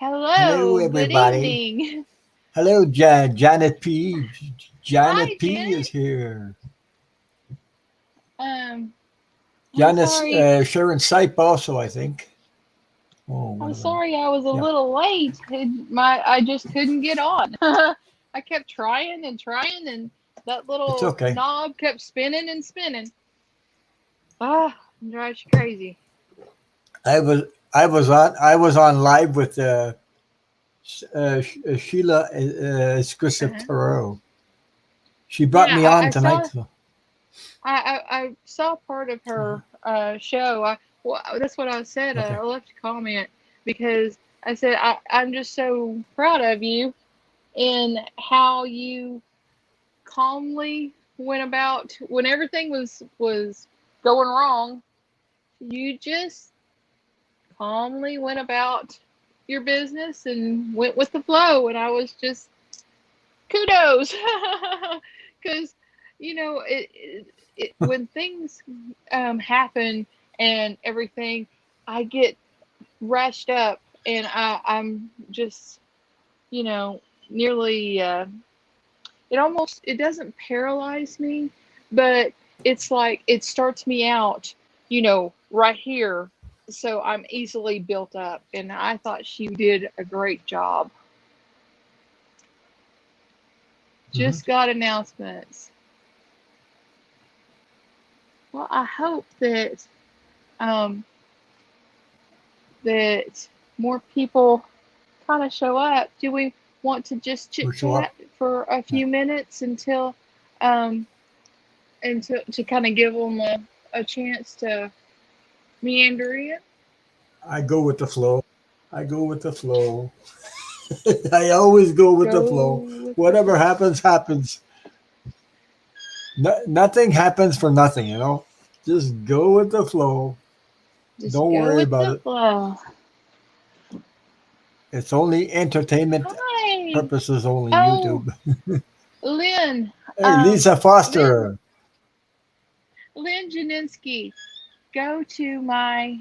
Hello, Hello, good everybody. evening. Hello, Janet P. Hi, Janet P is Janet. here. Um, I'm Janice sorry. Sharon Sipe also, I think. Oh, one I'm of them. sorry I was a Yeah, little late. I just couldn't get on. I kept trying and trying, and that it's little okay. knob kept spinning and spinning. Ah, it drives you crazy. I was I was on live with Sheila Esquissa Uh-huh. Tarot. She brought Yeah, me on tonight. So. I saw part of her show. Well, that's what I said. Okay. I left a comment because I said I'm just so proud of you in how you calmly went about when everything was going wrong. You just calmly went about your business and went with the flow, and I was just kudos because when things happen and everything, I get rushed up and I'm just you know nearly it doesn't paralyze me, but it's like it starts me out, right here. So I'm easily built up, and I thought she did a great job. Hmm. Just got announcements. Well, I hope um, that more people kind of show up. Do we want to just chit We'll show chat up. for a Yeah. few minutes um, until to kind of give them a chance to meander in? I go with the flow. I go with the flow. I always go with the Go flow. with the Whatever flow. happens, happens. Nothing happens for nothing, you know. Just go with the flow. Just Don't go worry with about the it. flow. It's only entertainment Hi. purposes only. Oh, YouTube. Lynn. Hey, Lisa Lynn. Foster. Lynn Janinski. Go to my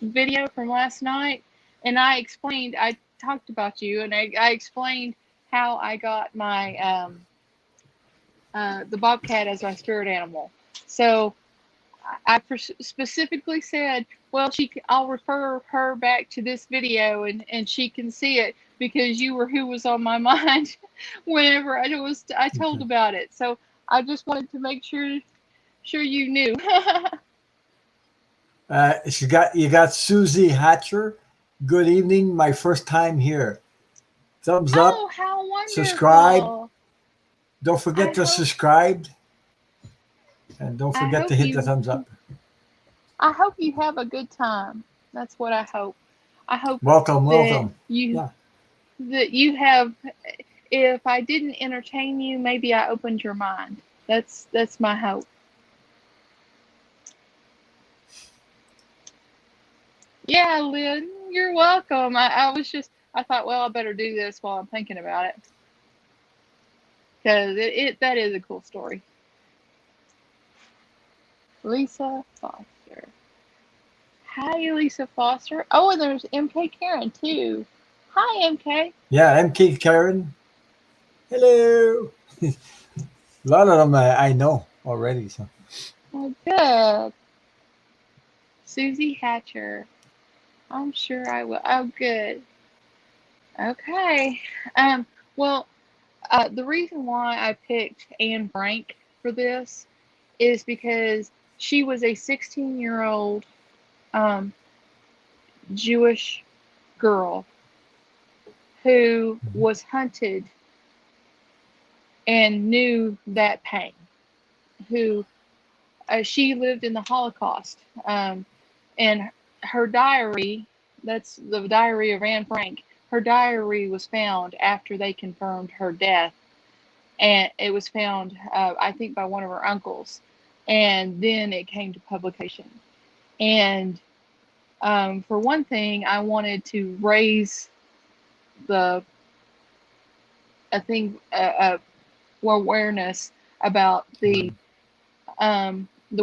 video from last night, and I talked about you, and I explained how I got my the bobcat as my spirit animal. So I specifically said, well, I'll refer her back to this video, and she can see it because you were who was on my mind whenever I told Okay. about it. So I just wanted to make sure you knew. You got Susie Hatcher. Good evening. My first time here. Thumbs up. Oh, how Subscribe. wonderful! Don't I forget to hope subscribe. And don't I forget hope to hit the you thumbs up. I hope you have a good time. That's what I hope. I hope Welcome, that welcome. Yeah. you have. If I didn't entertain you, maybe I opened your mind. That's my hope. Yeah, Lynn, you're welcome. I thought, well, I better do this while I'm thinking about it because that is a cool story. Lisa Foster. Hi, Lisa Foster. Oh, and there's MK Karen too. Hi, MK. Yeah, MK Karen. Hello. A lot of them I know already. So Oh, good. Susie Hatcher. I'm sure I will. Oh, good. Okay. Um. Well, the reason why I picked Anne Frank for this is because she was a 16-year-old um, Jewish girl who was hunted and knew that pain. Who She lived in the Holocaust, and her diary. That's the diary of Anne Frank. Her diary was found after they confirmed her death, and it was found, I think, by one of her uncles, and then it came to publication. And for one thing, I wanted to raise the a thing awareness about the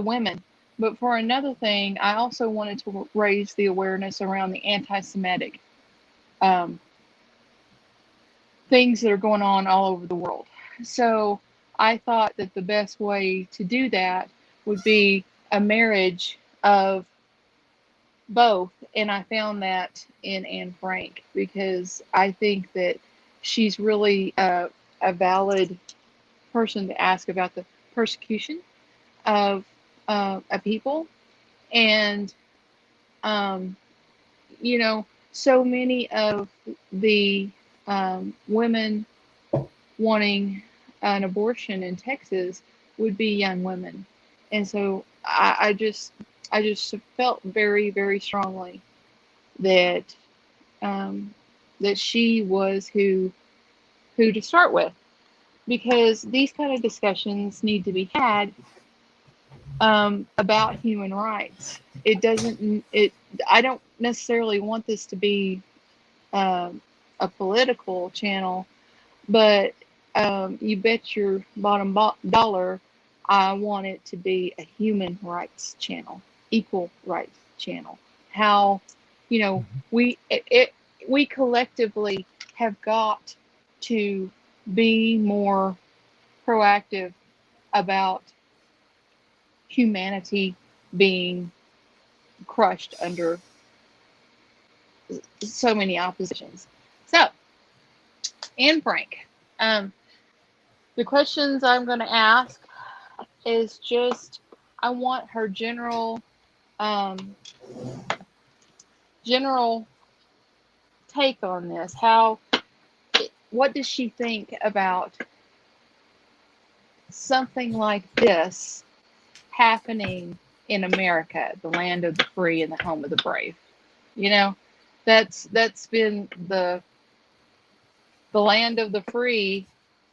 women But for another thing, I also wanted to raise the awareness around the anti-Semitic um, things that are going on all over the world. So I thought that the best way to do that would be a marriage of both. And I found that in Anne Frank because I think that she's really a valid person to ask about the persecution of a people. And, um, so many of the women wanting an abortion in Texas would be young women, and so I just felt very very strongly that um, that she was who to start with because these kind of discussions need to be had about human rights. It doesn't it I don't necessarily want this to be a political channel. But you bet your bottom dollar, I want it to be a human rights channel, equal rights channel. How, we collectively have got to be more proactive about humanity being crushed under so many oppositions. So, Anne Frank. Um, The questions I'm going to ask is just I want her um, general take on this. What does she think about something like this happening in America, the land of the free and the home of the brave? You know, that's been the land of the free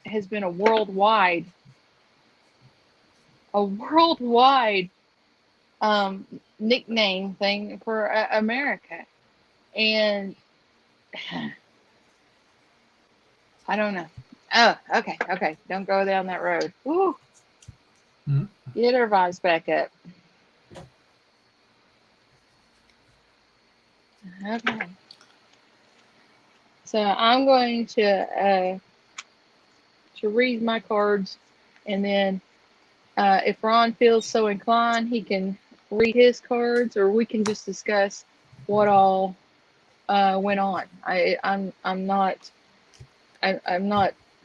has been a worldwide nickname thing for America. And I don't know. Oh, okay. Don't go down that road. Woo. Mm. Get her vibes back up. Okay. So I'm going to read my cards, and then if Ron feels so inclined, he can read his cards, or we can just discuss what all went on. I'm not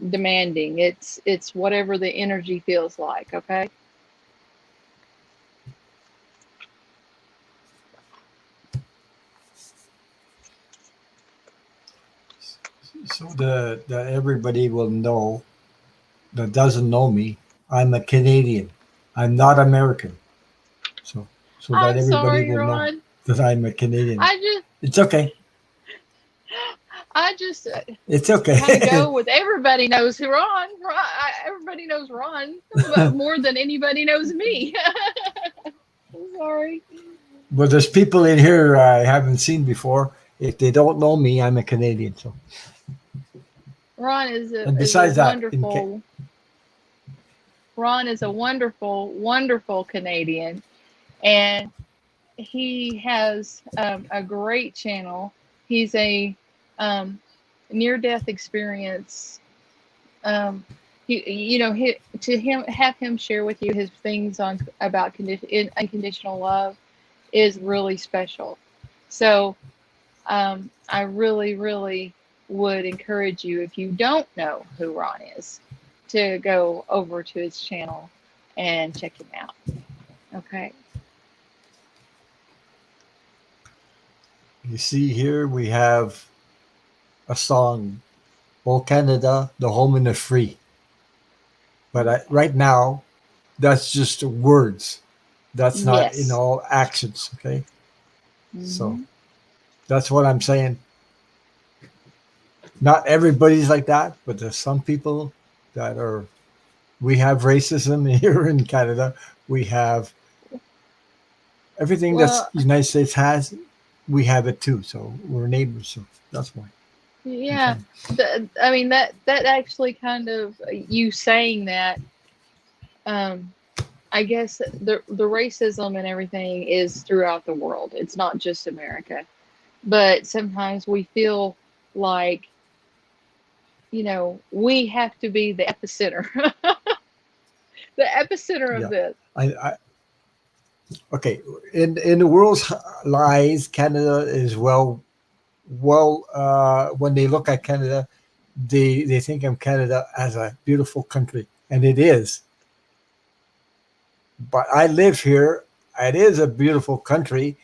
demanding. It's whatever the energy feels like. Okay. So that everybody will know that doesn't know me, I'm a Canadian. I'm not American. So that I'm everybody sorry, will know Ron. that I'm a Canadian. I just It's okay. I just It's kind of okay. go with everybody knows who Ron. Everybody knows Ron more than anybody knows me. I'm sorry. But there's people in here I haven't seen before. If they don't know me, I'm a Canadian. So, Ron and is a besides that, wonderful Ron is a wonderful wonderful Canadian, and he has a great channel. He's a near death experience. Um, to him have him share with you his things on about unconditional love is really special. So I really, really would encourage you, if you don't know who Ron is, to go over to his channel and check him out. Okay. you see here we have a song, "Oh Canada, the home and the free." But right now, that's just words. That's not in Yes. all actions. Okay, so Hmm. that's what I'm saying. Not everybody's like that, but there's some people that are. We have racism here in Canada. We have everything that's Well, the United States has. We have it too. So we're neighbors. So that's why I'm yeah. saying. I mean that actually kind of you saying that. Um, I guess the racism and everything is throughout the world. It's not just America. But sometimes we feel like, we have to be the epicenter, the epicenter of Yeah. this. I okay. In the world's lies, Canada is when they look at Canada, they think of Canada as a beautiful country, and it is. But I live here. It is a beautiful country,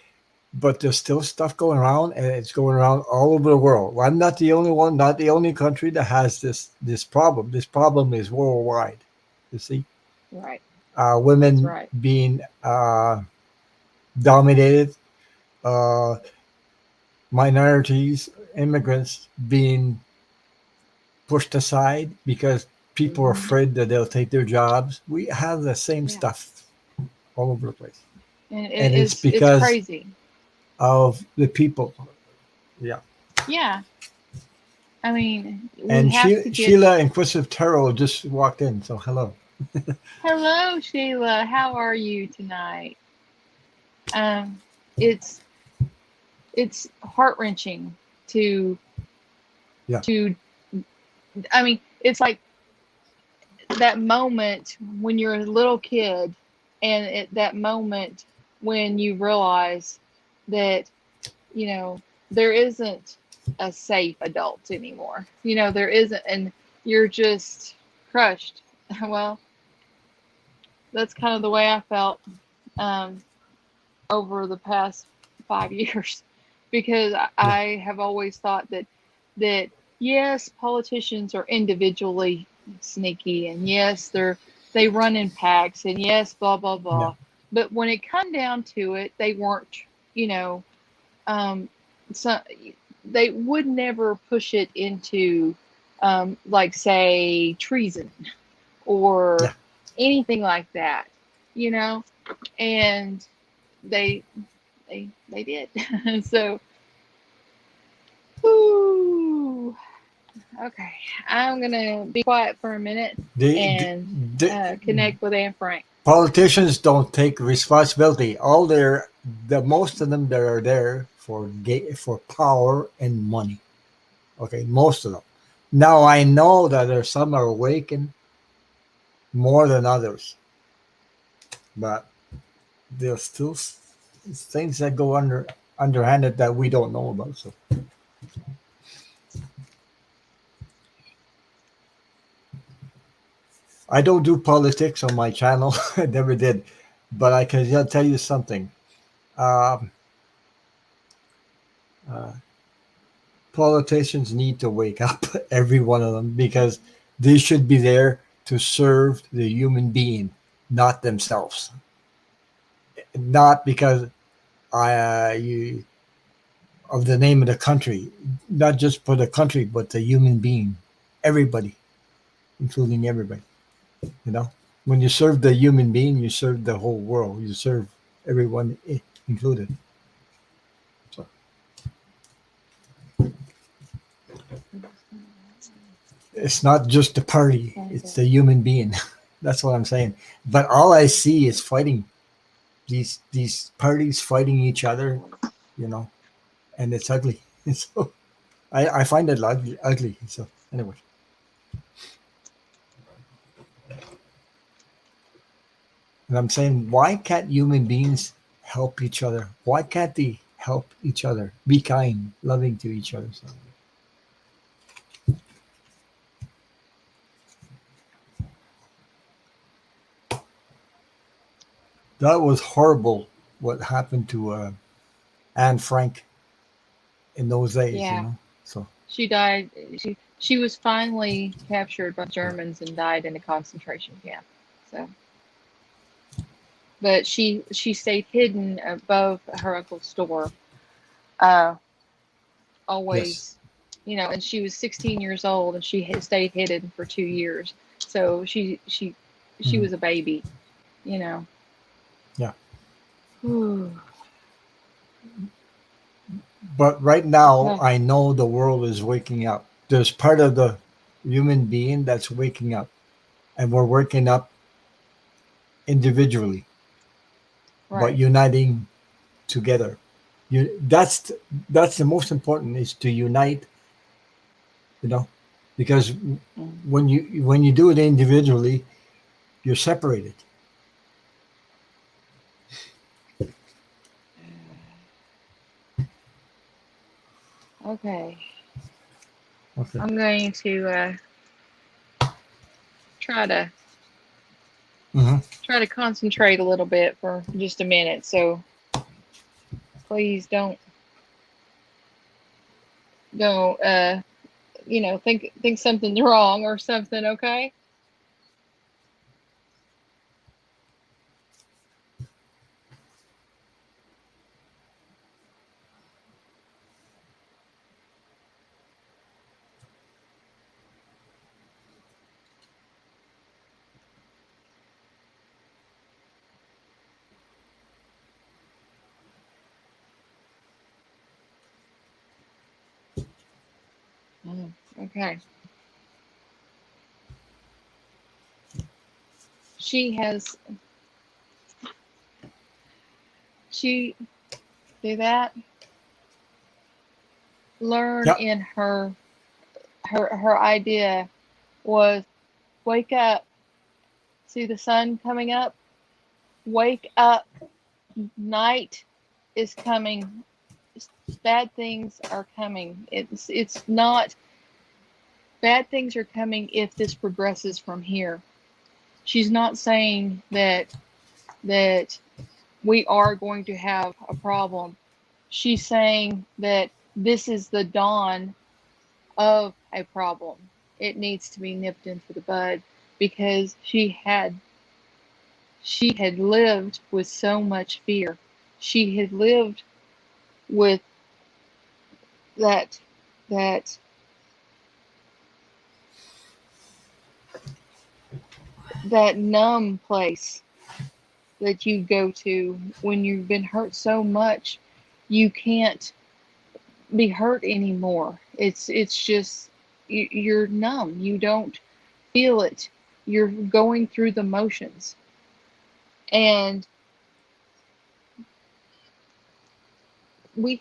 but there's still stuff going around, and it's going around all over the world. Well, I'm not the only one, not the only country that has this problem. This problem is worldwide. You see, Right. That's women right. being dominated, uh, minorities, immigrants being pushed aside because people are Hmm. afraid that they'll take their jobs. We have the same Yeah. stuff all over the place, And and it's it's because crazy. of the people. Yeah. Yeah. I mean, we And have to get. Sheila Inquisitive Tarot just walked in, so hello. Hello, Sheila. How are you tonight? Um, it's it's heart wrenching to Yeah, to. I mean, it's like that moment when you're a little kid, and that moment when you realize that there isn't a safe adult anymore. There isn't, and you're just crushed. Well, that's kind of the way I felt um, over the past 5 years, because yeah, I have always thought that yes, politicians are individually sneaky, and yes, they run in packs, and yes, blah blah yeah, blah. But when it come down to it, they weren't, you know, um, so they would never push it into, like say treason or yeah. anything like that, you know. And they they did. So, whew, okay, I'm gonna be quiet for a minute The, and the connect with Anne Frank. politicians don't take responsibility. The most of them that are there for power and money. Okay, most of them. Now I know that there's some are awakened more than others, but there's still things that go underhanded that we don't know about. So I don't do politics on my channel. I never did, but I can tell you something. Um, uh, Politicians need to wake up, every one of them, because they should be there to serve the human being, not themselves. Not because you of the name of the country, not just for the country, but the human being, everybody, including everybody. You know, when you serve the human being, you serve the whole world. You serve everyone included. So it's not just the party; it's the human being. That's what I'm saying. But all I see is fighting. These parties fighting each other. You know, and it's ugly. So I find it ugly. Ugly. So anyway. And I'm saying, why can't human beings help each other? Why can't they help each other? Be kind, loving to each other. So that was horrible what happened to Anne Frank in those days, you Yeah, know? So, she died. She was finally captured by yeah. Germans and died in a concentration camp. So, but she stayed hidden above her uncle's store. Uh, Yes. Always, and she was 16 years old, and she had stayed hidden for 2 years. So she Hmm. was a baby, you know. Yeah. Whew. But right now, Okay. I know the world is waking up. There's part of the human being that's waking up. And we're waking up individually, but Right. uniting together. That's the most important, is to unite, you know, because Mm-hmm. when you do it individually, you're separated. Okay. Okay. I'm going to try to Hmm. concentrate a little bit for just a minute. So please don't think something's wrong or something. Okay. Okay. She has she do that. Learn Yeah. in her idea was wake up. See the sun coming up? Wake up. Night is coming. Bad things are coming. It's not bad things are coming if this progresses from here. She's not saying that we are going to have a problem. She's saying that this is the dawn of a problem. It needs to be nipped into the bud because she had lived with so much fear. She had lived with that that that numb place that you go to when you've been hurt so much you can't be hurt anymore. It's just you're numb. You don't feel it. You're going through the motions. And we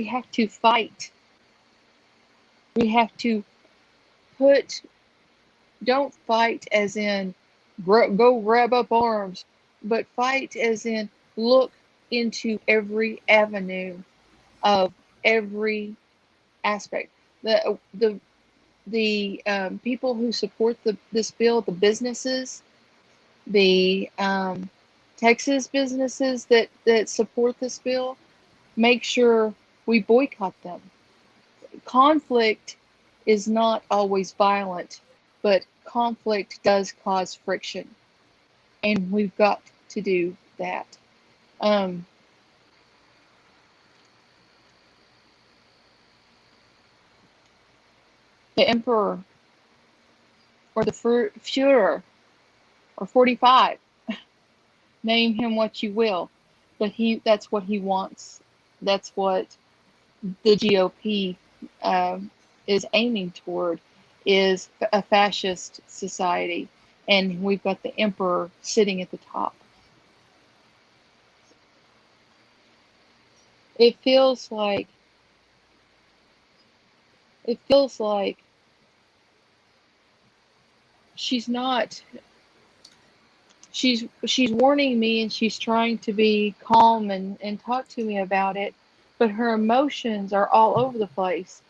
have to fight. We have to put don't fight as in go grab up arms, but fight as in look into every avenue of every aspect. The people who support this bill, the businesses, the Texas businesses that support this bill, make sure we boycott them. Conflict is not always violent, but conflict does cause friction, and we've got to do that. Um, the Emperor or the Führer or 45, name him what you will, but that's what he wants. That's what the GOP is aiming toward, is a fascist society, and we've got the emperor sitting at the top. It feels like it feels like she's not she's warning me and she's trying to be calm and talk to me about it, but her emotions are all over the place.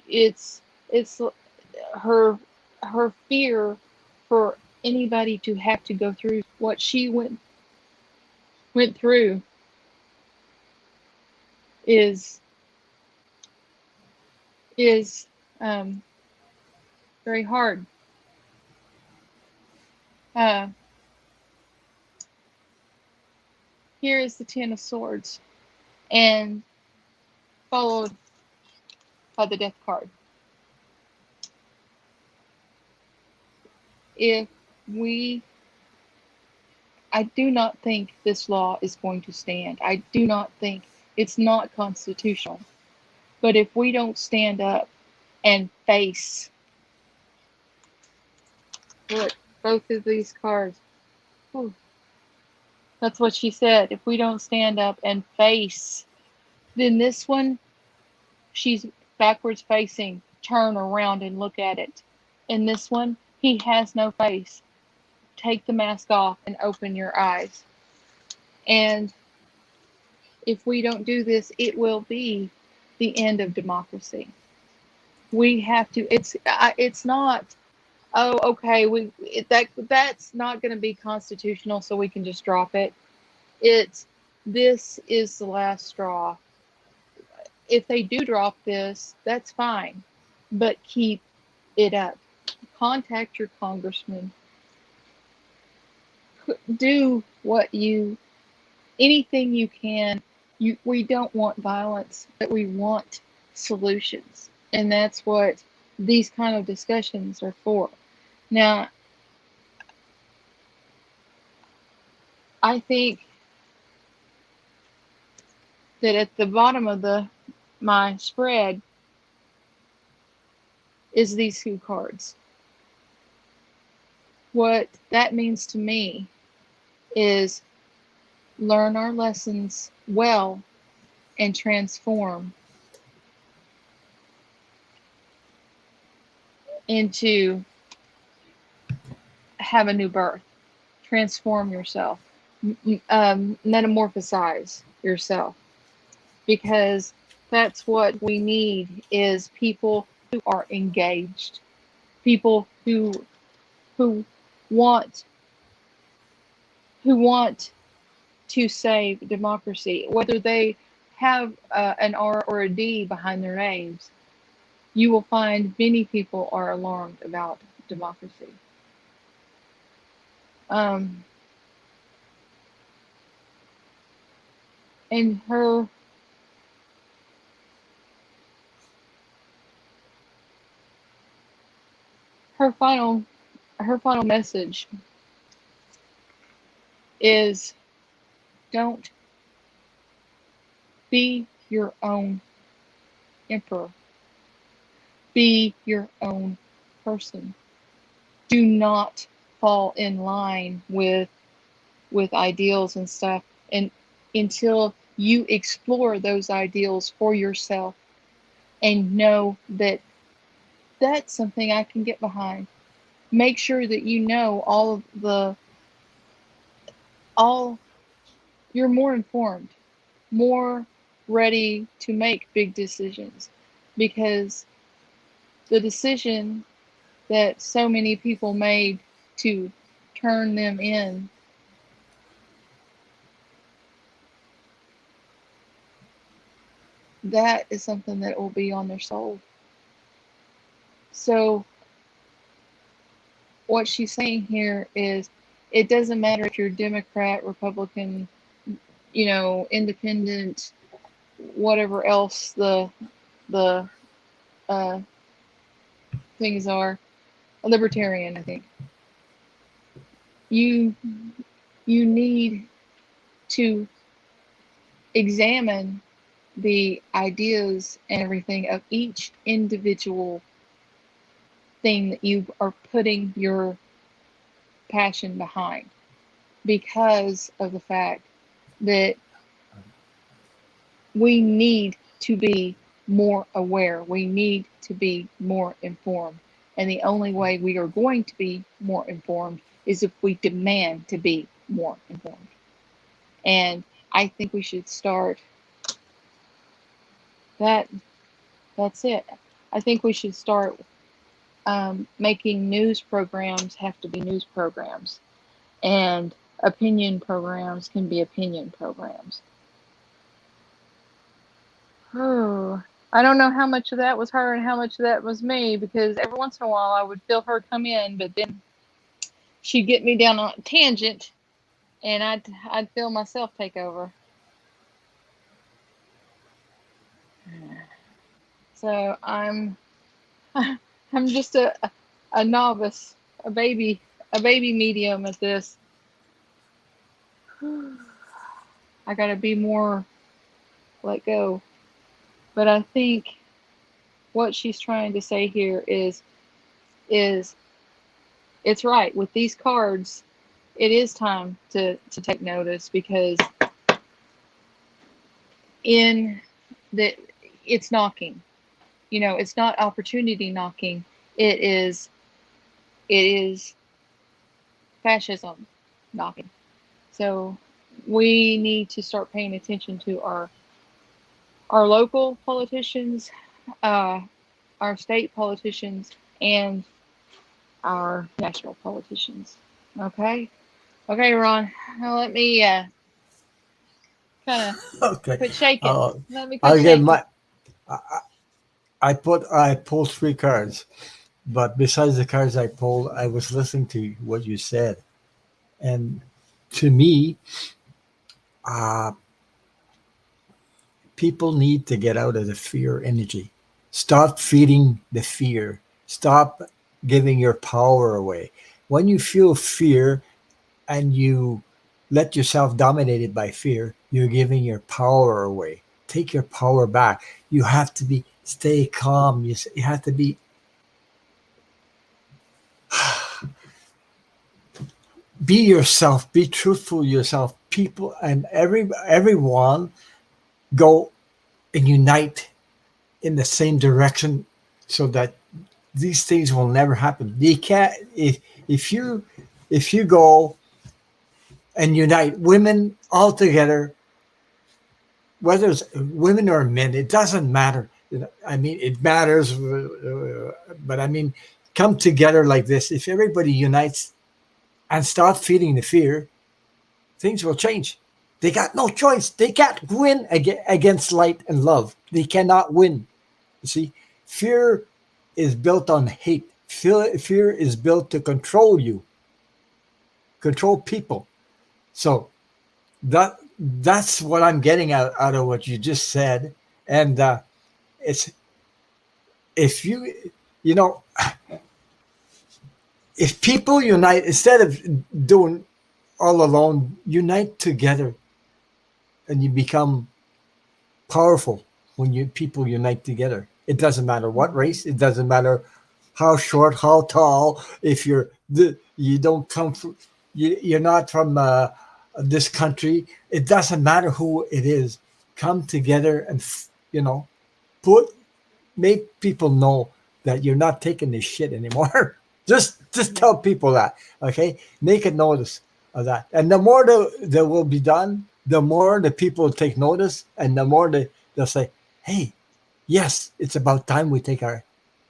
It's her her fear for anybody to have to go through what she went through is is very hard. Uh, Here is the Ten of Swords, and followed by the Death card. If we, I do not think this law is going to stand. I do not think it's not constitutional. But if we don't stand up and face, look, both of these cards, whew, That's what she said. If we don't stand up and face, then this one, she's backwards facing. Turn around and look at it. In this one, he has no face. Take the mask off and open your eyes. And if we don't do this, it will be the end of democracy. We have to. It's not. Oh, okay. That's not going to be constitutional, so we can just drop it. It's this is the last straw. If they do drop this, that's fine, but keep it up. Contact your congressman. Do anything you can. We don't want violence, but we want solutions, and that's what these kind of discussions are for. Now, I think that at the bottom of my spread is these two cards. What that means to me is learn our lessons well and transform into have a new birth. Transform yourself. Metamorphosize yourself, because that's what we need is people who are engaged, people who want who want to save democracy, whether they have an R or a D behind their names. You will find many people are alarmed about democracy. And her final message is, don't be your own emperor. Be your own person. Do not fall in line with ideals and stuff, and until you explore those ideals for yourself and know that that's something I can get behind. Make sure that you know you're more informed, more ready to make big decisions, because the decision that so many people made to turn them in, that is something that will be on their soul. So what she's saying here is, it doesn't matter if you're Democrat, Republican, independent, whatever else the uh, things are, a libertarian, I think. You need to examine the ideas and everything of each individual thing that you are putting your passion behind, because of the fact that we need to be more aware. We need to be more informed. And the only way we are going to be more informed is if we demand to be more informed. And I think we should start that's it. I think we should start making news programs have to be news programs, and opinion programs can be opinion programs. Oh, I don't know how much of that was her and how much of that was me, because every once in a while I would feel her come in, but then she'd get me down on a tangent, and I'd feel myself take over. So I'm just a novice, a baby medium at this. I gotta be more let go. But I think what she's trying to say here is it's right with these cards. it is time to take notice, because in the it's knocking. It's not opportunity knocking. It is fascism knocking. So we need to start paying attention to our local politicians, uh, our state politicians, and our national politicians. Okay, okay, Ron. Now let me kind of Okay. quit shaking. Uh, Let me quit Again, shaking. I pulled three cards, but besides the cards I pulled, I was listening to what you said, and to me, uh, people need to get out of the fear energy. Stop feeding the fear. Stop giving your power away. When you feel fear and you let yourself dominated by fear, you're giving your power away. Take your power back. You have to stay calm. You have to be yourself. Be truthful to yourself. People and everyone go and unite in the same direction, so that these things will never happen. They can't. If you if you go and unite women all together, whether it's women or men, it doesn't matter. I mean, it matters, but I mean, come together like this. If everybody unites and stop feeding the fear, things will change. They got no choice. They can't win against light and love. They cannot win. You see, fear is built on hate. Fear is built to control you, control people. So that's what I'm getting out of what you just said. And it's if you know if people unite instead of doing all alone, unite together, and you become powerful when you people unite together. It doesn't matter what race. It doesn't matter how short, how tall. If you don't come from, you're not from this country. It doesn't matter who it is. Come together and put make people know that you're not taking this shit anymore. just tell people that, okay? Make a notice of that, and the more that will be done, the more the people will take notice, and the more they'll say, "Hey, yes, it's about time we take our,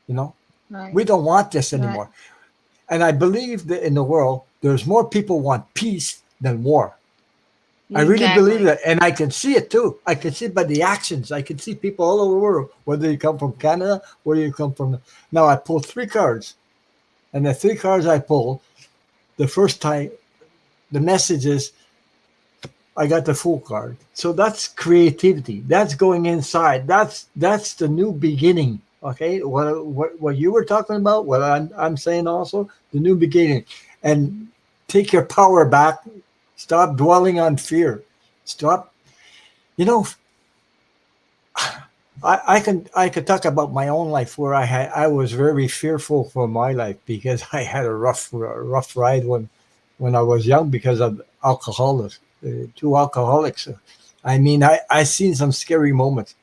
you know, Right, we don't want this right. anymore." And I believe that in the world, there's more people want peace than war. I really believe Exactly. that, and I can see it too. I can see it by the actions. I can see people all over the world, whether you come from Canada, whether you come from. Now I pulled three cards, and the three cards I pulled, the first time, the message is I got the Fool card. So that's creativity. That's going inside. That's the new beginning. Okay, what you were talking about, what I'm saying also, the new beginning, and take your power back. Stop dwelling on fear. Stop. You know, I could talk about my own life where I was very fearful for my life because I had a rough ride when I was young because of alcoholics, two alcoholics. I mean, I seen some scary moments,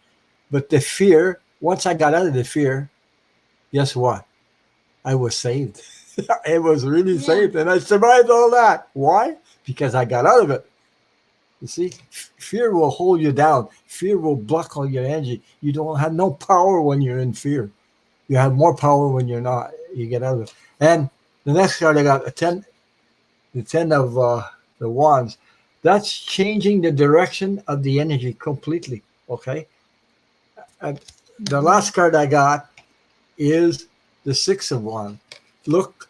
but the fear. Once I got out of the fear, guess what? I was saved. I was really Yeah. saved, and I survived all that. Why? Because I got out of it. You see, fear will hold you down. Fear will block all your energy. You don't have no power when you're in fear. You have more power when you're not. You get out of it. And the next card I got, the 10 of the wands. That's changing the direction of the energy completely. Okay. And the Hmm. last card I got is the 6 of wands. Look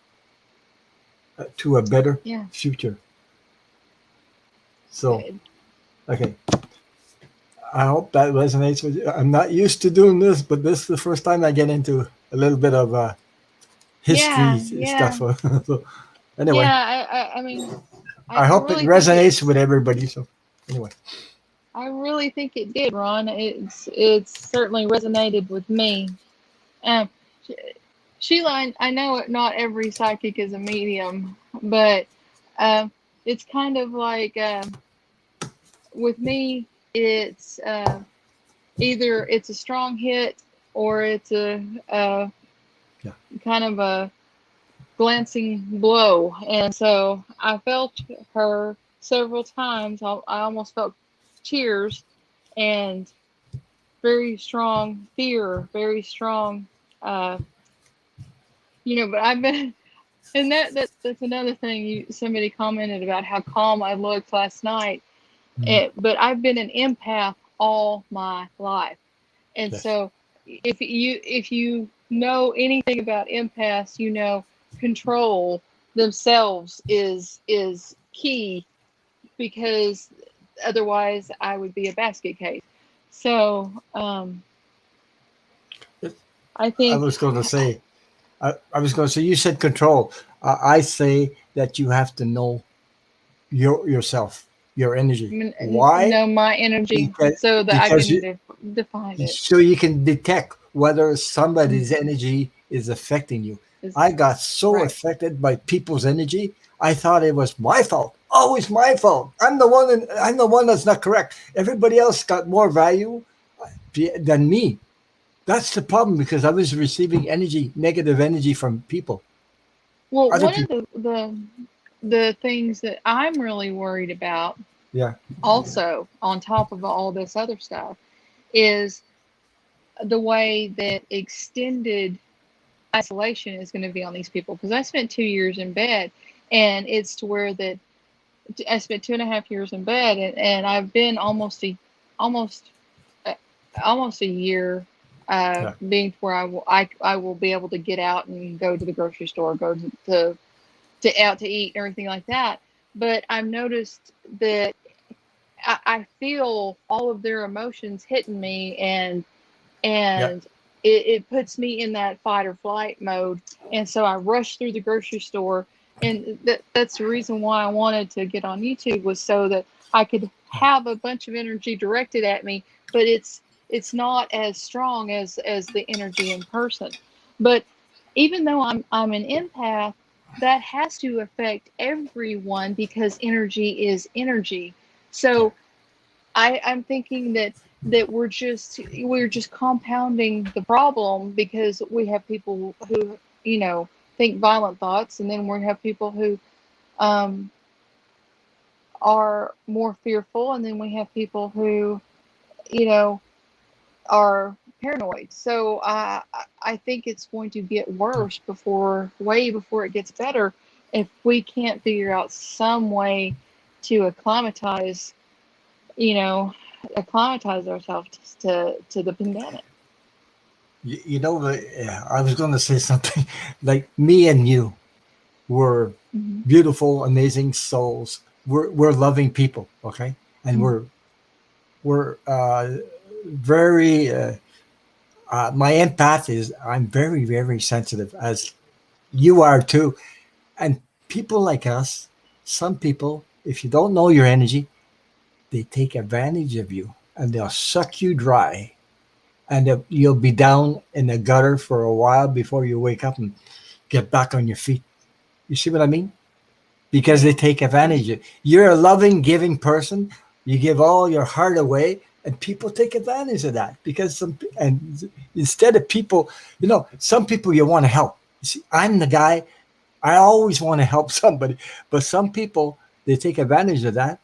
to a better Yeah. future. So, Good. okay. I hope that resonates with you. I'm not used to doing this, but this is the first time I get into a little bit of history Yeah. stuff. Yeah. So anyway, Yeah. I mean, I I hope it really think resonates with everybody. So anyway, I really think it did, Ron. It's certainly resonated with me. Um, Sh- Sheila, I know not every psychic is a medium, but um, it's kind of like with me, it's either it's a strong hit or it's a Yeah. kind of a glancing blow. And so I felt her several times. I almost felt tears and very strong fear, very strong, uh, but I've been, and that's another thing. Somebody commented about how calm I looked last night. Mm. But I've been an empath all my life. And Yes. so if you know anything about empaths, control themselves is key, because otherwise I would be a basket case. So It- I I think was going to say, I was going to say, you said control. I say that you have to know yourself, your energy. Why? know my energy Because so that I because can you, define it. so you can detect whether somebody's energy is affecting you. Is I got so right. affected by people's energy. I thought it was my fault. Always my fault. I'm the one that's not correct. Everybody else got more value than me. That's the problem because I was receiving energy, negative energy from people, Well, other one of people. the things that I'm really worried about, Yeah, also on top of all this other stuff, is the way that extended isolation is going to be on these people. Because I spent 2 years in bed, and it's to where that I spent 2.5 years in bed, and I've been almost uh, almost a year, yeah, being to where I will be able to get out and go to the grocery store, go to out to eat and everything like that. But I've noticed that I feel all of their emotions hitting me, yeah. and it puts me in that fight or flight mode. And so I rush through the grocery store, and that's the reason why I wanted to get on YouTube, was so that I could have a bunch of energy directed at me, but it's not as strong as the energy in person. But even though I'm an empath, that has to affect everyone because energy is energy. Yeah. So I'm thinking that we're just compounding the problem, because we have people who think violent thoughts, and then we have people who um, are more fearful, and then we have people who you know are paranoid. So I think it's going to get worse way before it gets better, if we can't figure out some way to you know, acclimatize ourselves to the pandemic. I was going to say something like me and you were Hmm. beautiful, amazing souls. We're loving people, okay, and Hmm. we're very. My empath is I'm very very sensitive, as you are too, and people like us. Some people, if you don't know your energy, they take advantage of you and they'll suck you dry, and you'll be down in the gutter for a while before you wake up and get back on your feet. You see what I mean? Because they Yeah. take advantage of you. You're a loving, giving person. You give all your heart away, and people take advantage of that because and instead of people, some people you want to help. You see, I'm the guy. I always want to help somebody, but some people they take advantage of that,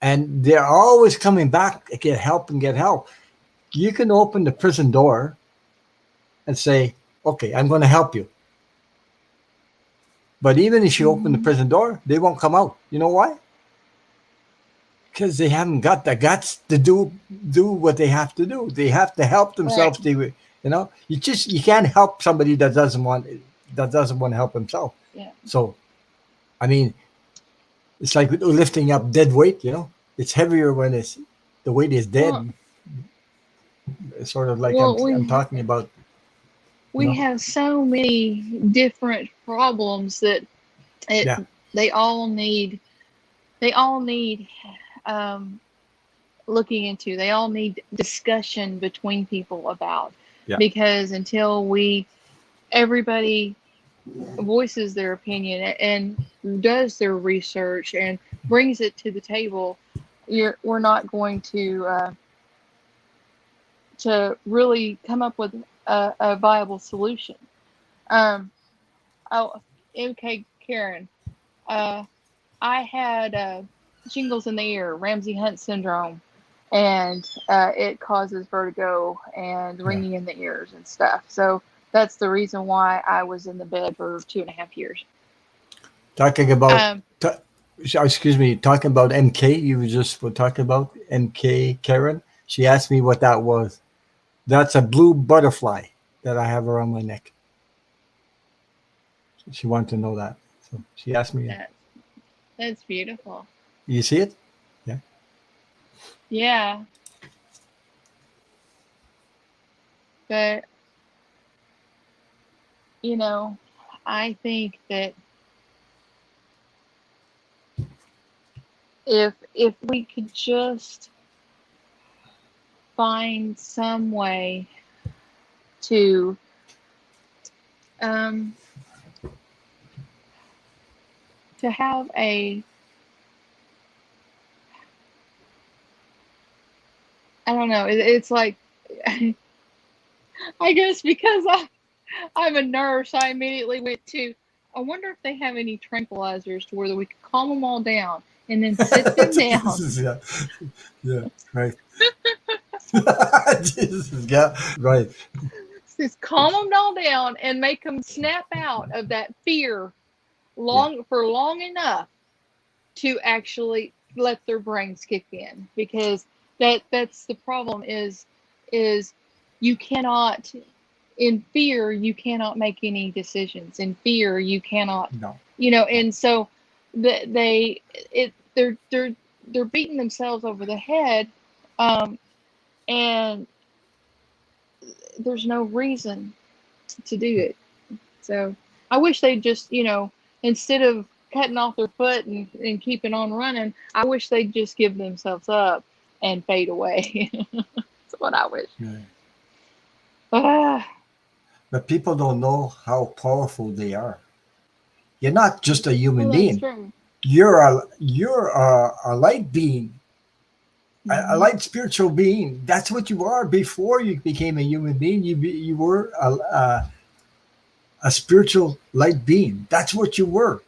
and they're always coming back to get help and get help. You can open the prison door and say, "Okay, I'm going to help you." But even if you open the Hmm. prison door, they won't come out. You know why? Because they haven't got the guts to do what they have to do. They have to help Right. themselves. You can't help somebody that doesn't want to help himself. Yeah. So I mean, it's like lifting up dead weight. It's heavier when the weight is Well, dead. It's sort of like I'm well, I'm talking about. You we know, have so many different problems that it yeah, they all need they all need um, looking into. They all need discussion between people about, yeah, because until everybody voices their opinion and does their research and brings it to the table, we're not going to really come up with a viable solution. Um, oh, okay, Karen. I had shingles in the ear, Ramsay Hunt syndrome, and it causes vertigo and Yeah. ringing in the ears and stuff. So that's the reason why I was in the bed for 2.5 years. Talking about, Um, excuse me, talking about MK, you just were talking about MK Karen. She asked me what that was. That's a blue butterfly that I have around my neck. She wanted to know that. So she asked me, that, that's beautiful. you see it? Yeah. Yeah, but you know, I think that if we could just find some way to um, have a, I don't know, it's like I guess because I'm a nurse, I immediately went to, I wonder if they have any tranquilizers to where we could calm them all down and then sit them down. Jesus, yeah. Yeah, right. Jesus, yeah, right. Just calm them all down and make them snap out of that fear Yeah, for long enough to actually let their brains kick in, because that's the problem is you cannot, in fear you cannot make any decisions. In fear you cannot, no, no, and so they're beating themselves over the head, um, and there's no reason to do it. So I wish they'd just, instead of cutting off their foot and keeping on running, I wish they'd just give themselves up and fade away. That's what I wish. yeah. Ah, But people don't know how powerful they are. You're not just a human well, that's being. true. You're a light being, a Hmm. light spiritual being. That's what you are. Before you became a human being, you were a spiritual light being. That's what you were,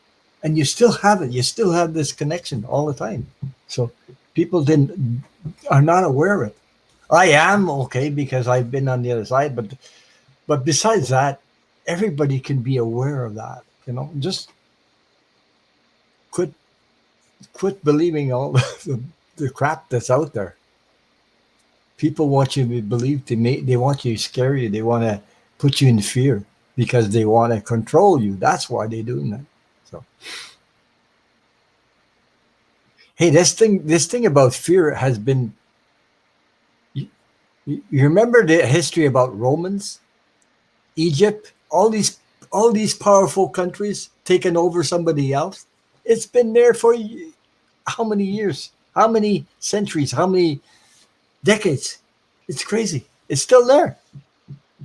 and you still have it. You still have this connection all the time. So people didn't are not aware of it. I am okay because I've been on the other side, but besides that, everybody can be aware of that. Just quit quit believing all the crap that's out there. People want you to believe, they want you to scare you. They want to put you in fear because they want to control you. That's why they're doing that. So hey, this thing about fear has been. You, you remember the history about Romans, Egypt, all these powerful countries taking over somebody else. It's been there for how many years? How many centuries? How many decades? It's crazy. It's still there,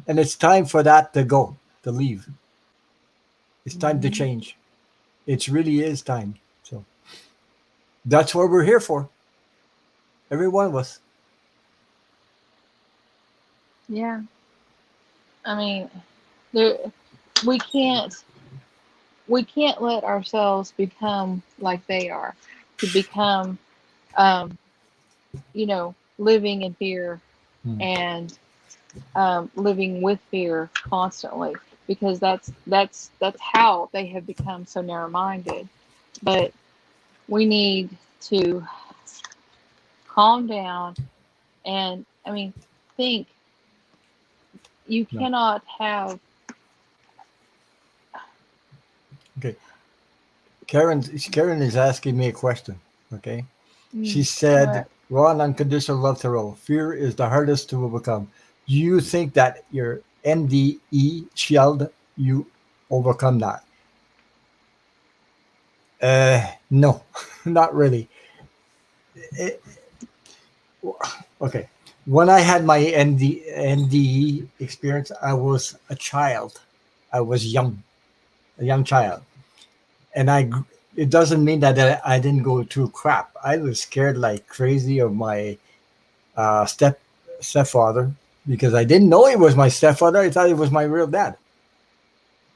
and it's time for that to go, to leave. It's time to Hmm. change. It really is time. So that's what we're here for. Every one of us. Yeah, I mean, there, we can't we can't let ourselves become like they are, to become, um, living in fear Hmm. and living with fear constantly, because that's how they have become so narrow-minded. But we need to calm down, and I mean, think. You No. cannot have. Okay. Karen is asking me a question. Okay. She Mm, said, what? "Raw and unconditional love to roll. Fear is the hardest to overcome. Do you think that your NDE shield you overcome that?" No, not really. It- okay. When I had my NDE experience, I was a child. I was young. a young child, and it doesn't mean that I didn't go through crap. I was scared like crazy of my uh, step stepfather because I didn't know he was my stepfather. I thought he was my real dad.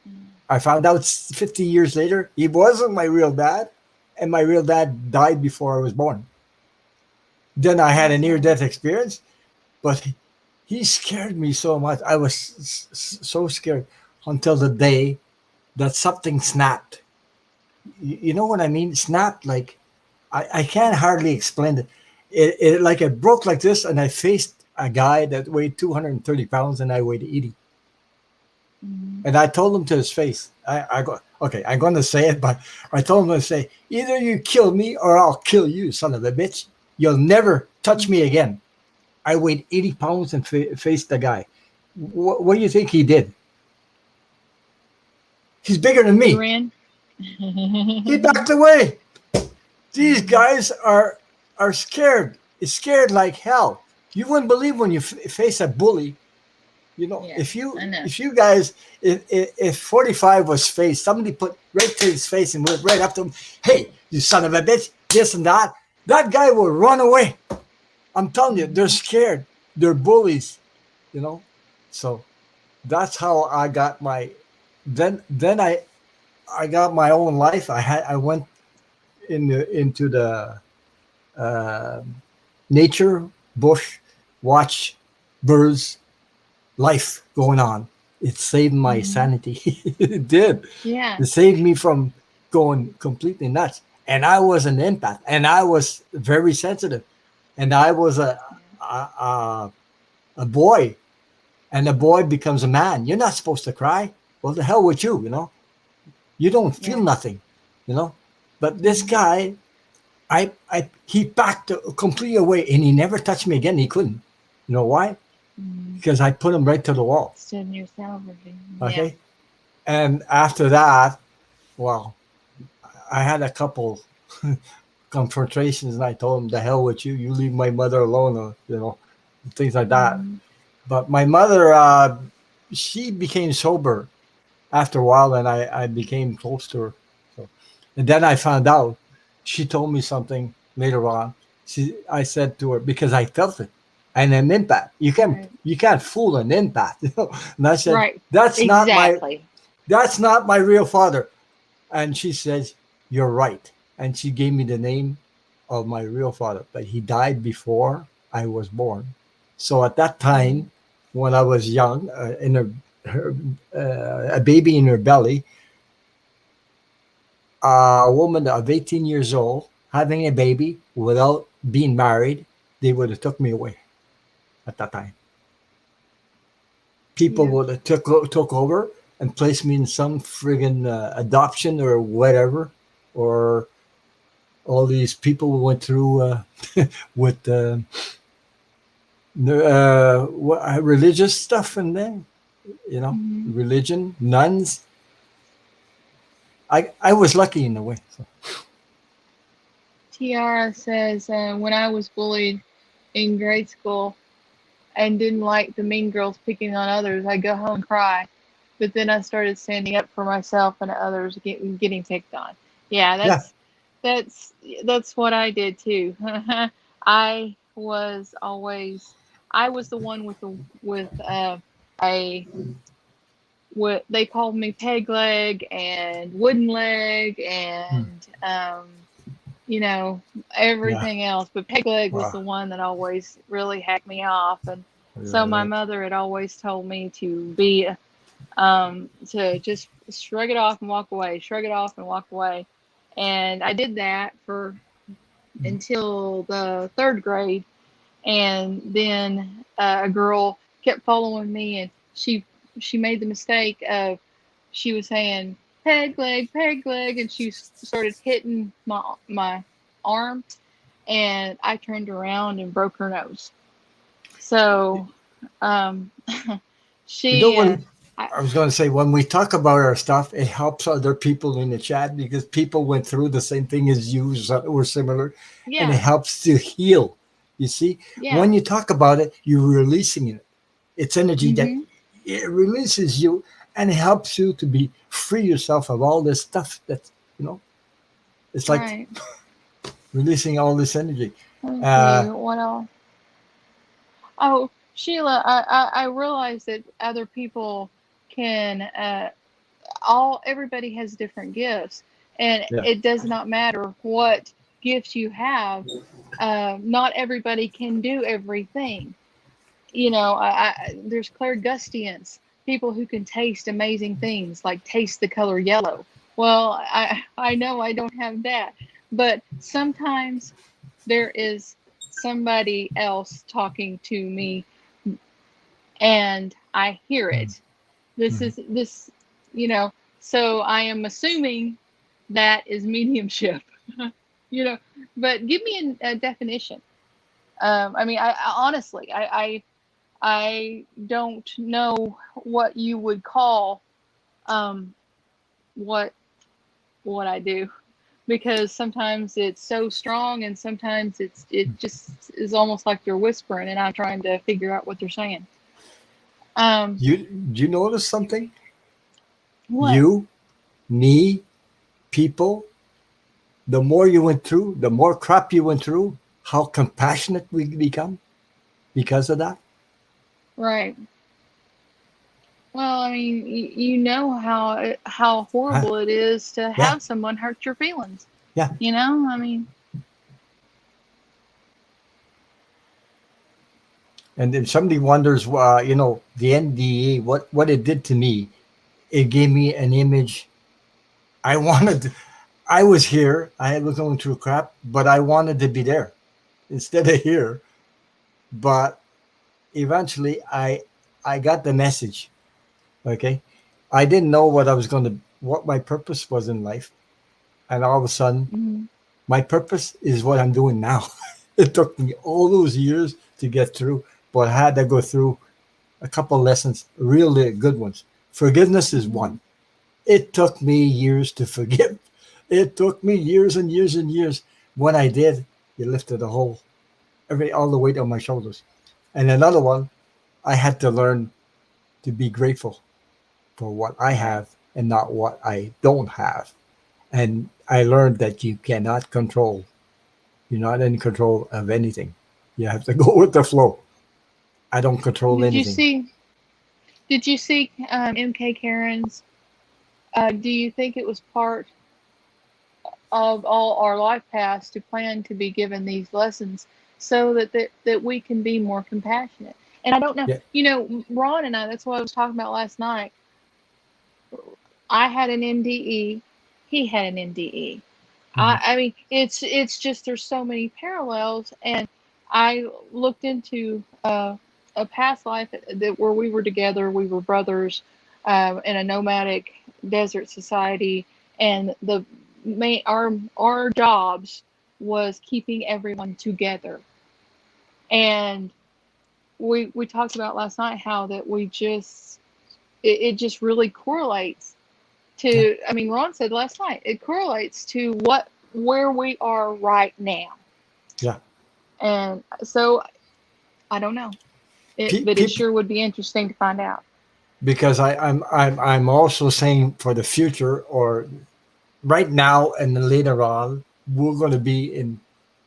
Mm. I found out 50 years later he wasn't my real dad, and my real dad died before I was born. Then I had a That's near sad. death experience, but he scared me so much. I was so scared until the day that something snapped. You know what I mean? Snapped like I can't hardly explain it. It like it broke like this, and I faced a guy that weighed 230 pounds, and I weighed 80. Mm. And I told him to his face, I go, okay, I'm going to say it, but I told him to say, either you kill me or I'll kill you, son of a bitch. You'll never touch Mm. me again. I weighed 80 pounds and faced the guy. What do you think he did? He's bigger than He me. ran. He backed away. These guys are scared. It's scared like hell. You wouldn't believe when you face a bully. You know, Yeah, I know. if you guys if 45 was faced, somebody put right to his face and went right up to him. Hey, you son of a bitch! This and that. That guy will run away. I'm telling you, they're Hmm. scared. They're bullies. You know, so that's how I got my. Then I got my own life. I went into the uh, nature, bush, watch birds, life going on. It saved my Hmm. sanity. It did. Yeah. It saved me from going completely nuts. And I was an empath, and I was very sensitive, and I was a, a boy, and a boy becomes a man. You're not supposed to cry. Well, the hell with you, you know. You don't feel Yeah. nothing, you know. But this Hmm. guy, he backed completely away, and he never touched me again. He couldn't. You know why? Hmm. Because I put him right to the wall. Stood in your salvaging. Yeah. Okay. And after that, well, I had a couple confrontations, and I told him, "The hell with you! You leave my mother alone," or things like that. Hmm. But my mother, she became sober after a while, and I became close to her. So, and then I found out she told me something later on. I said to her because I felt it, and an empath. Right. You can't fool an empath, you know. And I said, Right. "That's not my Exactly. that's not my real father." And she says, "You're right." And she gave me the name of my real father, but he died before I was born. So at that Mm. time, when I was young, a baby in her belly, a woman of 18 years old having a baby without being married, they would have took me away at that time. People Yeah. would have took over and placed me in some friggin' adoption or whatever, or all these people went through with religious stuff and then Hmm. religion nuns. I was lucky in a way. So. Tiara says, when I was bullied in grade school and didn't like the mean girls picking on others, I'd go home and cry. But then I started standing up for myself and others getting picked on. Yeah, Yeah. that's that's what I did too. I was always I was the one with a what they called me peg leg and wooden leg Hmm. and you know, Yeah. everything else. But peg leg was Wow. the one that always really hacked me off. And so my Right. mother had always told me to just shrug it off and walk away, shrug it off and walk away. And I did that for until the third grade. And then a girl kept following me, and she made the mistake of she was saying peg leg, and she started hitting my arm, and I turned around and broke her nose. So, um, You know she, when I, I was going to say when we talk about our stuff, it helps other people in the chat because people went through the same thing as you or similar, and it yeah, helps to heal. You see, yeah, when you talk about it, you're releasing it. It's energy that mhm, it releases you and helps you to be free yourself of all this stuff that, you know, it's like Right. releasing all this energy. Let's see. Uh, What else? Oh, Sheila, I realize that other people can all everybody has different gifts, and yeah. it does not matter what gifts you have. Not everybody can do everything. You know, there's clairgustians, people who can taste amazing things, like taste the color yellow. Well, I know I don't have that, but sometimes there is somebody else talking to me and I hear Mhm. it. This Mhm. is this, you know, so I am assuming that is mediumship, you know, but give me a definition. I mean, I honestly, I don't know what you would call um, what what I do, because sometimes it's so strong and sometimes it just is almost like they're whispering and I'm trying to figure out what they're saying. Um, You notice something? what? You, me, people, the more you went through, the more crap you went through, how compassionate we become because of that. Right. Well, I mean, you know how Huh? horrible it is to Yeah, have someone hurt your feelings. yeah. You know, I mean, And if somebody wonders, the NDE, what it did to me, it gave me an image. I wanted, I was here, I was going through crap, but I wanted to be there instead of here. But eventually, I got the message. Okay, I didn't know what my purpose was in life, and all of a sudden, mhm. my purpose is what I'm doing now. It took me all those years to get through, but I had to go through a couple lessons, really good ones. Forgiveness is one. Mhm. It took me years to forgive. It took me years and years and years. When I did, it lifted all the weight on my shoulders. And another one, I had to learn to be grateful for what I Right. have and not what I don't have. And I learned that you cannot control. You're not in control of anything. You have to go with the flow. I don't control Did you anything. see? Did you see MK Karen's? Do you think it was part of all our life paths to plan to be given these lessons so that we can be more compassionate? And I don't know, Yeah. you know, Ron and I. That's what I was talking about last night. I had an NDE. He had an NDE. Mhm. I mean, it's just there's so many parallels, and I looked into a past life that where we were together, we were brothers in a nomadic desert society, and the main our jobs was keeping everyone together, and we talked about last night how that we just it just really correlates Yeah. to, I mean, Ron said last night, it correlates to where we are right now. Yeah. And so I don't know. But it People, sure would be interesting to find out. because I'm also saying for the future or right now and then later on, we're going to be in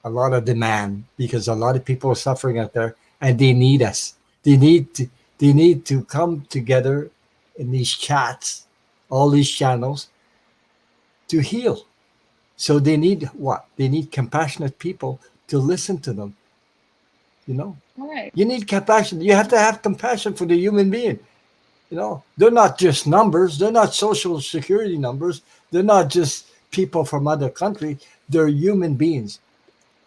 a lot of demand because a lot of people are suffering out there and they need us. They need to they need to come together in these chats, all these channels to heal. So they need what? They need compassionate people to listen to them. You know, Right. you need compassion. You have to have compassion for the human being. You know, they're not just numbers. They're not social security numbers. They're not just people from other countries. They're human beings,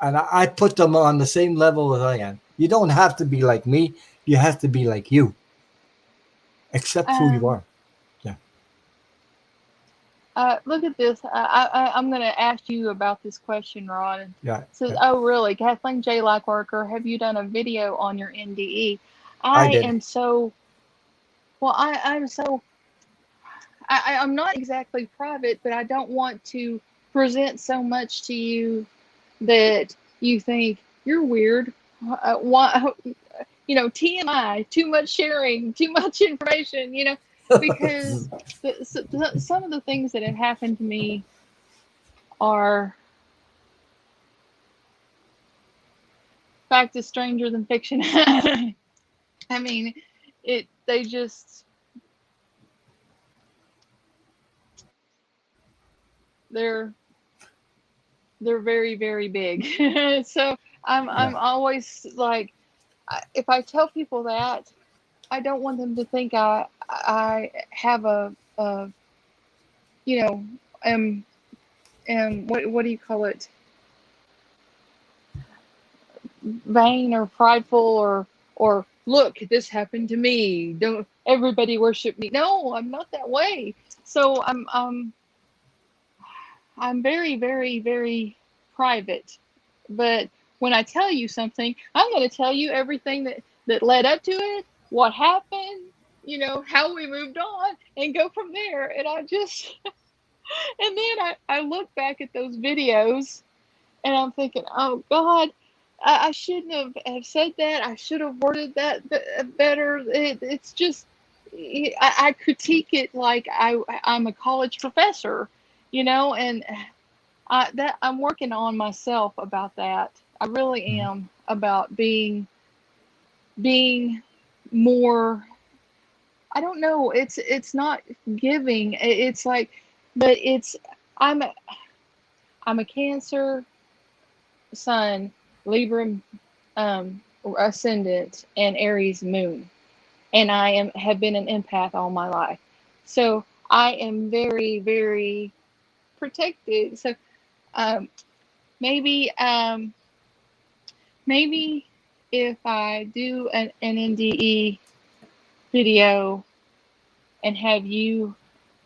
and I put them on the same level as I am. You don't have to be like me. You have to be like you. Accept who you Um, are. Yeah, Look at this. I'm going to ask you about this question, Ron. It yeah. says, oh, really? Kathleen J. Lightworker, have you done a video on your NDE? I I did. am so, well, I'm so I'm not exactly private, but I don't want to present so much to you that you think you're weird. Why? TMI, too much sharing, too much information, because some of the things that have happened to me are fact is stranger than fiction. I mean, they just, they're very, very big. So I'm Yeah. always like, if I tell people that, I don't want them to think I have you know, am what do you call it? Vain or prideful, or look, this happened to me. Don't everybody worship me. No, I'm not that way. So I'm very, very, very private. But when I tell you something, I'm going to tell you everything that led up to it, what happened, how we moved on, and go from there. And and then I look back at those videos and I'm thinking, oh God, I shouldn't have said that. I should have worded that better. It's just, I critique it like I'm a college professor, and I'm working on myself about that. I really Mhm. am, about being more. I don't know. It's not giving. It's like, but I'm a, I'm a Cancer Sun, Libra ascendant, and Aries moon, and I have been an empath all my life. So I am very, very protected. So um, maybe maybe if I do an NDE video and have you,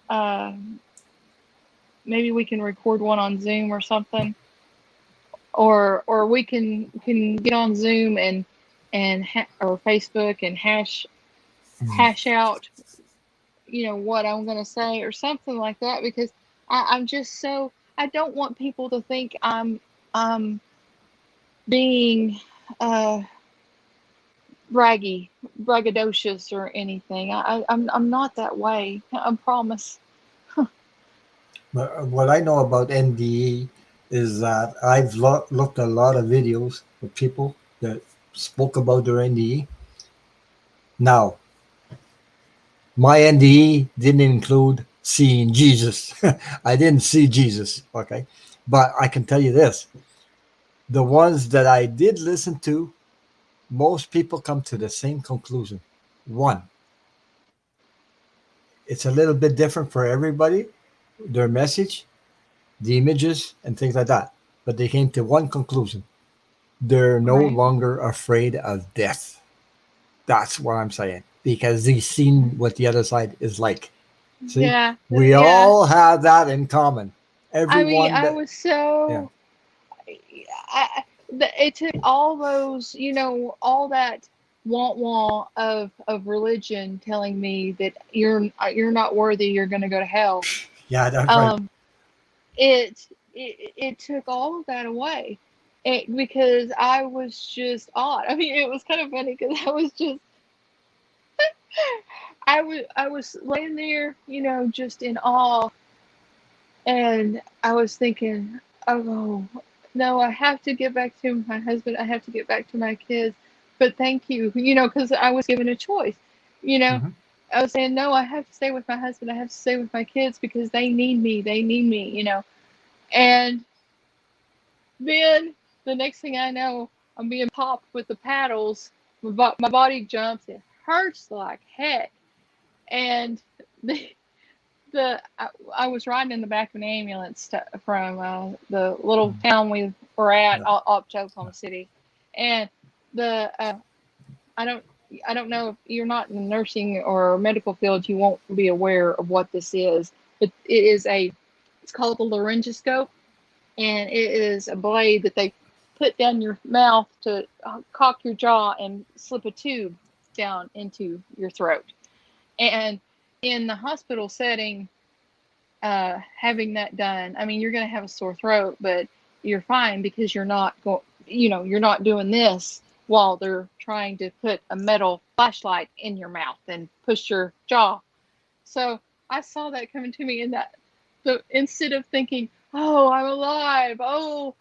uh, maybe we can record one on Zoom or something, or we can get on Zoom or Facebook and Mhm. hash out, what I'm going to say or something like that, because I'm just so, I don't want people to think I'm being uh, braggadocious or anything. I'm not that way. I promise. But what I know about NDE is that I've looked at a lot of videos of people that spoke about their NDE. Now, my NDE didn't include seeing Jesus. I didn't see Jesus, okay? But I can tell you this, the ones that I did listen to, most people come to the same conclusion. One, it's a little bit different for everybody, their message, the images, and things like that. But they came to one conclusion: they're no Right. longer afraid of death. That's what I'm saying. Because they've seen what the other side is like. See, Yeah. we Yeah. all have that in common. I mean, Everyone I that, was yeah, so, it took all those, all that want of religion telling me that you're not worthy, you're going to go to hell. yeah, that's right. Um, it took all of that away, because I was just odd. I mean, it was kind of funny because I was laying there, just in awe, and I was thinking, oh no, I have to get back to my husband. I have to get back to my kids. But thank you, because I was given a choice. You know, Hmm. I was saying, no, I have to stay with my husband. I have to stay with my kids because they need me. They need me. And then the next thing I know, I'm being popped with the paddles. My body jumps. It hurts like heck. And the, I was riding in the back of an ambulance from the little town we were at, Yeah. up to Oklahoma City, and the I don't I don't know, if you're not in the nursing or medical field, you won't be aware of what this is, but it's called the laryngoscope, and it is a blade that they put down your mouth to cock your jaw and slip a tube down into your throat, and in the hospital setting, having that done, I mean, you're going to have a sore throat, but you're fine because you're not you're not doing this. while they're trying to put a metal flashlight in your mouth and push your jaw. So I saw that coming to me, and that the instead of thinking, "Oh, I'm alive," "Oh,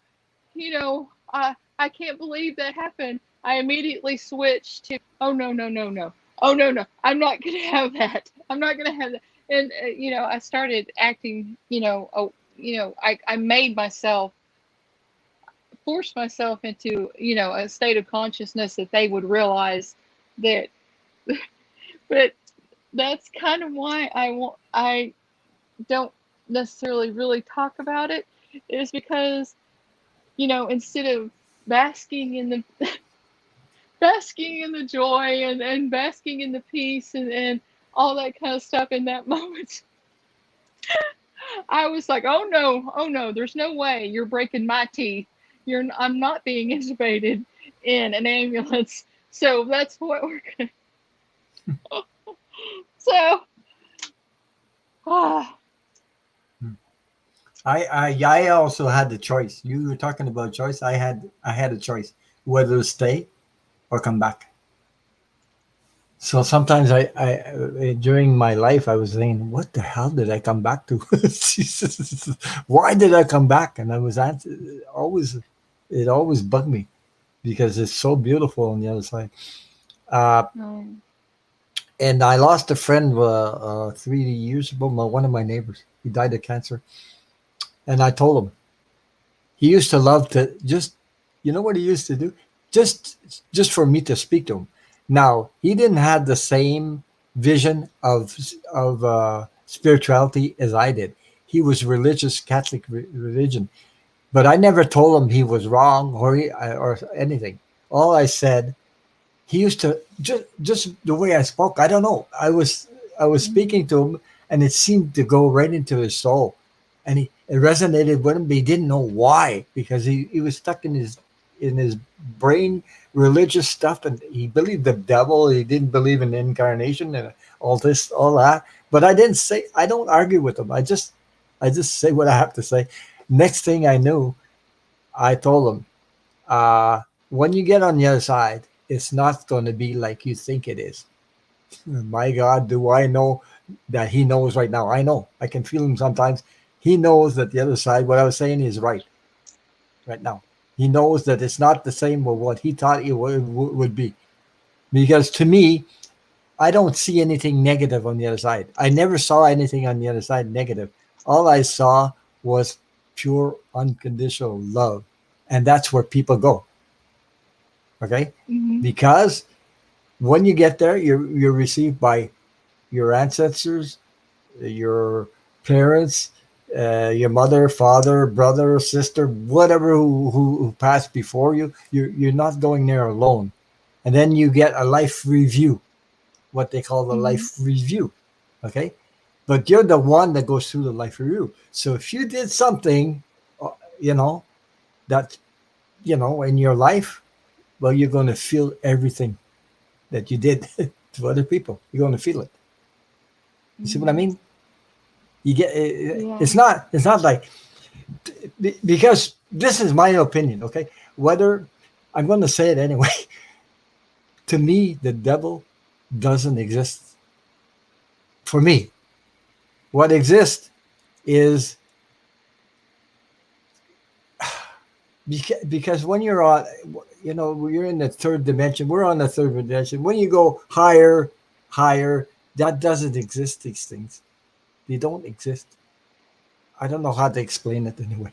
I can't believe that happened," I immediately switched to, "Oh no, no, no, no, oh no, no, I'm not gonna have that. I'm not gonna have that." And I started acting. I made myself force myself into a state of consciousness that they would realize that. But that's kind of why I don't necessarily really talk about it, is because instead of basking in the basking in the joy and basking in the peace and all that kind of stuff in that moment, I was like, oh no, there's no way you're breaking my teeth. I'm not being intubated in an ambulance. So that's what we're gonna. So, ah, I also had the choice. You were talking about choice. I had a choice whether to stay or come back. So sometimes during my life, I was saying, "What the hell did I come back to? Jesus, why did I come back?" And I was always, it always bugged me because it's so beautiful on the other side. Uh, um, and I lost a friend 3 years ago. One of my neighbors, he died of cancer, and I told him he used to love to just, you know what he used to do, just just for me to speak to him. Now he didn't have the same vision of spirituality as I did. He was religious, Catholic religion, but I never told him he was wrong or anything. All I said, he used to just the way I spoke. I don't know. I was speaking to him, and it seemed to go right into his soul, and it resonated with him. But he didn't know why, because he was stuck in his brain religious stuff, and he believed the devil. He didn't believe in incarnation and all this, all that. But I didn't say. I don't argue with him. I just say what I have to say. Next thing I knew, I told him, when you get on the other side, it's not going to be like you think it is. My God, do I know that he knows right now? I know. I can feel him sometimes. He knows that the other side, what I was saying is right now. He knows that it's not the same with what he thought it would be. Because to me, I don't see anything negative on the other side. I never saw anything on the other side negative. All I saw was pure unconditional love. And that's where people go. Okay? mhm, Because when you get there, you're received by your ancestors, your parents, your mother, father, brother, sister, whatever who passed before you. You're not going there alone, and then you get a life review, what they call the mhm, life review. Okay, but you're the one that goes through the life review. So if you did something, uh, you know that in your life, well, you're going to feel everything that you did to other people. You're going to feel it. You see what I mhm. mean? You get Yeah. it's not like, because this is my opinion. Okay, whether I'm going to say it anyway. To me, the devil doesn't exist. For me, what exists is, because when you're on, you're in the third dimension. We're on the third dimension. When you go higher, higher, that doesn't exist. These things, they don't exist. I don't know how to explain it anyway.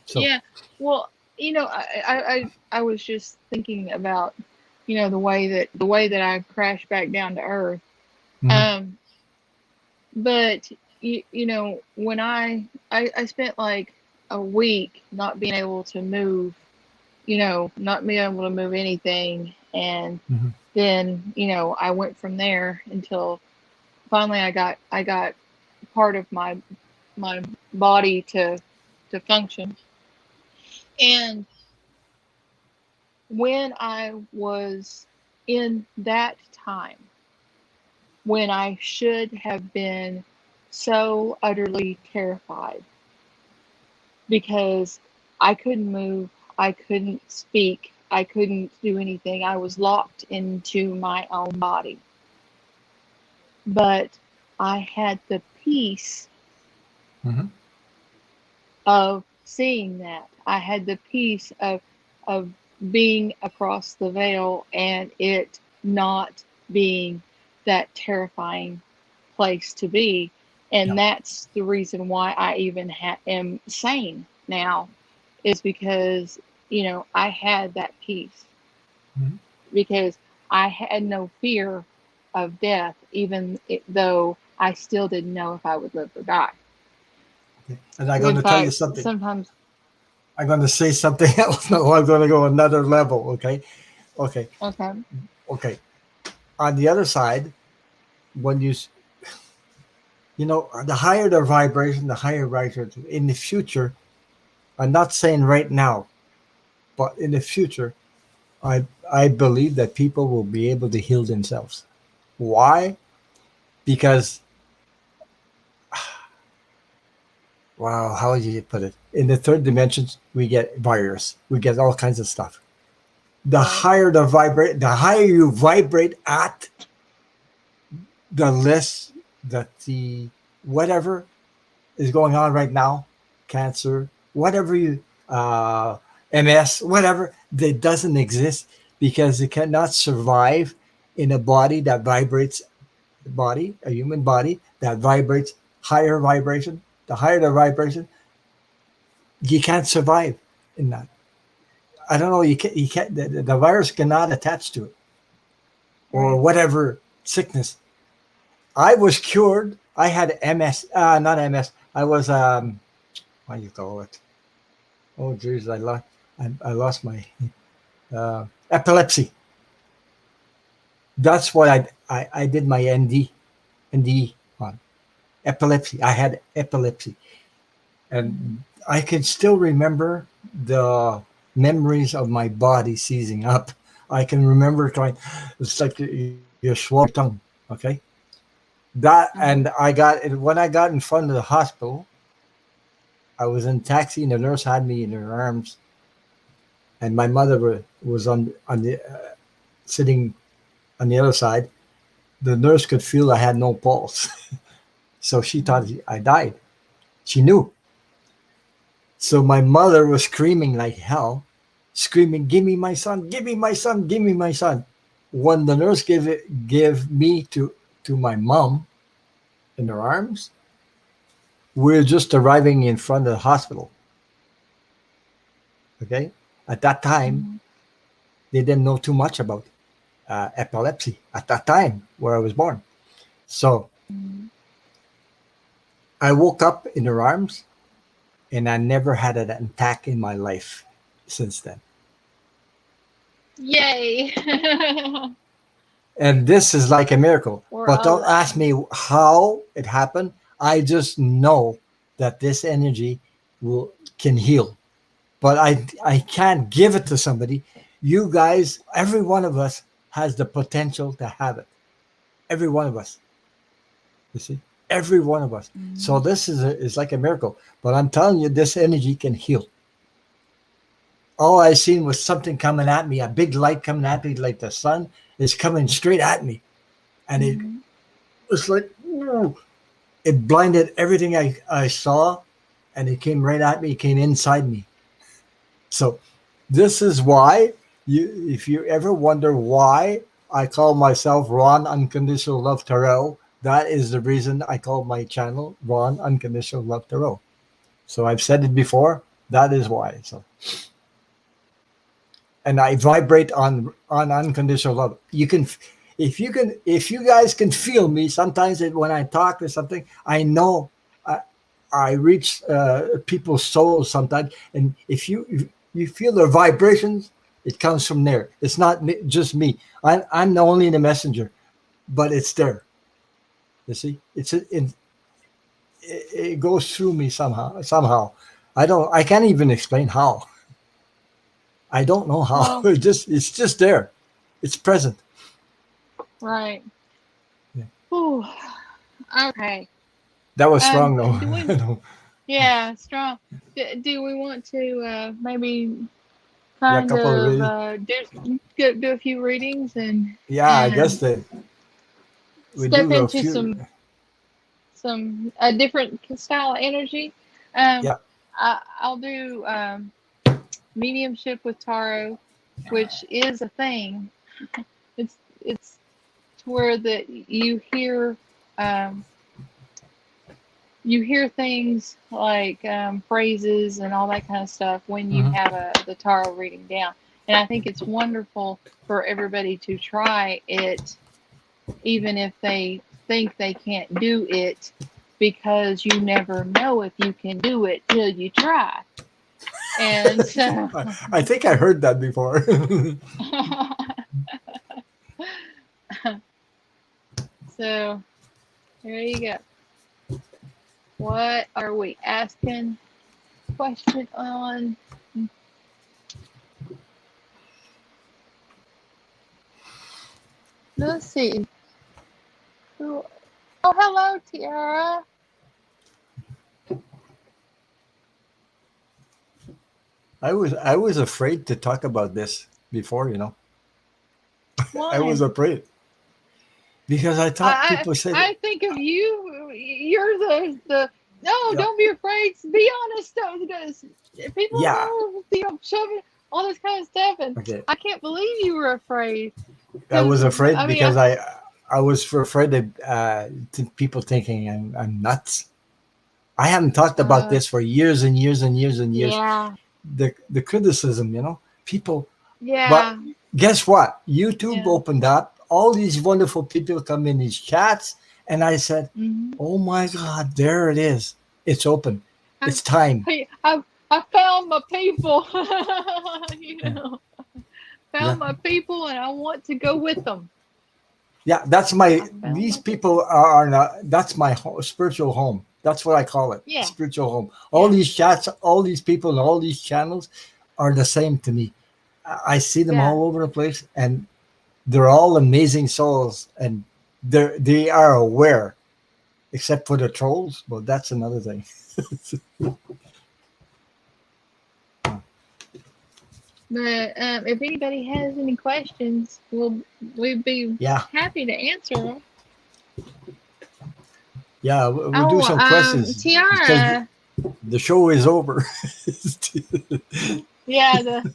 So. Yeah. Well, I was just thinking about, the way that I crashed back down to earth. Mhm. Um, but when I spent like a week not being able to move, not being able to move anything, and Mhm. then I went from there until finally I got part of my body to function. And when I was in that time, when I should have been so utterly terrified because I couldn't move, I couldn't speak, I couldn't do anything. I was locked into my own body. But I had the peace Hmm. of seeing that. I had the peace of being across the veil and it not being that terrifying place to be. And Yeah. that's the reason why I even am sane now, is because, I had that peace, Hmm. because I had no fear of death, even though I still didn't know if I would live or die. Okay. And I'm going In to tell you fact, something. sometimes, I'm going to say something else. No, I'm going to go another level. Okay. Okay. okay, Okay. On the other side, when the higher the vibration, the higher vibration in the future. I'm not saying right now, but in the future, I believe that people will be able to heal themselves. Why? Because wow, how would you put it? In the third dimensions, we get virus, we get all kinds of stuff. The right, higher the higher you vibrate at, the less that the whatever is going on right now, cancer, whatever uh, MS, whatever, that doesn't exist because it cannot survive in a body that vibrates, a human body that vibrates higher vibration. The higher the vibration, you can't survive in that. I don't know. You can't. The virus cannot attach to it or right. whatever sickness. I was cured. I had MS. Not MS. I was what do you call it? Oh, jeez, I lost my epilepsy. That's what I did my ND on epilepsy. I had epilepsy, Mm-hmm. and I can still remember the memories of my body seizing up. I can remember trying. It's like you swallow your tongue. Okay, that Uh-huh. and I got it when I got in front of the hospital. I was in a taxi, and the nurse had me in her arms, and my mother was on the sitting on the other side. The nurse could feel I had no pulse, so she thought Mm-hmm. I died. She knew. So my mother was screaming like hell, screaming, "Give me my son! Give me my son! Give me my son!" When the nurse gave me to my mom in her arms, we're just arriving in front of the hospital. Okay, at that time Mm-hmm. they didn't know too much about epilepsy at that time where I was born. So Mm-hmm. I woke up in her arms, and I never had an attack in my life since then. Yay! And this is like a miracle. We're But don't ask alive. me how it happened. I just know that this energy will can heal. But I can't give it to somebody. You guys, every one of us has the potential to have it. Every one of us. You see, every one of us. So Mm-hmm. this is like a miracle. But I'm telling you, this energy can heal. All I seen was something coming at me, a big light coming at me, like the sun is coming straight at me, and it Mm-hmm. was like, "Ooh." It blinded everything I saw, and it came right at me. It came inside me. So this is why if you ever wonder why I call myself Ron Unconditional Love Tarot, that is the reason I call my channel Ron Unconditional Love Tarot. So I've said it before. That is why. So and I vibrate on unconditional love. If you guys can feel me sometimes when I talk or something, I know I, I reach people's souls sometimes, and if you feel their vibrations, it comes from there. It's not just me. I'm the only the messenger, but it's there. You see, it goes through me somehow. I can't even explain how. I don't know how. Well, It's just there. It's present. right. Yeah. Whew. Okay. That was strong though. Do we? Yeah, strong. Do we want to maybe Yeah, kind couple of really. do a few readings Yeah, I guess and that we step do a into few. some a different style of energy. Um, Yeah. I'll do mediumship with tarot, which is a thing. It's to where that um, you hear things like phrases and all that kind of stuff when you Hmm. have the tarot reading down. And I think it's wonderful for everybody to try it, even if they think they can't do it, because you never know if you can do it till you try. And so, I think I heard that before. so there you go. What are we asking question on? Let's see. Oh, hello, Tiara. I was afraid to talk about this before. I was Why? afraid because I thought I people said, I think of you. You're the. No, yeah, don't be afraid. Be honest. Because people yeah, know shoving all this kind of stuff, and okay. I can't believe you were afraid. I Because was afraid I mean, because I was afraid of people thinking I'm nuts. I haven't talked about uh, this for years and years and years and years. yeah, The criticism, people. But yeah, guess what? YouTube yeah. opened up. All these wonderful people come in these chats, and I said, Hmm. "Oh my God, there it is. It's open. I, It's time." I found my people. you Yeah, know, yeah, found my people, and I want to go with them. yeah. That's my. I found These my people. people are not. That's my spiritual home. That's what I call it. Yeah, Spiritual home. All yeah, these chats, all these people, and all these channels are the same to me. I see them yeah. all over the place, and they're all amazing souls, and they are aware, except for the trolls. Well, that's another thing. But if anybody has any questions, we'd be Yeah, happy to answer them. yeah. We'll do Oh, some questions because Tiara. the show is over. Yeah, the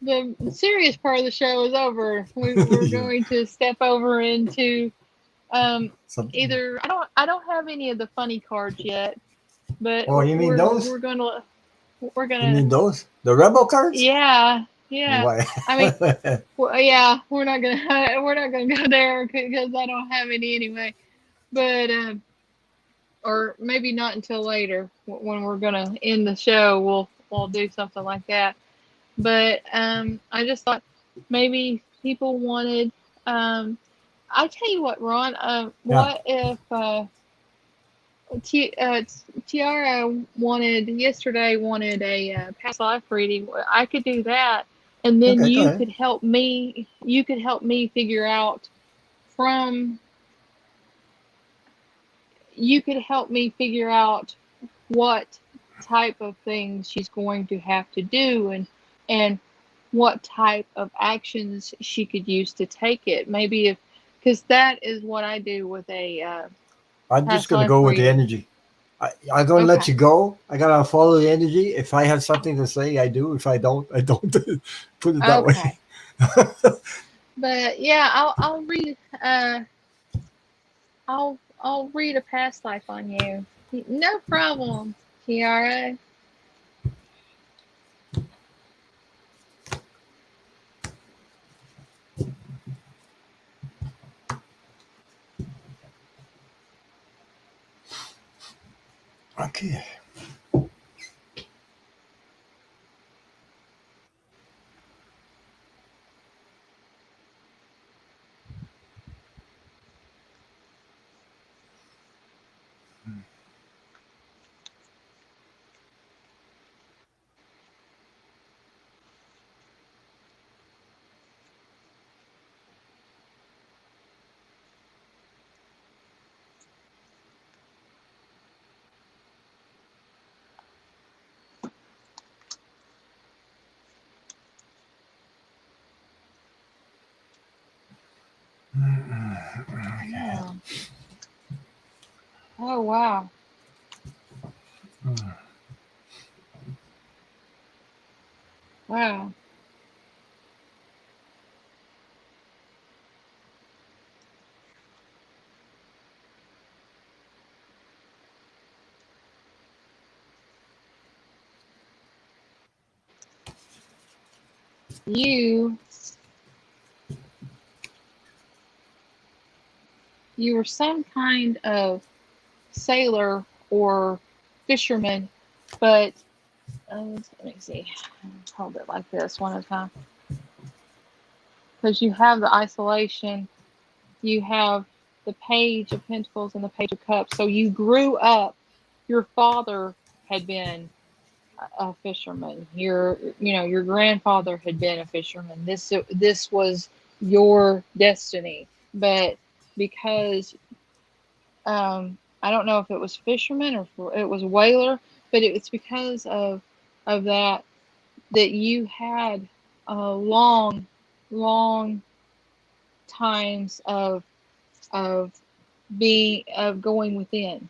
the serious part of the show is over. We're Yeah. going to step over into um So, either I don't have any of the funny cards yet, but oh, you mean those? we're You gonna mean those? The rebel cards? yeah, yeah. Why? I mean, well, yeah, we're not gonna we're not gonna go there because I don't have any anyway. But or maybe not until later when we're gonna end the show. We'll do something like that. But I just thought maybe people wanted. I tell you what, Ron. Yeah. What if Tiara wanted a past life reading? I could do that, and then Okay, go ahead. You could help me figure out from. You could help me figure out what type of things she's going to have to do and what type of actions she could use to take it. Maybe if because that is what I do with a I'm just past gonna life go with the reading. energy. I'm gonna let Okay. you go. I gotta follow the energy. If I have something to say, I do. If I don't, I don't. Put it that way. Okay. But yeah, I'll read I'll read a past life on you. No problem, Kiara. Okay. Okay. Yeah. Oh, wow. Wow. You you were some kind of sailor or fisherman, but let me see. Hold it like this one at a time. Because you have the isolation, you have the Page of Pentacles and the Page of Cups. So you grew up. Your father had been a fisherman. Your grandfather had been a fisherman. This was your destiny. But because I don't know if it was fisherman or if it was whaler, but it's because of that you had long, long times of of going within.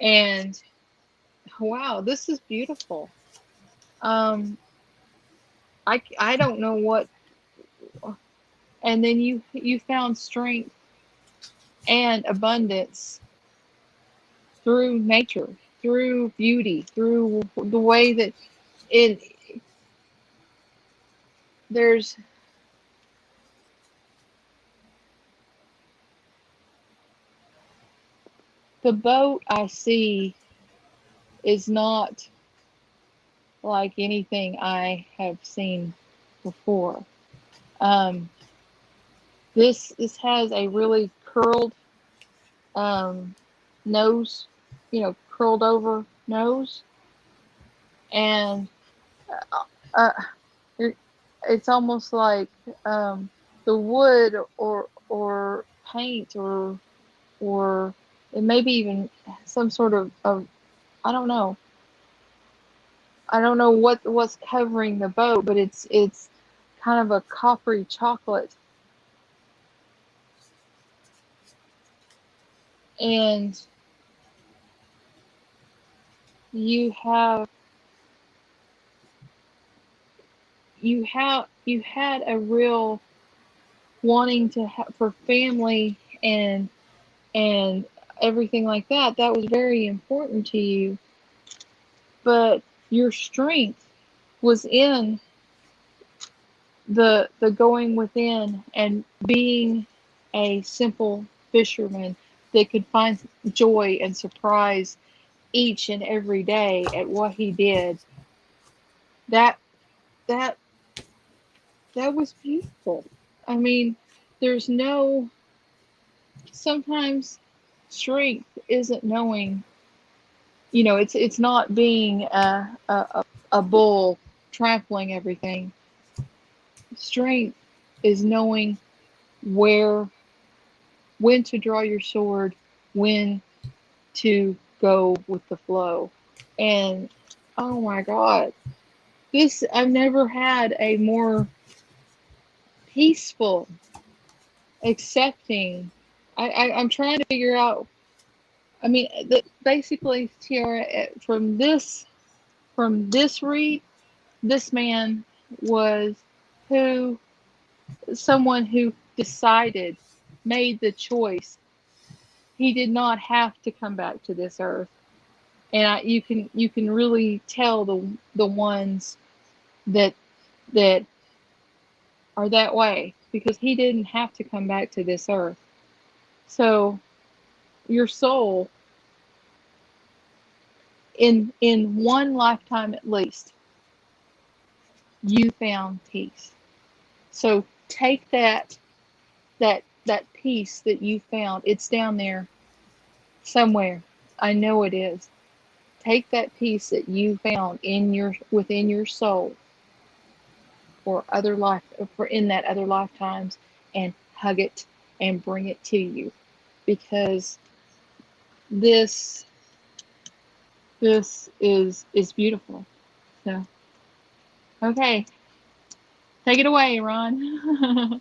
And wow, this is beautiful. Um, I don't know what. And then you found strength and abundance through nature, through beauty, through the way that it there's the boat I see is not like anything I have seen before. Um, this has a really curled um, nose, curled over nose, and uh, it, it's almost like the wood or paint or it maybe even some sort of I don't know. I don't know what's covering the boat, but it's kind of a coppery chocolate, and you have you had a real wanting to for family and everything like that was very important to you, but your strength was in the going within and being a simple fisherman that could find joy and surprise each and every day at what he did. That that that was beautiful. I mean, there's no sometimes strength isn't knowing, it's not being a bull trampling everything. Strength is knowing where when to draw your sword, when to go with the flow. And oh my god, this I've never had a more peaceful, accepting. I'm trying to figure out. I mean, basically, Tiara, from this read, this man was who someone who decided, made the choice. He did not have to come back to this earth, and you can really tell the ones that that are that way because he didn't have to come back to this earth. So your soul in one lifetime at least, you found peace. So take that peace that you found. It's down there somewhere. I know it is. Take that peace that you found within your soul for in that other lifetimes, and hug it and bring it to you, because this this is beautiful. So okay, take it away, Ron.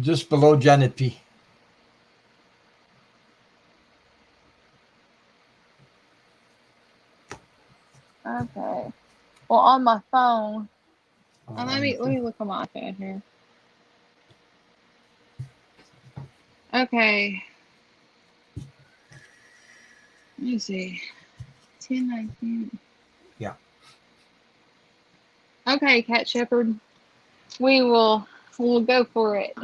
Just below Janet P. Okay. Well, on my phone. Let me look on my iPad here. Okay. Let me see. 10:19. Yeah. Okay, Cat Shepherd. We'll go for it.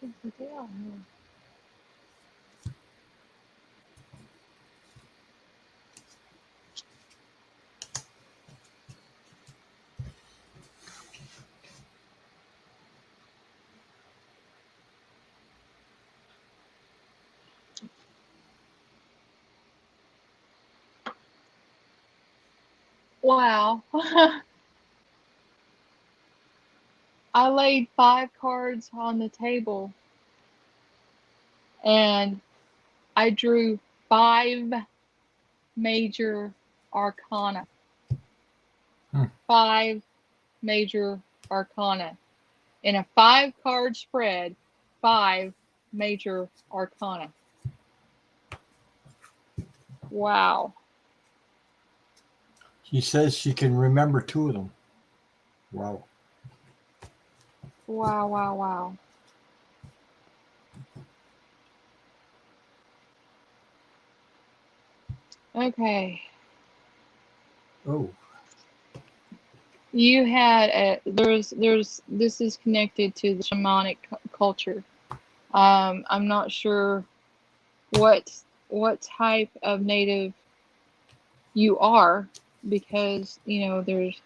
What's the deal here? Wow. I laid 5 cards on the table and I drew 5 major arcana. Hmm. 5 major arcana. In a 5-card spread, 5 major arcana. Wow. She says she can remember 2 of them. Wow. Wow, wow, wow. Okay. Oh. You had there's this is connected to the shamanic culture. I'm not sure what type of native you are because there's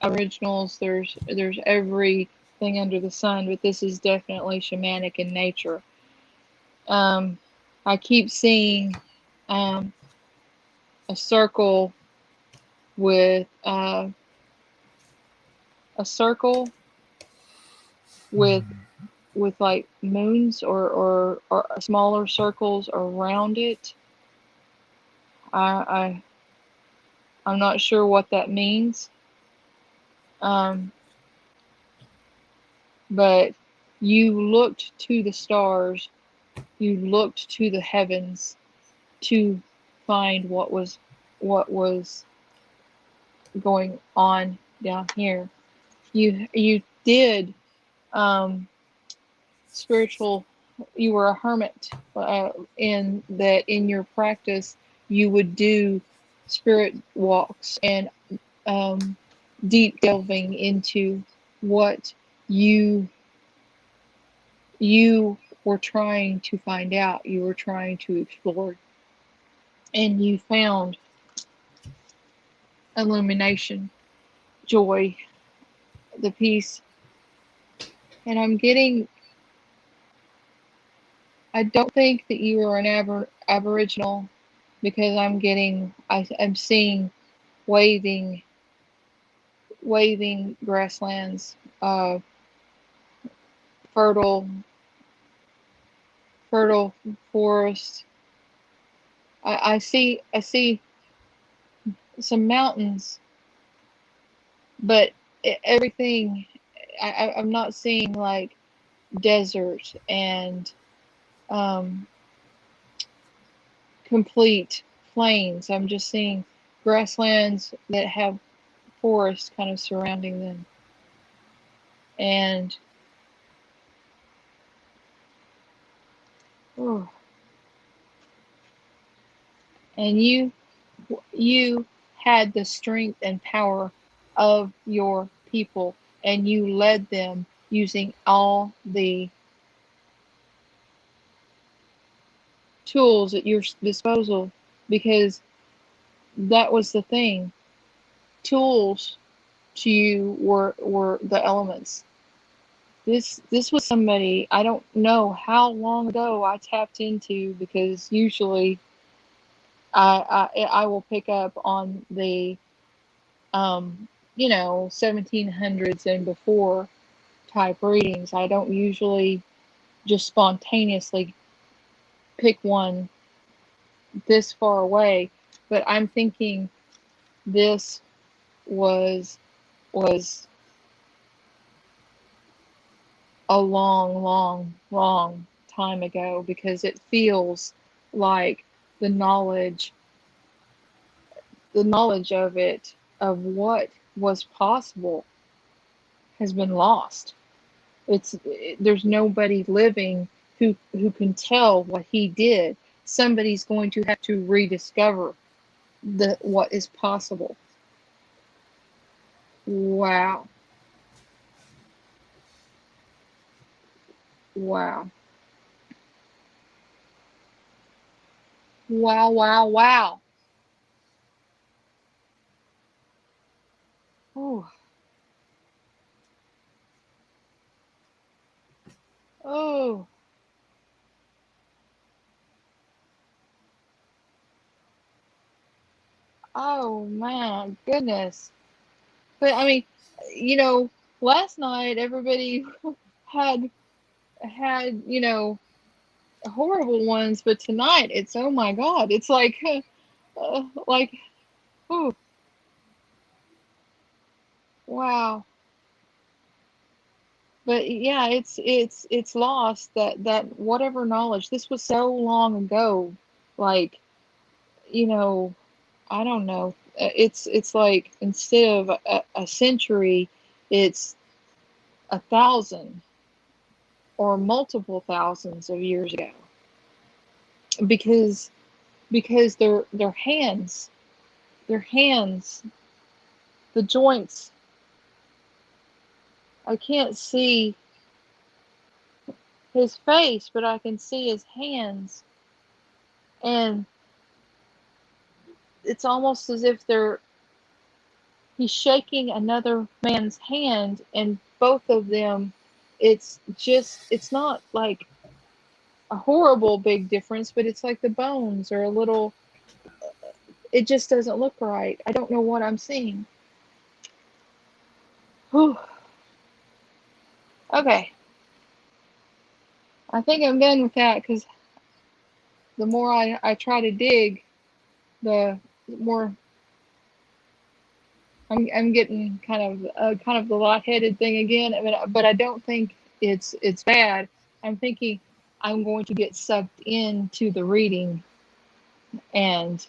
aboriginals, there's everything under the sun, but this is definitely shamanic in nature. I keep seeing um, a circle with a circle with like moons or smaller circles around it. I I'm not sure what that means. Um, but you looked to the stars, you looked to the heavens to find what was going on down here. You did um, spiritual. You were a hermit in that in your practice you would do spirit walks and um, deep delving into what you you were trying to find out, you were trying to explore, and you found illumination, joy, the peace. And I don't think that you are an aboriginal because I'm seeing waving, waving grasslands, fertile, fertile forests. I see some mountains but everything, I'm not seeing like desert and um, complete plains. I'm just seeing grasslands that have forest kind of surrounding them. And oh, and you had the strength and power of your people, and you led them using all the tools at your disposal, because that was the thing. Tools to you were the elements. This was somebody, I don't know how long ago I tapped into, because usually I will pick up on the 1700s and before type readings. I don't usually just spontaneously pick one this far away, but I'm thinking this was a long, long, long time ago, because it feels like the knowledge the knowledge of it, of what was possible, has been lost. There's nobody living who can tell what he did. Somebody's going to have to rediscover the what is possible. Wow. Wow. Wow, wow, wow. Oh, oh, oh man, goodness. But I mean, you know, last night everybody had horrible ones, but tonight it's, oh my God, it's like, oh, wow. But yeah, it's lost that whatever knowledge. This was so long ago, like, you know, I don't know. It's like, instead of a century, it's 1,000 or multiple thousands of years ago, because their hands, their hands, the joints. I can't see his face, but I can see his hands, and it's almost as if he's shaking another man's hand, and both of them, it's not like a horrible big difference, but it's like the bones are a little, it just doesn't look right. I don't know what I'm seeing. Whew. Okay, I think I'm done with that, because the more I try to dig, the more I'm getting kind of the lightheaded thing again. I mean, but I don't think it's bad. I'm thinking I'm going to get sucked into the reading, and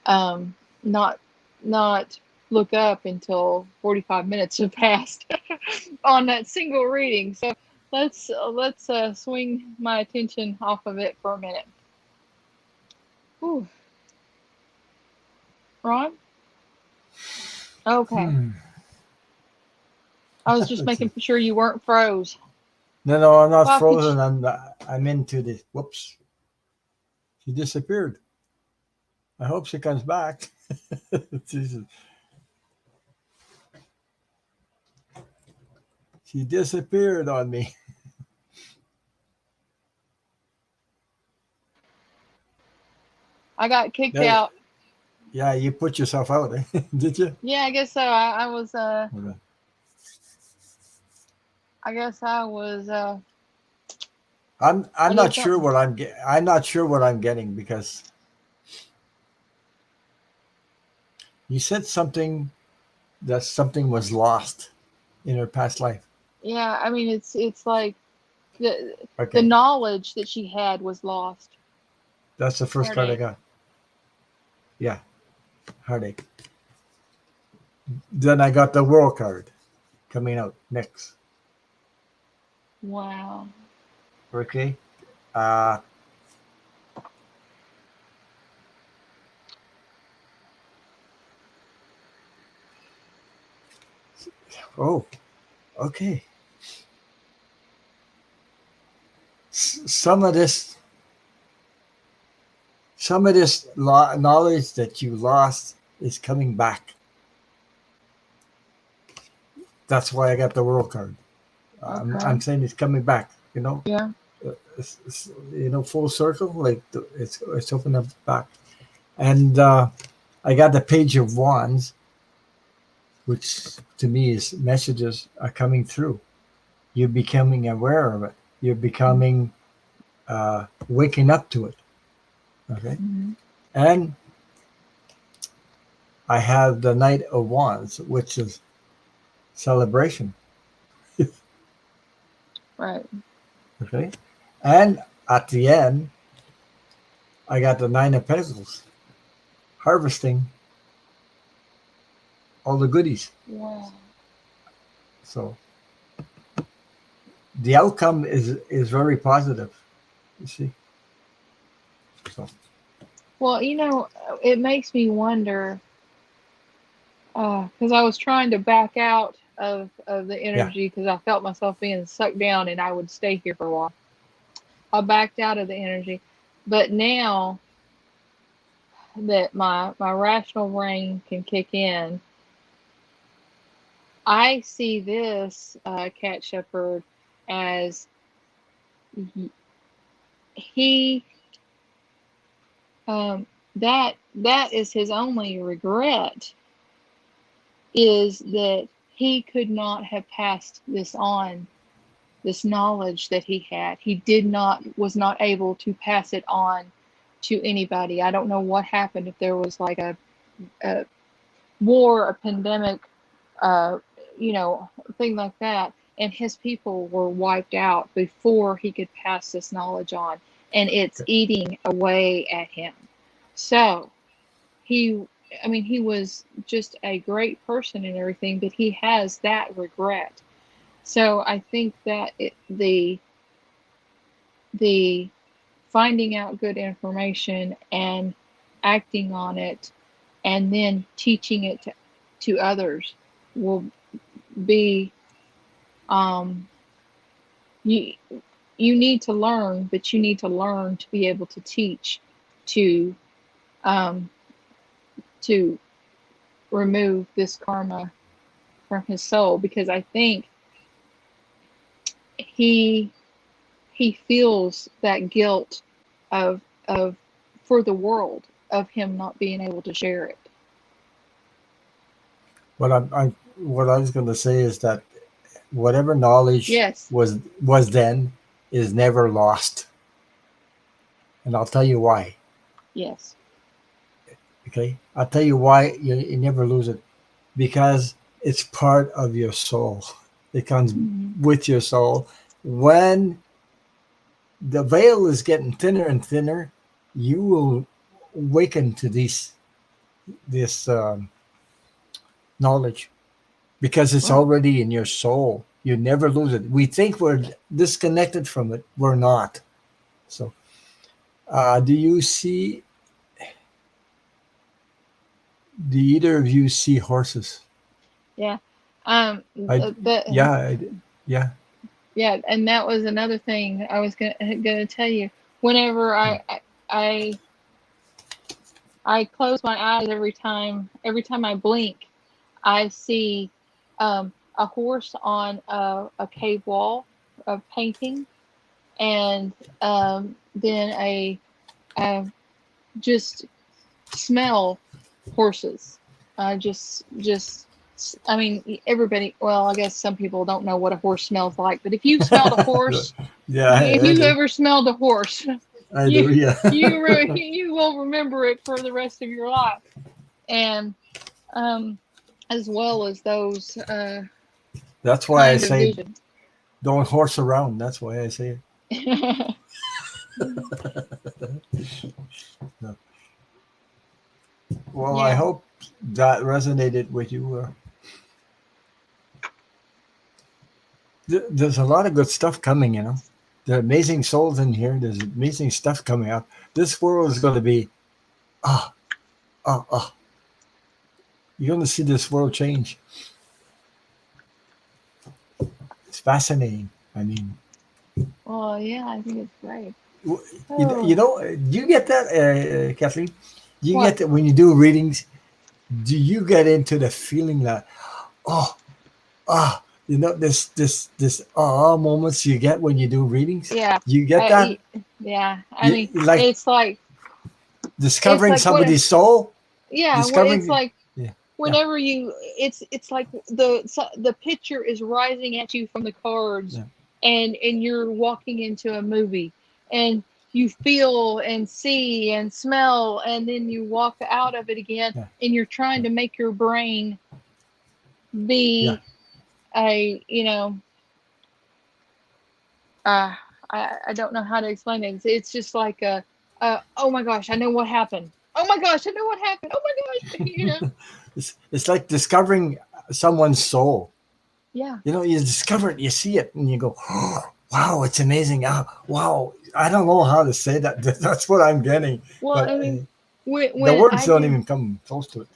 um, not not look up until 45 minutes have passed on that single reading. So let's swing my attention off of it for a minute. Whew. Ron? Okay. Hmm. I was just making sure you weren't froze. No, I'm not Well, could frozen. I'm into the. Whoops, she disappeared. I hope she comes back. Jesus. She disappeared on me. I got kicked Yeah, out. yeah, you put yourself out, did you? Yeah, I guess so. I was Okay. I guess I was I'm I did not sure something. what I'm not sure what I'm getting, because you said something that something was lost in her past life. Yeah, I mean it's like the Okay, knowledge that she had was lost. that's the first card I Heartache. got. Yeah, heartache. Then I got the world card coming out next. Wow. Okay. Uh, oh, okay. Some of this, knowledge that you lost is coming back. That's why I got the world card. I'm Okay. saying it's coming back. Yeah. Full circle. Like it's opened up back, and I got the page of wands, which to me is messages are coming through. You're becoming aware of it. You're becoming waking up to it. Okay, Mm-hmm. and I have the Knight of Wands, which is celebration. Right. Okay, and at the end, I got the Nine of Pentacles, harvesting all the goodies. Wow. So the outcome is very positive. You see, so Well, it makes me wonder, because I was trying to back out of the yeah, energy because I felt myself being sucked down and I would stay here for a while. I backed out of the energy, but now that my rational brain can kick in, I see this cat shepherd as he that is his only regret, is that he could not have passed this on, this knowledge that he had. He did not was not able to pass it on to anybody. I don't know what happened, if there was like a war, a pandemic, uh, thing like that, and his people were wiped out before he could pass this knowledge on, and it's okay. eating away at him. So he, I mean, he was just a great person and everything, but he has that regret. So I think that the finding out good information and acting on it and then teaching it to others will be, um, you you need to learn, but you need to learn to be able to teach, to um, to remove this karma from his soul, because I think he he feels that guilt of for the world, of him not being able to share it. What I was going to say is that whatever knowledge Yes. was then is never lost, and I'll tell you why. Yes. Okay, I'll tell you why you never lose it, because it's part of your soul. It comes Mm-hmm. with your soul. When the veil is getting thinner and thinner, you will awaken to this knowledge, because it's Right. already in your soul. You never lose it. We think we're disconnected from it. We're not. So, do you see? Do either of you see horses? Yeah. I The yeah yeah. Yeah, and that was another thing I was gonna tell you. Whenever I I close my eyes, every time I blink, I see a horse on a cave wall of painting, and then a just smell horses. Just I mean, everybody. Well, I guess some people don't know what a horse smells like, but if you've smelled a horse, Yeah, if I you've do. ever smelled a horse, I you do. Yeah. you will remember it for the rest of your life. And um, as well as those That's why I kind of say visions. don't horse around. That's why I say it. Well, I Yeah. hope that resonated with you. There's a lot of good stuff coming, you know. There are amazing souls in here. There's amazing stuff coming up. This world is going to be, ah, ah, ah. You're going to see this world change. It's fascinating. I mean, Well, yeah, I think it's great. you, Oh, you know, do you get that, Kathleen? Do you what? get that when you do readings? Do you get into the feeling that, oh, ah, you know, this moments you get when you do readings? Yeah. You get that? Yeah. I You mean, like it's discovering like what? somebody's soul? Yeah. What? It's Discovering, like yeah, yeah, whenever it's like the picture is rising at you from the cards, yeah, and you're walking into a movie, and you feel and see and smell, and then you walk out of it again, yeah, and you're trying to make your brain yeah, be a uh I don't know how to explain it. It's just like oh my gosh, I know what happened. Oh my gosh, I know what happened. Oh my gosh, it's like discovering someone's soul. Yeah. You know, you discover it, you see it, and you go, oh, wow, it's amazing. Wow, I don't know how to say that. That's what I'm getting, Well, but I mean, the when words I don't do even come close to it.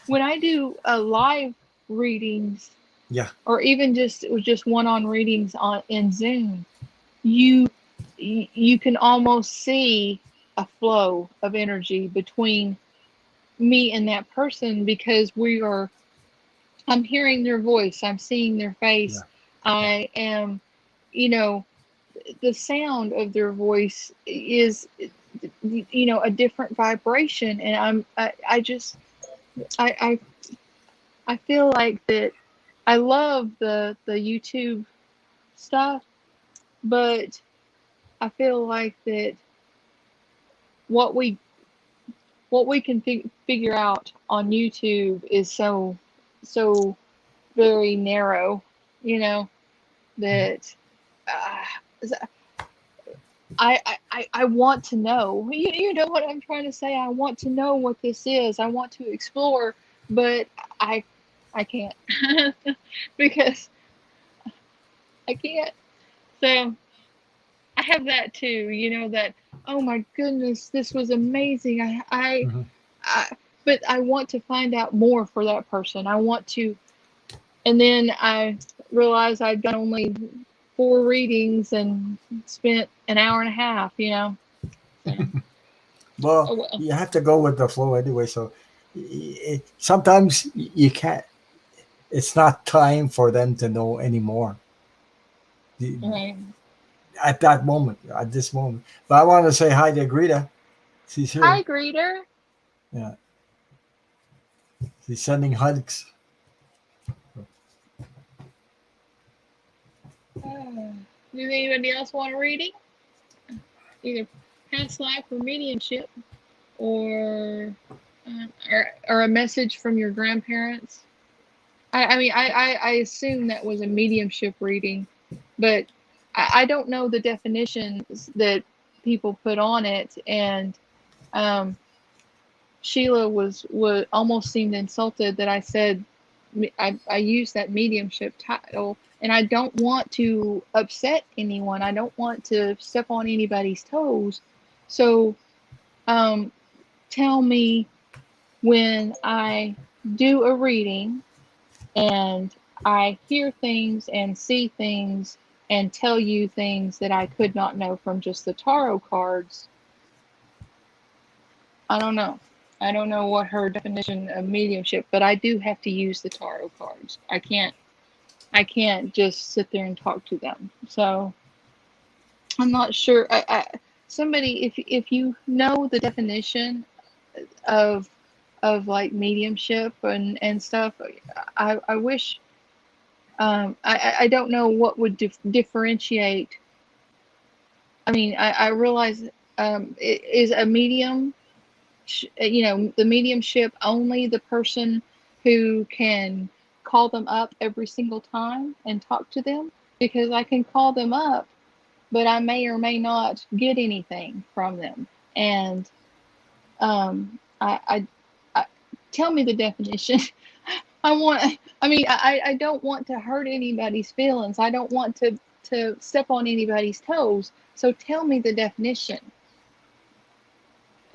live readings, Yeah, or even just one-on readings on in Zoom, you you can almost see a flow of energy between me and that person, because I'm hearing their voice, I'm seeing their yeah, face, yeah. I am, you know, the sound of their voice is, a different vibration, and I just I I feel like that I love the YouTube stuff, but I feel like that what we what we can figure out on YouTube is so very narrow, that uh, I want to know. You know what I'm trying to say? I want to know what this is. I want to explore, but I I can't because I can't. So I have that too. That, oh my goodness, this was amazing. Hmm. I but I want to find out more for that person. I want to, and then I realized I'd done only 4 readings and spent an hour and a half. So, Well, oh well. you have to go with the flow anyway. So sometimes you can't. It's not time for them to know anymore Right. at that moment, at this moment. But I want to say hi to Greta. She's here. Hi, greeter. Yeah, she's sending hugs. Does anybody else want a reading? Either past life or mediumship, or or a message from your grandparents. I mean, I assume that was a mediumship reading, but I don't know the definitions that people put on it, and um, Sheila was almost seemed insulted that I said I used that mediumship title, and I don't want to upset anyone. I don't want to step on anybody's toes. So, um, tell me when I do a reading and I hear things and see things and tell you things that I could not know from just the tarot cards. I don't know. I don't know what her definition of mediumship, but I do have to use the tarot cards. I can't just sit there and talk to them. So I'm not sure. Somebody, if you know the definition of like mediumship and stuff, I wish. I don't know what would differentiate. I mean, I realize, is a medium, the mediumship only the person who can call them up every single time and talk to them, because I can call them up, but I may or may not get anything from them. And I tell me the definition. I don't want to hurt anybody's feelings. I don't want to step on anybody's toes. So tell me the definition.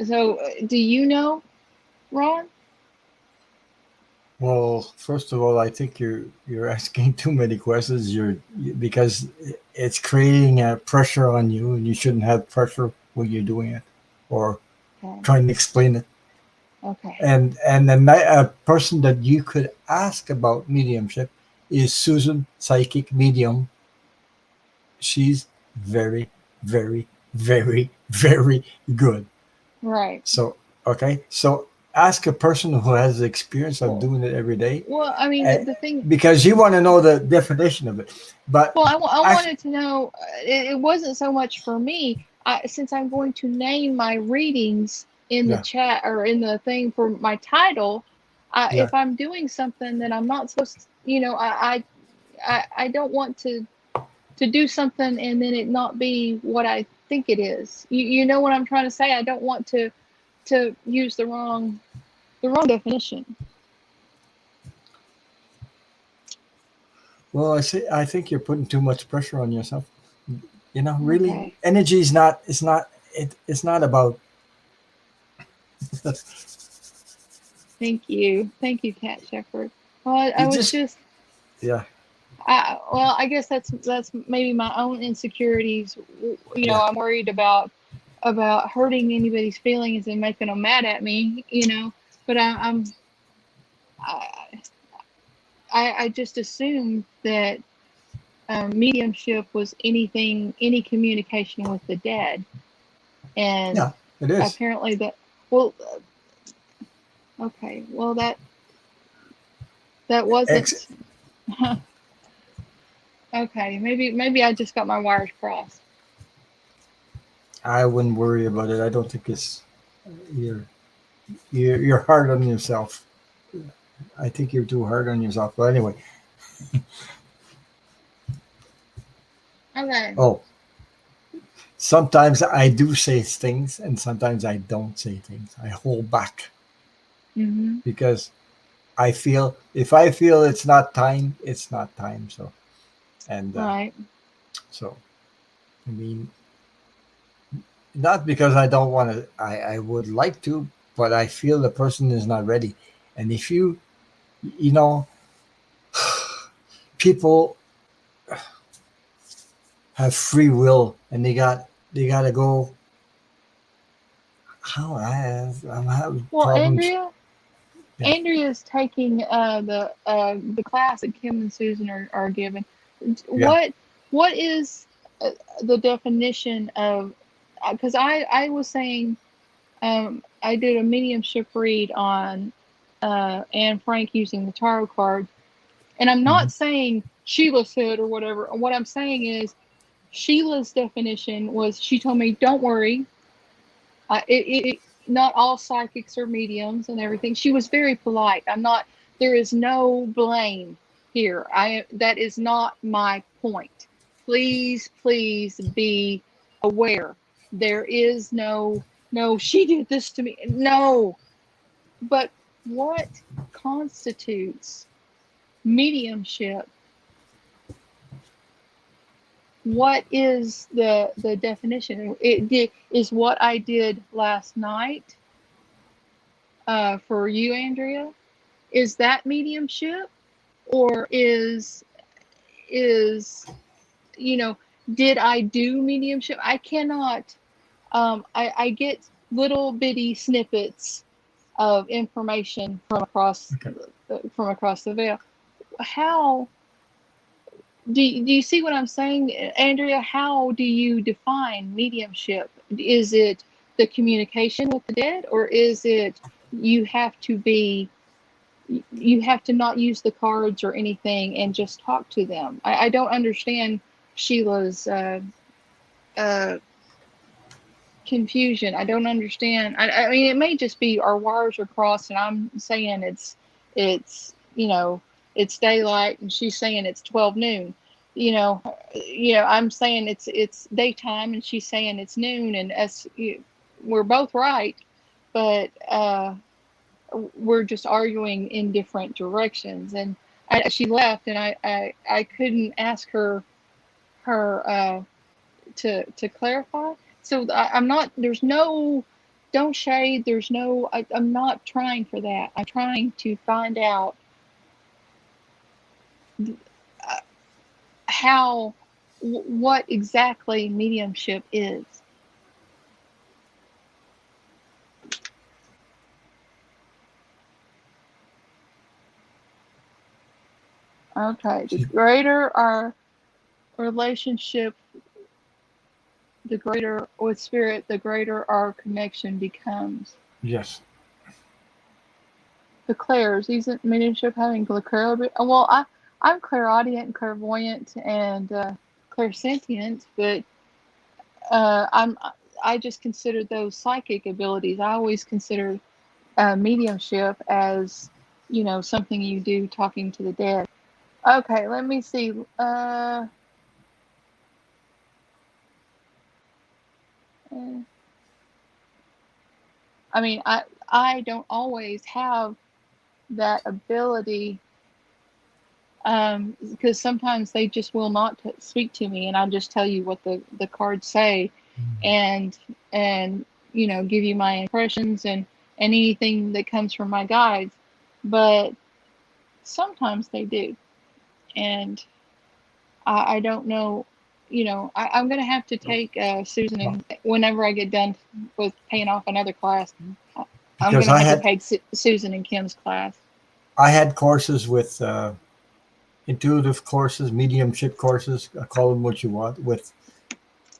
So, do you know, Ron? Well, first of all, I think you're asking too many questions. Because it's creating a pressure on you, and you shouldn't have pressure when you're doing it or Okay. trying to explain it. Okay. And a person that you could ask about mediumship is Susan, psychic medium. She's very, very, very, very good. Right. So, okay. So ask a person who has the experience of Well, doing it every day, well, I mean, uh, the thing. because you want to know the definition of it. But Well, I actually, wanted to know. It wasn't so much for me. Since I'm going to name my readings in the yeah, chat or in the thing for my title, yeah. if I'm doing something that I'm not supposed to, I don't want to do something and then it not be what I think it is. You know what I'm trying to say? I don't want to use the wrong definition. Well, I think you're putting too much pressure on yourself. Really, Okay. energy is not. It's not about. Thank you, Cat Shepherd. Well, I You was just, just yeah, I guess that's maybe my own insecurities. yeah. I'm worried about hurting anybody's feelings and making them mad at me. But I, I just assumed that mediumship was any communication with the dead, and Yeah, it is. apparently that. Well, okay. Well, that Ex- wasn't. Okay. Maybe I just got my wires crossed. I wouldn't worry about it. I don't think it's you're you're hard on yourself. I think you're too hard on yourself. But anyway, Okay. oh, sometimes I do say things, and sometimes I don't say things. I hold back Mhm. because I feel if I feel it's not time, it's not time. So and Right. so I mean, not because I don't want to. I would like to, but I feel the person is not ready. And if you know, people have free will, and they gotta go. How I'm having Well, problems. Yeah, Andrea's taking the class that Kim and Susan are giving. yeah. What is the definition of? Because I was saying I did a mediumship read on Anne Frank using the tarot card, and I'm Hmm. not saying Sheila said or whatever. What I'm saying is Sheila's definition was she told me, "Don't worry, not all psychics are mediums and everything." She was very polite. I'm not. There is no blame here. That is not my point. Please, please be aware. There is no. She did this to me. No, but what constitutes mediumship? What is the definition? Is what I did last night for you, Andrea? Is that mediumship, or is you know did I do mediumship? I cannot. I get little bitty snippets of information Okay. from across the veil. How do you see what I'm saying, Andrea? How do you define mediumship? Is it the communication with the dead, or is it you have to be you have to not use the cards or anything and just talk to them? I don't understand Sheila's uh, confusion. I don't understand. I mean, it may just be our wires are crossed, and I'm saying it's, it's daylight, and she's saying it's 12 noon. I'm saying it's daytime, and she's saying it's noon, and we're both right, but we're just arguing in different directions. And she left, and I couldn't ask her to clarify. So I'm not. There's no. Don't shade. There's no. I'm not trying for that. I'm trying to find out uh, what exactly mediumship is. Okay. The greater our relationship, the greater with spirit, the greater our connection becomes. Yes. The clairs, isn't mediumship having clairaudience? Well, I'm clairaudient, clairvoyant, and clairsentient, but I just consider those psychic abilities. I always consider mediumship as, something you do talking to the dead. Okay, let me see. I mean, I don't always have that ability, because sometimes they just will not speak to me, and I just tell you what the cards say, and give you my impressions and anything that comes from my guides. But sometimes they do, and I don't know. I'm gonna have to take Susan, and whenever I get done with paying off another class, I'm Because gonna have to take Susan and Kim's class. I had courses with intuitive courses, mediumship courses, call them what you want, with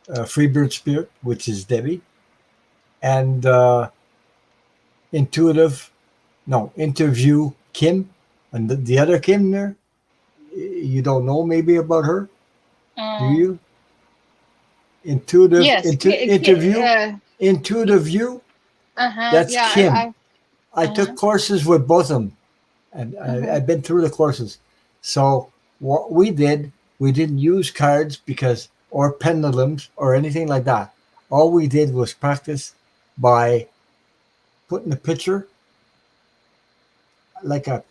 Freebird Spirit, which is Debbie, and intuitive, no, interview Kim, and the other Kim there, you don't know maybe about her, do you? Intuitive Yes. interview, intuitive view, that's Yeah. Kim. I took Uh-huh. courses with both of them, and Uh-huh. I've been through the courses. So what we did, we didn't use cards because or pendulums or anything like that. All we did was practice by putting a picture, like a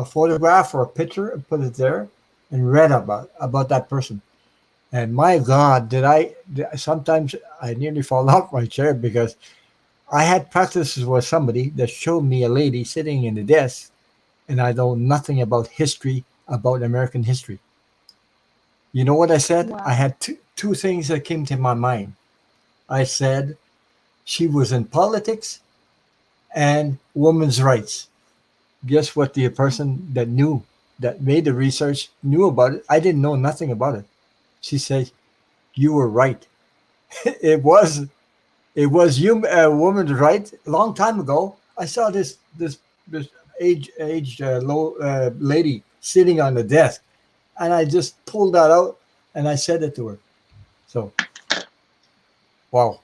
photograph or a picture, and put it there, and read about that person. And my God, sometimes I nearly fall off my chair because I had practices with somebody that showed me a lady sitting in the desk, and I know nothing about history, about American history. You know what I said? I Wow. had two things that came to my mind. I said she was in politics and women's rights. Guess what? The person that made the research, knew about it. I didn't know nothing about it. She said, "You were right. it was women's right a long time ago. I saw this aged low lady sitting on the desk, and I just pulled that out and I said it to her. So wow,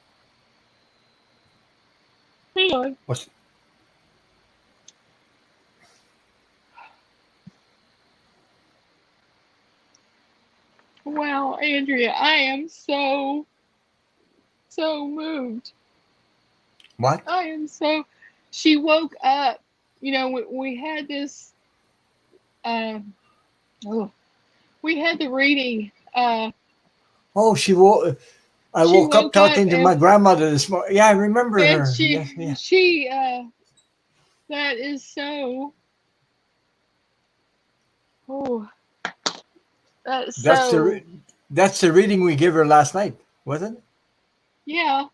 Anyway. what's Wow, Andrea, I am so moved. what? I am so. She woke up. We had this. Um, oh, we had the reading. Oh, she woke. I She woke up woke up, talking to my grandmother this morning. Yeah, I remember and her. she Yes, yeah. she that is so. Oh, that's That's so. the that's the reading we gave her last night, wasn't it? Yeah. Oh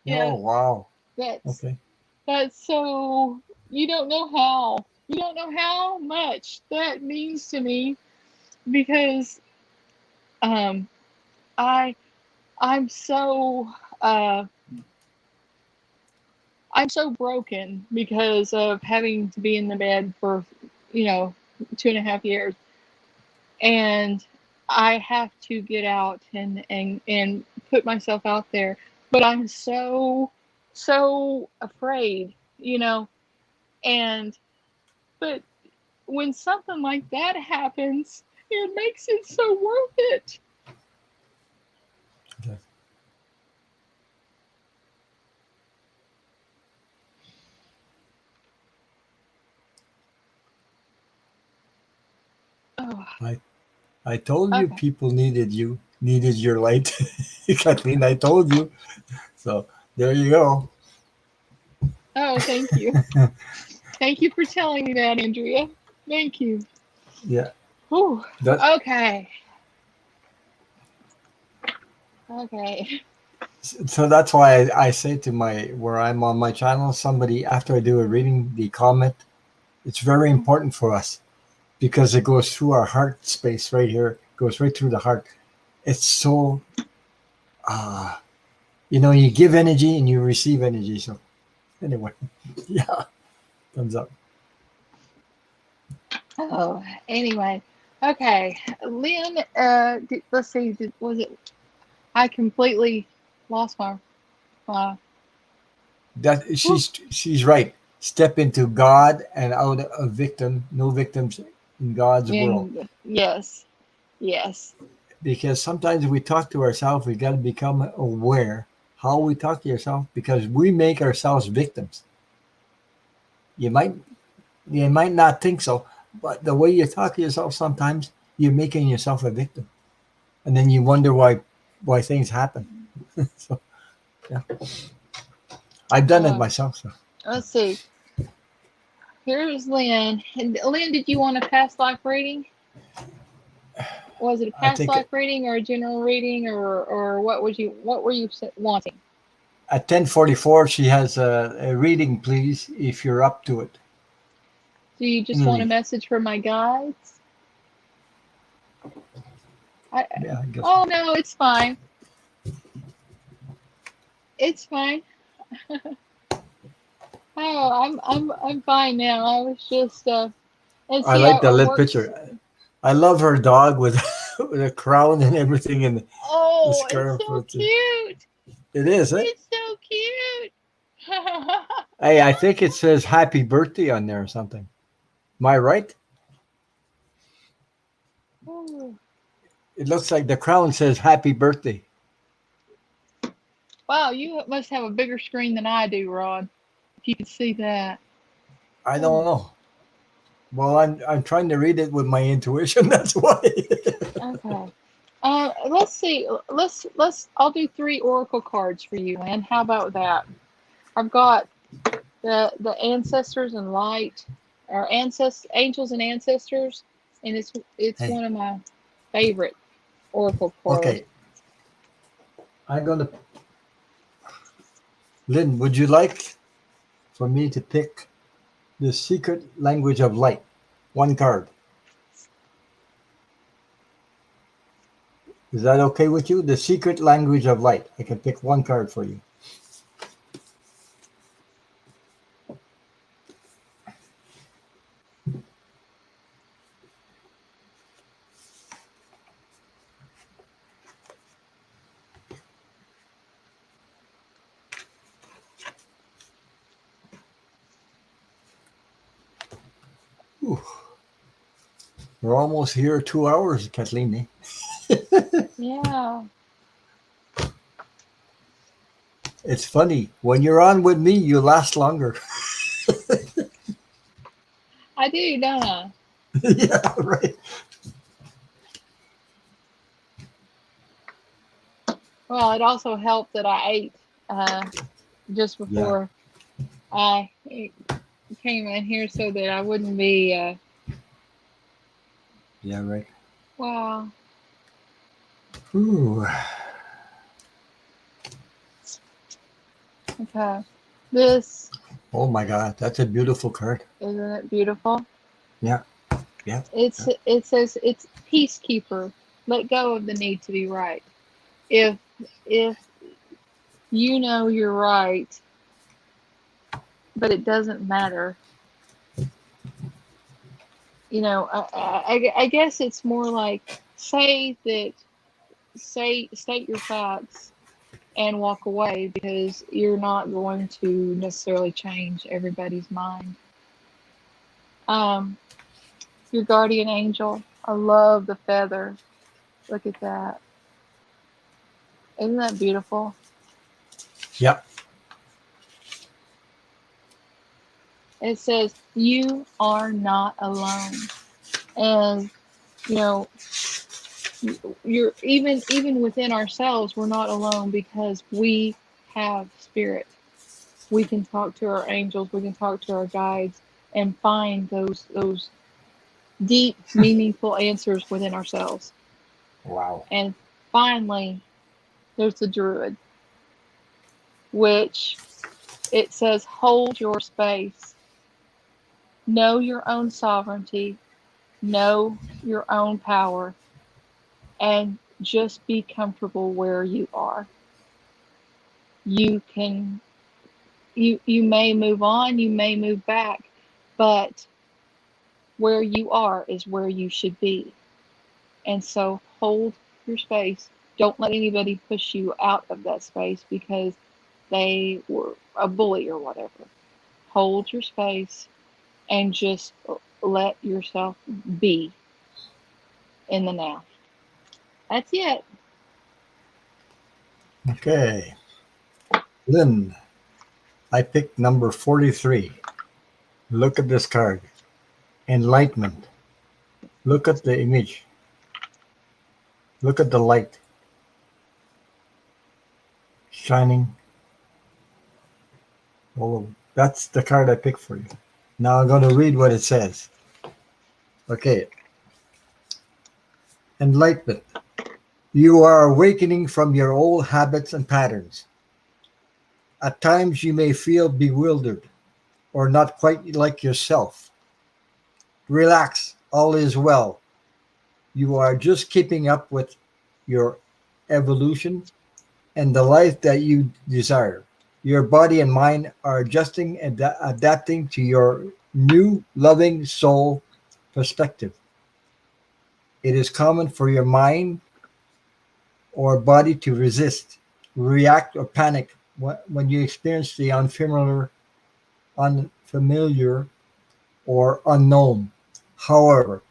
Yeah. wow. That's Okay. that's so. You don't know how much that means to me, because um I I'm so uh I'm so broken because of having to be in the bed for, you know 2.5 years, and I have to get out and put myself out there, but I'm so afraid, and but when something like that happens, it makes it so worth it. Okay. Oh, I told you okay. people needed you, needed your light. Kathleen, I told you. So there you go. Oh, thank you. Thank you for telling me that, Andrea. Thank you. Yeah. Whew. That Okay. Okay. so that's why I say to my where I'm on my channel, somebody after I do a reading, the comment, it's very important for us because it goes through our heart space right here, goes right through the heart. It's so you give energy and you receive energy. So anyway, yeah, thumbs up. Oh, anyway. Okay. Lynn, let's see. Was it? I completely lost my. Uh, That whew. she's right. Step into God and out of victim. No victims in God's world. Yes. Yes. Because sometimes we talk to ourselves. We got to become aware how we talk to yourself because we make ourselves victims. You might you might not think so, but the way you talk to yourself sometimes you're making yourself a victim, and then you wonder why things happen. So yeah, I've done it Uh, myself. So let's see. Here's Lynn. And Lynn, did you want a past life reading? Was it a I past think life reading or a general reading, or what were you wanting? at 10:44 she has a reading, please, if you're up to it. Do you just want a Really? message from my guides? I, Yeah, I guess. oh no, it's fine. It's fine. Oh, I'm fine now. I was just and I see, like the I lit worked. picture. I love her dog with with a crown and everything and the Oh, it's scarf. so cute. It is, eh? It's so cute. Hey, I think it says happy birthday on there or something. Am I right? Ooh. It looks like the crown says happy birthday. Wow, you must have a bigger screen than I do, Rod. If you could see that. I don't Ooh. know. Well, I'm trying to read it with my intuition. That's why. Okay. Let's see. I'll do three oracle cards for you, Lynn. How about that? I've got the ancestors and light, or angels and ancestors, and it's Hey, one of my favorite oracle cards. okay. I'm gonna. Lynn, would you like for me to pick the secret language of light? One card. Is that okay with you? The secret language of light. I can pick one card for you. Whew. We're almost here 2 hours, Kathleen. Yeah, It's funny. When you're on with me, you last longer. I do, don't I? Yeah, right. Well, it also helped that I ate just Yeah, before I came in here so that I wouldn't be. yeah, right. Wow. Ooh. Okay. This Oh my God, that's a beautiful card. isn't it beautiful? Yeah, yeah, yeah. It says it's peacekeeper. Let go of the need to be right. If if you know you're right, but it doesn't matter. I guess it's more like say that state your facts and walk away because you're not going to necessarily change everybody's mind. Um, Your guardian angel. I love the feather. Look at that. Isn't that beautiful? Yep. It says, "You are not alone." And, you know, you're even within ourselves, we're not alone because we have spirit. We can talk to our angels, we can talk to our guides and find those deep, meaningful answers within ourselves. Wow. And finally, there's the Druid, which it says, hold your space, know your own sovereignty, know your own power, and just be comfortable where you are. You can you may move on, you may move back, but where you are is where you should be. And so hold your space. Don't let anybody push you out of that space because they were a bully or whatever. Hold your space and just let yourself be in the now. That's it. Okay. Lynn, I picked number 43. Look at this card. Enlightenment. Look at the image. Look at the light shining all over. That's the card I picked for you. Now I'm going to read what it says. Okay. Enlightenment. You are awakening from your old habits and patterns. At times you may feel bewildered or not quite like yourself. Relax, all is well. You are just keeping up with your evolution and the life that you desire. Your body and mind are adjusting and adapting to your new loving soul perspective. It is common for your mind or body to resist, react, or panic when you experience the unfamiliar, or unknown. However,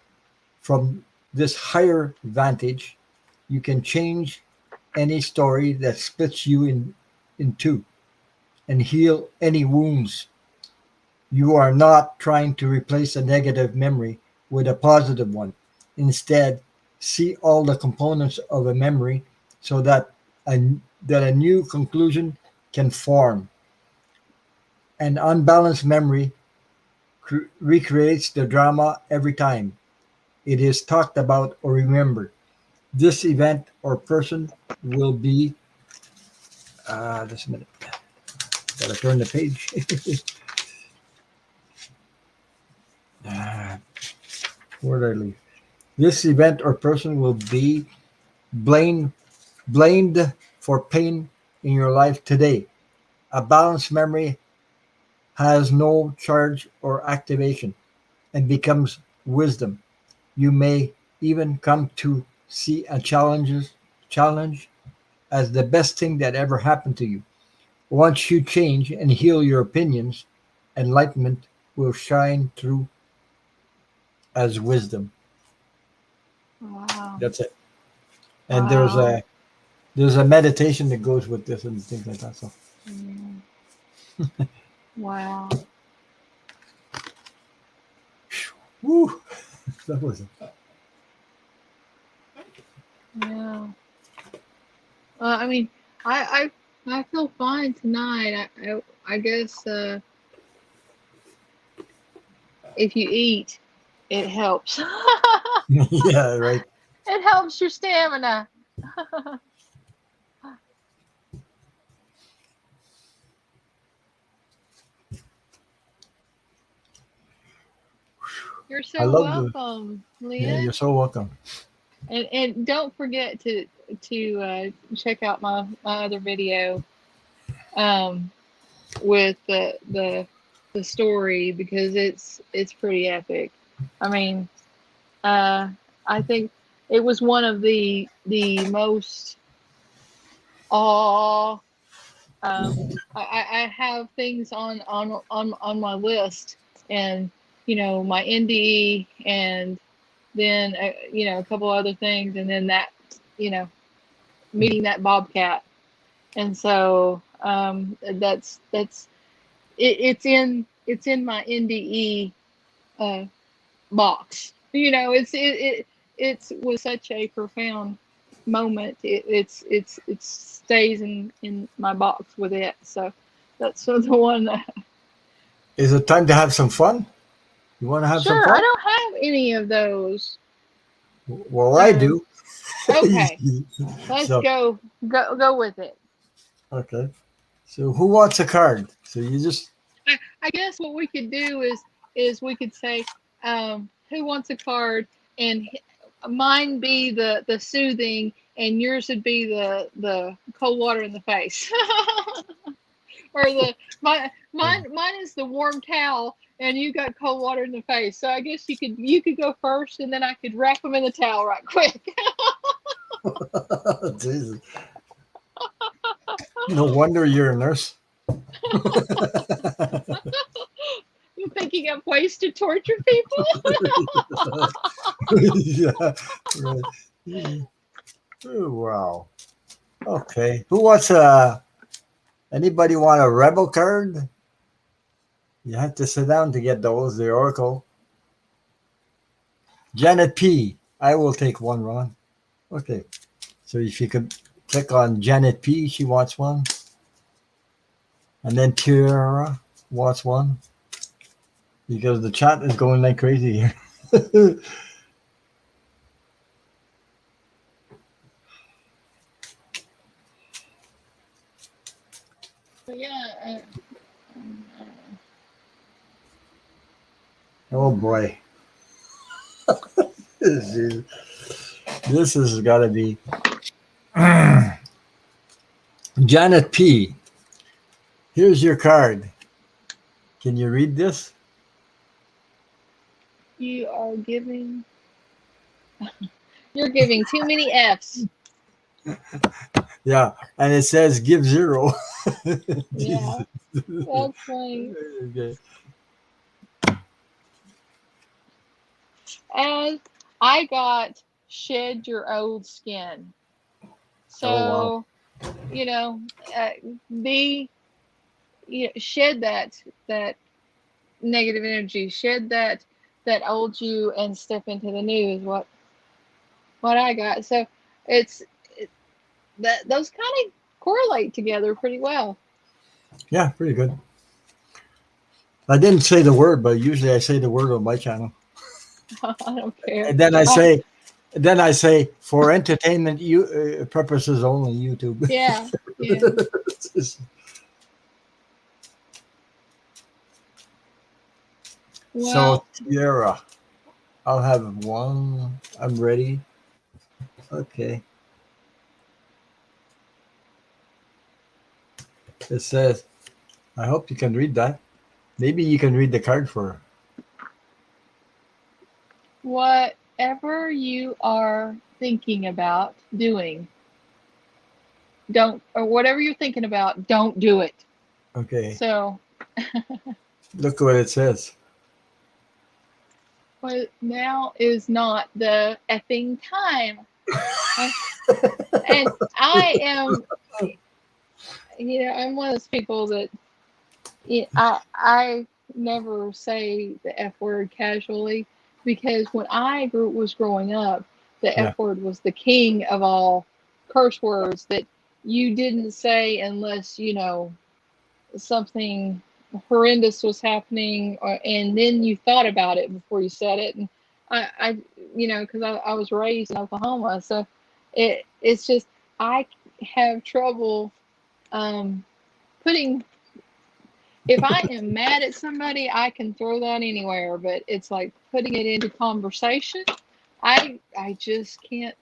from this higher vantage, you can change any story that splits you in two and heal any wounds. You are not trying to replace a negative memory with a positive one. Instead, see all the components of a memory so that a new conclusion can form. An unbalanced memory recreates the drama every time it is talked about or remembered. This event or person will be. Just a minute. Gotta turn the page. Ah, where did I leave? This event or person will be blamed blamed for pain in your life today. A balanced memory has no charge or activation and becomes wisdom. You may even come to see a challenge as the best thing that ever happened to you. Once you change and heal your opinions, enlightenment will shine through as wisdom. Wow. That's it. And Wow. there's a meditation that goes with this and things like that. So, Mm. Wow. woo, that was it. Yeah. I mean, I feel fine tonight. I guess if you eat, it helps. Yeah, right. It helps your stamina. You're I so love the. welcome, Yeah, Leah. you're so welcome. And don't forget to check out my other video um, with the story because it's pretty epic. I mean, uh, I think it was one of the most awe. I have things on my list, and my NDE, and then a couple other things, and then that meeting that bobcat. And so it's in my NDE box. It was such a profound moment. It stays in my box with it. So that's the one that. Is it time to have some fun? You want to have some Sure, I fun? don't have any of those. Well, I do. Okay, let's So, go with it. okay. So, who wants a card? So you just I guess what we could do is we could say, who wants a card, and mine be the soothing, and yours would be the cold water in the face, or mine is the warm towel, and you got cold water in the face. So I guess you could go first, and then I could wrap them in the towel right quick. Jesus. No wonder you're a nurse. You think you got ways to torture people? Yeah, right. Oh, wow. Okay. Who wants anybody want a rebel card? You have to sit down to get those, the Oracle. Janet P. I will take one, Ron. Okay. So if you could click on Janet P, she wants one. And then Tara wants one. Because the chat is going like crazy here. Yeah. Oh boy. This has got to be Janet P. Here's your card. Can you read this? You are giving. You're giving too many F's. Yeah, and it says give 0. Yeah, that's funny. Okay. As I got shed your old skin. Oh wow. So, be shed that negative energy, shed that old you, and step into the new is what I got. So it's that those kind of correlate together pretty well. Yeah, pretty good. I didn't say the word, but usually I say the word on my channel. I don't care. And then I say for entertainment purposes only YouTube. Yeah, yeah. So Well, Tiara, I'll have one. I'm ready. Okay. It says, I hope you can read that. Maybe you can read the card for her. whatever you are thinking about doing, or whatever you're thinking about, don't do it. Okay. So, Look what it says. well, now is not the effing time. And I am, I'm one of those people that I never say the F word casually, because when I was growing up, the Yeah. F word was the king of all curse words that you didn't say unless something horrendous was happening, and then you thought about it before you said it. And I because I was raised in Oklahoma, so it's just I have trouble putting. If I am mad at somebody, I can throw that anywhere, but it's like putting it into conversation. I just can't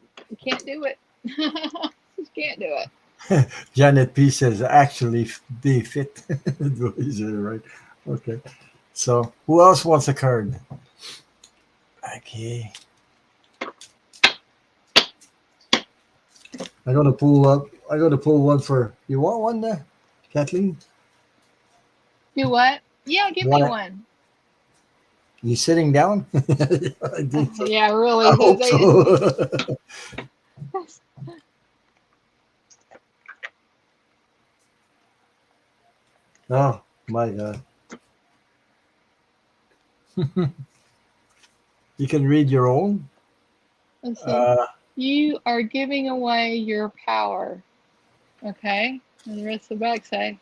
do it. Just can't do it. Janet P says actually they fit. Is it right? Okay. So who else wants a card? Okay. I'm gonna pull up. I'm gonna pull one for you. Want one there, Kathleen? Do what? Yeah, give me One. one. You sitting down? I think so. Yeah, really. I hope so. Oh my god! You can read your own. It says, you are giving away your power. Okay? And the rest of the back say,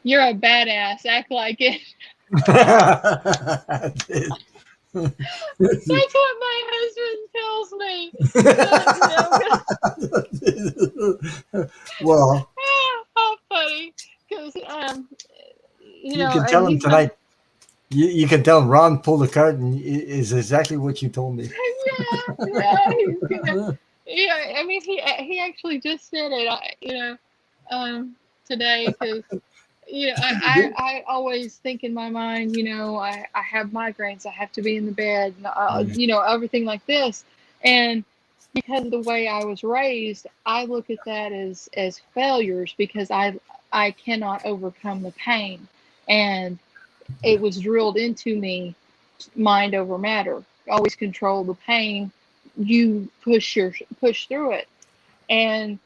you're a badass. Act like it. That's what my husband tells me. Well, How funny. Because, you can tell him he's not. tonight. You can tell him Ron pulled a card and is exactly what you told me. Yeah, he's gonna. Yeah, I mean, he actually just said it. Today because I always think in my mind, I have migraines, I have to be in the bed, and, everything like this, and because of the way I was raised, I look at that as failures because I cannot overcome the pain, and it was drilled into me, mind over matter. Always control the pain. You push through it, and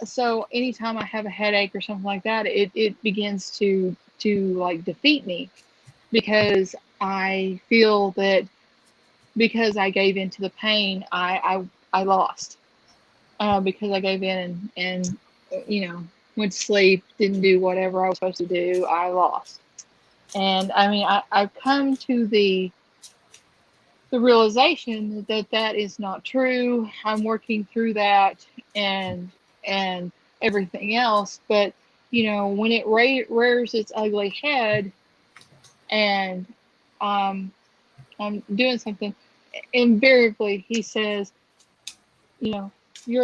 so anytime I have a headache or something like that, it begins to like defeat me because I feel that because I gave in to the pain, I lost because I gave in and went to sleep, didn't do whatever I was supposed to do. I lost, and I mean I've come to the realization that that is not true. I'm working through that and everything else, but when it rears its ugly head and I'm doing something, invariably he says, you're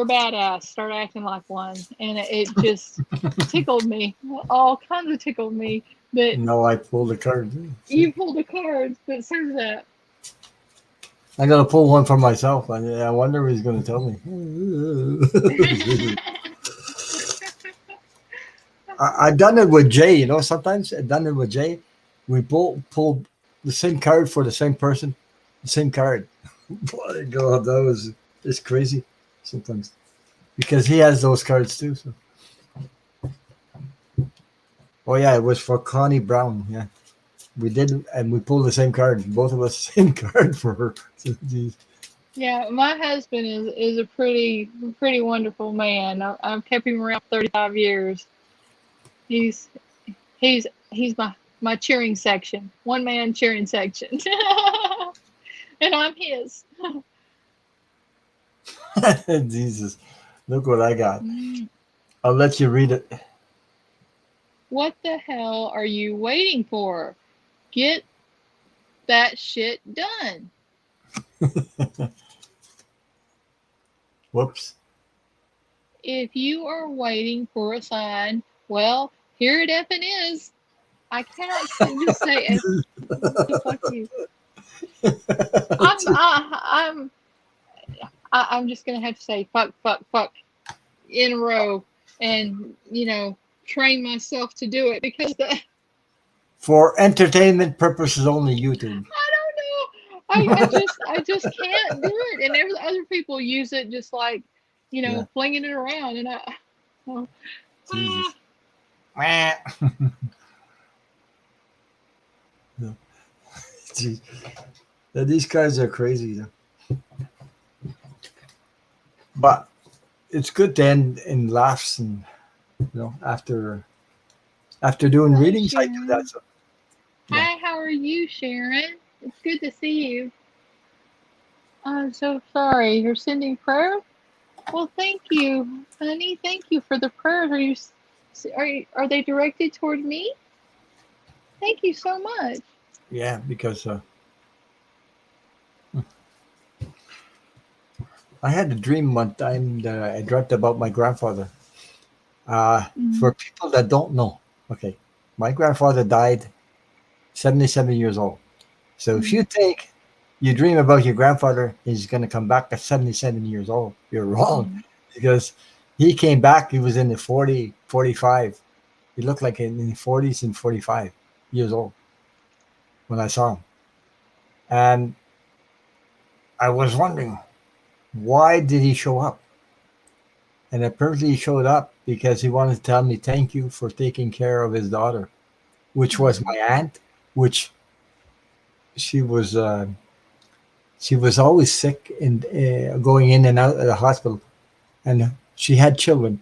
a badass. Start acting like one, and it just tickled me. All kinds of tickled me that No, I pulled a card. you pulled a card that says that. I'm gonna pull one for myself. I wonder if he's gonna tell me. I've done it with Jay. Sometimes I've done it with Jay. We pulled the same card for the same person, the same card. My God, it's crazy sometimes because he has those cards too. So. Oh yeah, it was for Connie Brown. Yeah, we did, and we pulled the same card. Both of us, same card for her. Yeah, my husband is a pretty wonderful man. I've kept him around 35 years. He's he's my cheering section, one man cheering section, and I'm his. Jesus, look what I got. I'll let you read it. What the hell are you waiting for? Get that shit done. Whoops. If you are waiting for a sign, well, here it effing is. I cannot just say F. Fuck you. I'm just gonna have to say fuck in a row, and train myself to do it because For entertainment purposes only, YouTube. I don't know. I just can't do it, and there's other people use it just like flinging it around, and Jesus. Jeez. Yeah, these guys are crazy. But it's good to end in laughs and after doing Hi, readings, I do Sharon. that. So, yeah. Hi, how are you, Sharon? It's good to see you. I'm so sorry. You're sending prayers? Well, thank you, honey. Thank you for the prayers. Are they directed toward me? Thank you so much. Yeah, because I had a dream one time that I dreamt about my grandfather. For people that don't know, okay, my grandfather died 77 years old. So if you think you dream about your grandfather, he's going to come back at 77 years old, you're wrong because he came back. He was in the 45. He looked like in the 40s and 45. years old when I saw him. And I was wondering, why did he show up? And apparently he showed up because he wanted to tell me thank you for taking care of his daughter, which was Mhm. my aunt, which she was uh, she was always sick and going in and out of the hospital, and she had children.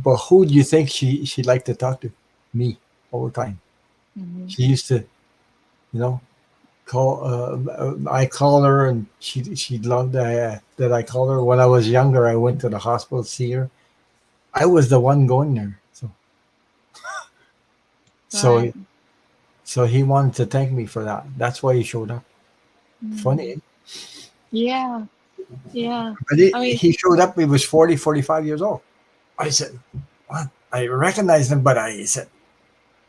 But who do you think she liked to talk to? Me all the time. Mhm. She used to, you know, call. I call her, and she loved that I called her. When I was younger, I went to the hospital to see her. I was the one going there, so Right. so he wanted to thank me for that. That's why he showed up. Funny, Mhm. eh? Yeah. Yeah. But I mean, he showed up. He was 40, 45 years old. I said, what? I recognized him, but I said,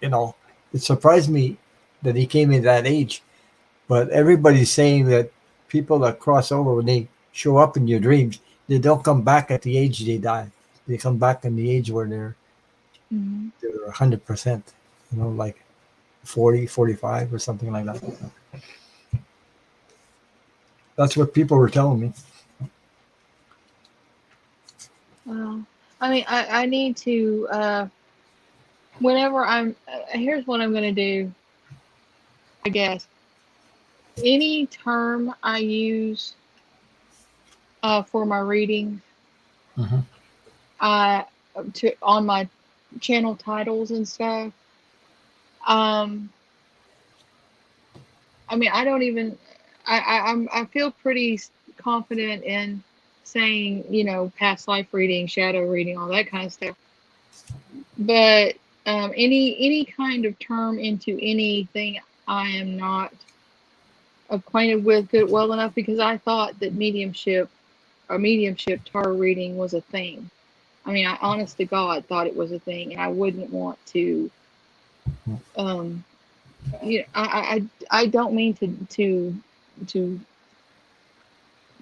you know, it surprised me that he came in that age. But everybody's saying that people that cross over when they show up in your dreams, they don't come back at the age they die. They come back in the age where mhm. they're 100%, like 40, 45, or something like that. That's what people were telling me. Well, I mean, I need to. Whenever I'm, here's what I'm gonna do. I guess any term I use for my readings, Hmm. I to on my channel titles and stuff. Um, I mean, I don't even. I feel pretty confident in saying, past life reading, shadow reading, all that kind of stuff. But any kind of term into anything, I am not acquainted with good well enough, because I thought that mediumship tarot reading was a thing. I mean, I honest to God thought it was a thing, and I wouldn't want to. Um, I don't mean to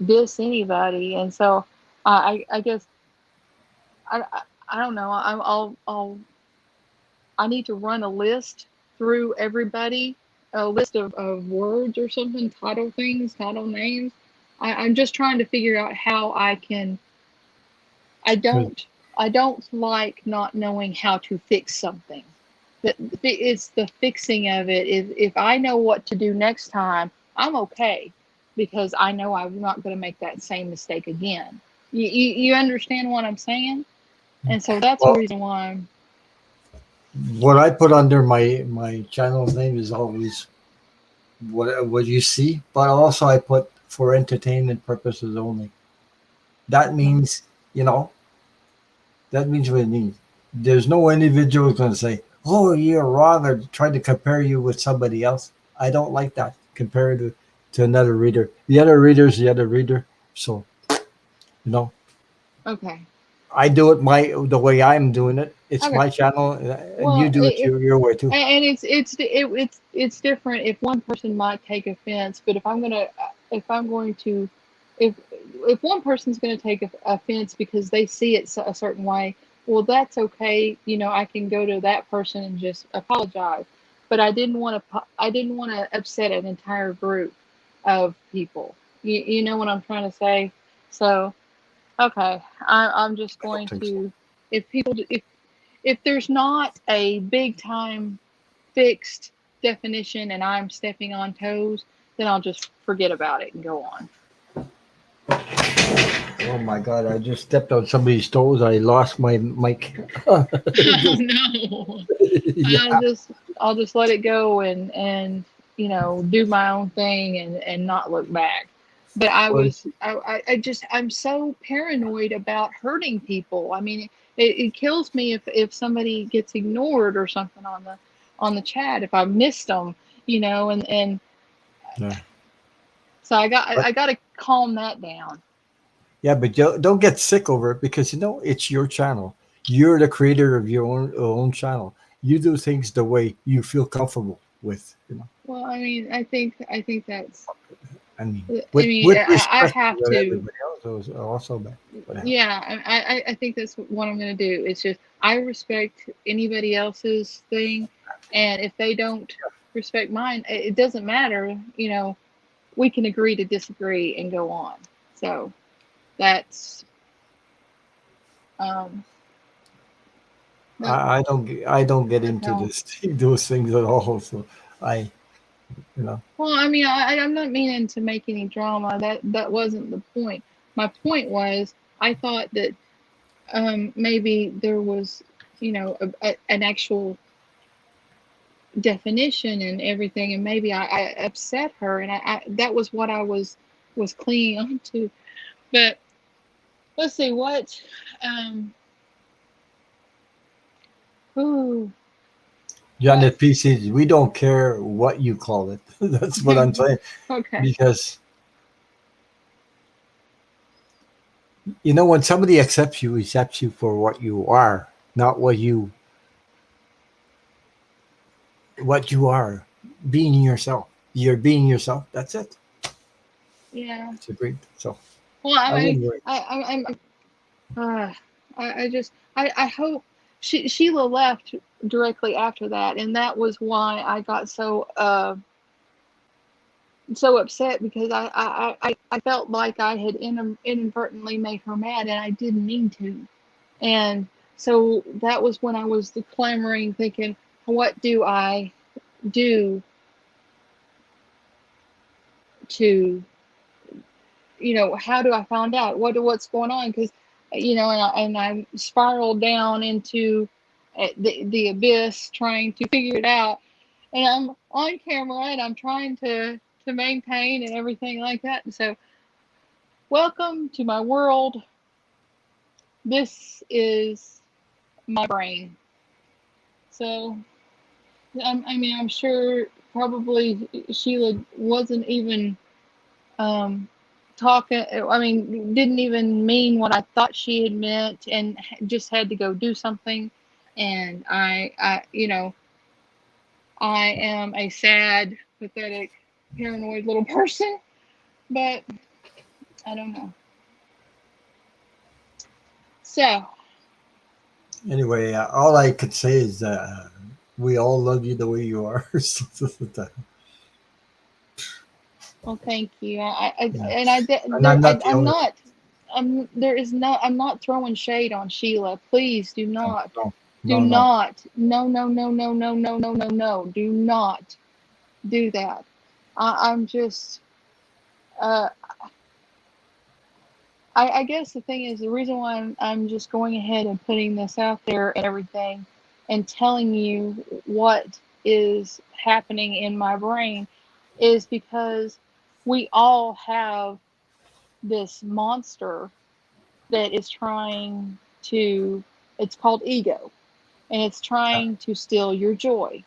diss anybody, and so I guess I don't know. I need to run a list through everybody, a list of words or something, title things, title names. I'm just trying to figure out how I can. I Good. don't I don't like not knowing how to fix something. It's the fixing of it. If I know what to do next time, I'm okay, because I know I'm not going to make that same mistake again. You understand what I'm saying? And so that's the Well, reason why I'm. what I put under my channel name is always what you see, but also I put for entertainment purposes only. That Okay. means, you know, that means what it means. There's no individual who's going to say, "Oh, you're wrong," or try to compare you with somebody else. I don't like that. Compare to another reader. The other reader is the other reader. So, you know, Okay. I do it the way I'm doing it. It's Okay. my channel, and you Well, do it your way too. and it's different. If one person might take offense, but if I'm going to, if one person's going to take offense because they see it a certain way, well, that's okay. I can go to that person and just apologize. But I didn't want to upset an entire group of people. You know what I'm trying to say? So okay, I'm just I don't going think so. to. If there's not a big time fixed definition and I'm stepping on toes, then I'll just forget about it and go on. Oh my God! I just stepped on somebody's toes. I lost my mic. Oh no. I'll Yeah. just I'll just let it go and do my own thing and not look back. But Well, I'm so paranoid about hurting people. I mean, it kills me if somebody gets ignored or something on the chat, if I missed them, and yeah. so But I got to calm that down. yeah, but don't get sick over it because it's your channel. You're the creator of your own channel. You do things the way you feel comfortable with. Well, I mean, I think that's. I mean, I mean, with I respect have to to. everybody else, also, but Yeah, I think that's what I'm going to do. It's just I respect anybody else's thing, And if they don't respect mine, it doesn't matter. We can agree to disagree and go on. So that's um, that, I don't get that's into how. this those things at all. So I, you know, Well, I mean, I'm not meaning to make any drama. That wasn't the point. My point was, I thought that maybe there was, an actual definition and everything, and maybe I upset her, and that was what I was clinging on to. But let's see what. Ooh, what? Janet PC, we don't care what you call it. That's what I'm saying. Okay. Because when somebody accepts you for what you are, not what you are, being yourself. You're being yourself. That's it. Yeah. It's a great. So Well, I wouldn't worry. Uh, I hope Sheila left directly after that, and that was why I got so upset, because I felt like I had inadvertently made her mad, and I didn't mean to. And so that was when I was clamoring, thinking, what do I do to, how do I find out what's going on? Because, and I spiraled down into the abyss, trying to figure it out. And I'm on camera, and I'm trying to maintain and everything like that. And so, welcome to my world. This is my brain. So, I'm sure probably Sheila wasn't even um, talking. I mean, didn't even mean what I thought she had meant, and just had to go do something. And I am a sad, pathetic, paranoid little person, but I don't know. So, Anyway, all I could say is that we all love you the way you are. well, thank you. I Yeah. and I And I'm there not the I'm only not. I'm not throwing shade on Sheila. Please do one. not. No, Do no, no. not. No, no, no, no, no, no, no, no, no. Do not do that. I'm just. Uh, I guess the thing is, the reason why I'm just going ahead and putting this out there and everything, and telling you what is happening in my brain, is because we all have this monster that is trying to. It's called ego, and it's Yeah. trying to steal your joy.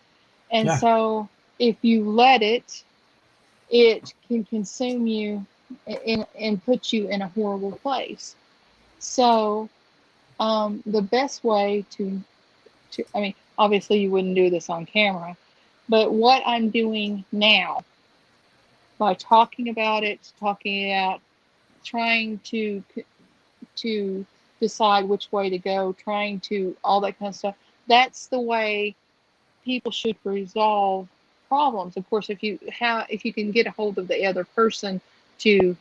And Yeah. so, if you let it, it can consume you and put you in a horrible place. So, the best way I mean, obviously you wouldn't do this on camera, but what I'm doing now, by talking about it, talking it out, trying to decide which way to go, trying to all that kind of stuff. That's the way people should resolve problems. Of course, if you can get a hold of the other person to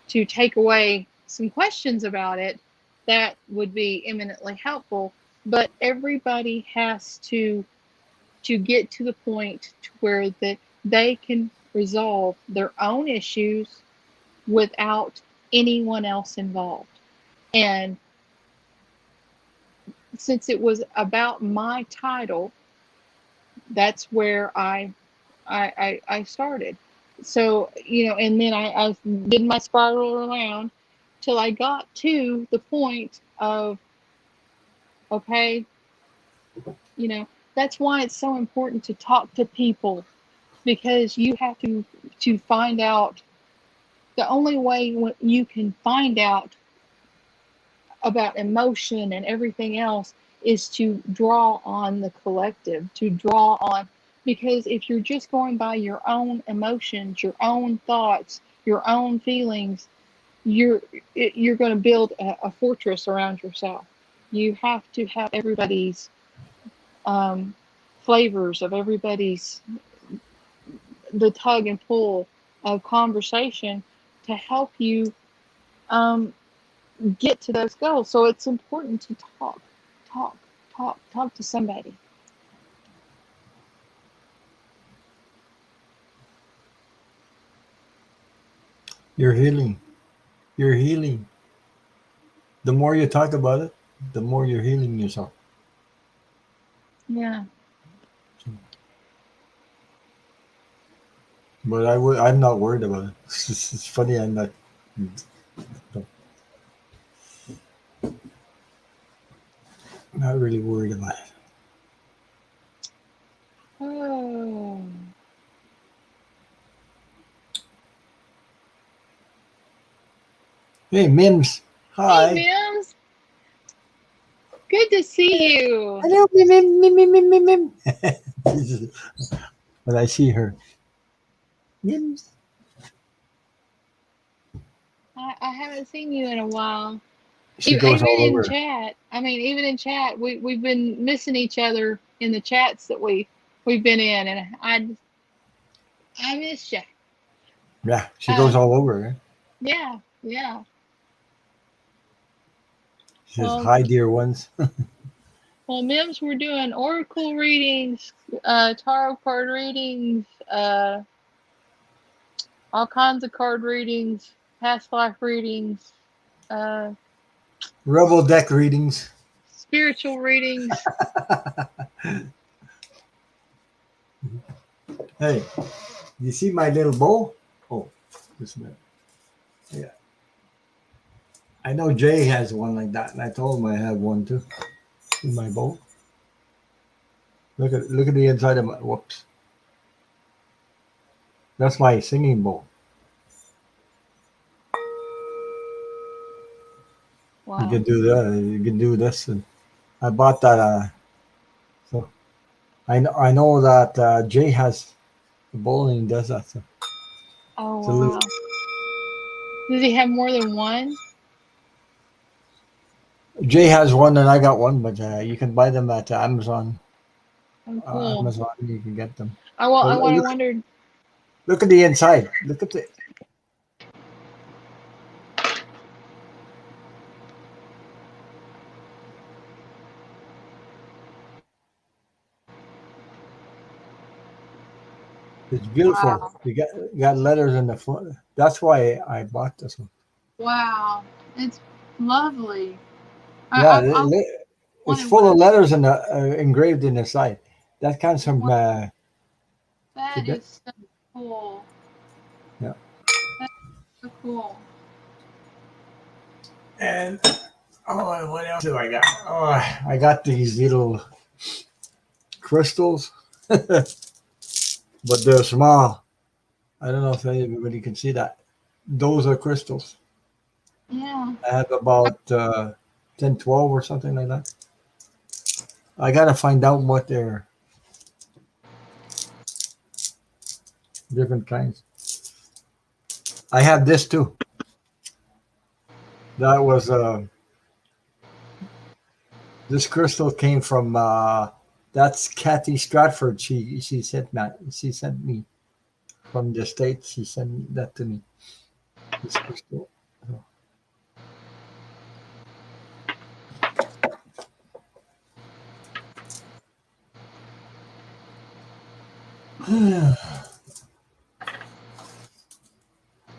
take away some questions about it, that would be eminently helpful. But everybody has to get to the point to where they can resolve their own issues without anyone else involved. And since it was about my title, that's where I started. So, and then I did my spiral around till I got to the point of, okay, you know, that's why it's so important to talk to people, because you have to find out. The only way you can find out about emotion and everything else is to draw on the collective, to draw on, because if you're just going by your own emotions, your own thoughts, your own feelings, you're you're going to build a fortress around yourself. You have to have everybody's um, flavors of everybody's, the tug and pull of conversation to help you get to those goals. So it's important to talk to somebody. You're healing. You're healing. The more you talk about it, the more you're healing yourself. Yeah. But I'm not worried about it. It's funny. I'm not really worried about it. Oh. Hey, Mims. Hey, Hi. Mims. Good to see you. Hello, Mim, Mim, Mim, Mim, Mim, Mim. When I see her, Mims. I haven't seen you in a while. She goes Even all in over. chat. I mean, even in chat, we've been missing each other in the chats that we've been in, and I miss you. Yeah, she goes all over. Eh? Yeah, yeah. She says, Well, "Hi, dear ones." Mims, we're doing oracle readings, tarot card readings, all kinds of card readings, past life readings, uh, Rebel deck readings. spiritual readings. Hey, you see my little bowl? Oh, this minute. Yeah, I know Jay has one like that, and I told him I have one too. See my bowl? Look at the inside of my. Whoops, that's my singing bowl. You Wow. can do that. You can do this, and I bought that. So I know that Jay has the bowling does that. So Oh, it's a little. wow. Does he have more than one? Jay has one, and I got one, but you can buy them at Amazon. Oh, cool. Amazon, you can get them. I But wondered. look at the inside. Look at the. It's beautiful. Wow. You got letters in the front. That's why I bought this one. Wow. It's lovely. Yeah, I it's wanted full one of of letters in engraved in the side. That comes from those. That Tibet. is so cool. Yeah. That's so cool. And oh, what else do I got? Oh, I got these little crystals, but they're small. I don't know if anybody can see that. Those are crystals. Yeah. I have about 10, 12 or something like that. I gotta find out what they're different kinds. I have this too. That was this crystal came from that's Kathy Stratford. She sent that. She sent me from the States. She sent that to me. This crystal.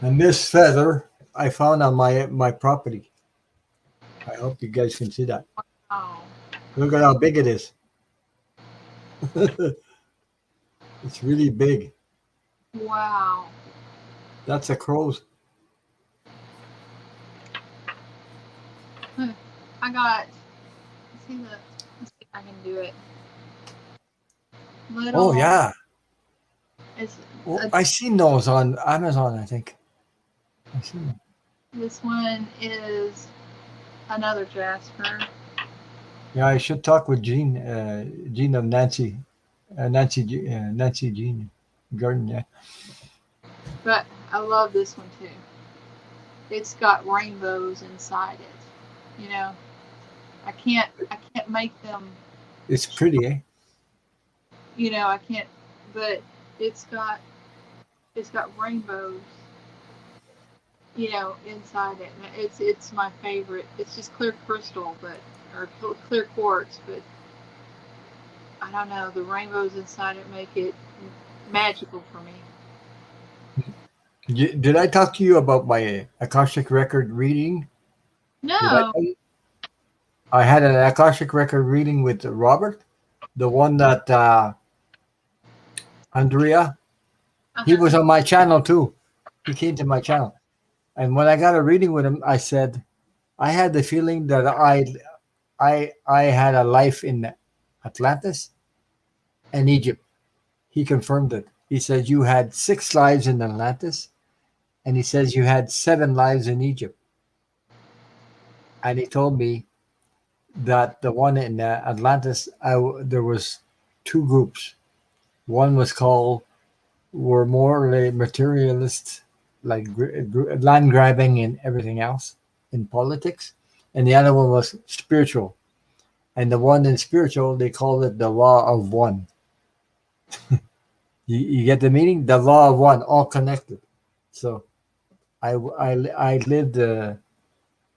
And this feather I found on my property. I hope you guys can see that. Oh. Look at how big it is. It's really big. Wow. That's a crow's. I got. Let's see if I can do it. Oh Little. yeah. It's Well, a, I seen those on Amazon. I think I seen them. this one is another Jasper. Yeah, I should talk with Jean. Jean of Nancy Jean Garden. Yeah. But I love this one too. It's got rainbows inside it. You know, I can't make them. It's pretty, eh? I can't, but it's got it's got rainbows, inside it. And it's my favorite. It's just clear crystal, but or clear quartz, but I don't know. The rainbows inside it make it magical for me. Did I talk to you about my Akashic record reading? Did I No. tell you? I had an Akashic record reading with Robert, the one that Andrea. Uh He huh. was on my channel too. He came to my channel, and when I got a reading with him, I said I had the feeling that I had a life in Atlantis and Egypt. He confirmed it. He said you had 6 lives in Atlantis, and he says you had 7 lives in Egypt. And he told me that the one in Atlantis, there was 2 groups. One was called were more like materialist, like land grabbing and everything else in politics, and the other one was spiritual. And the one in spiritual, they called it the law of one. You get the meaning? The law of one, all connected. So I lived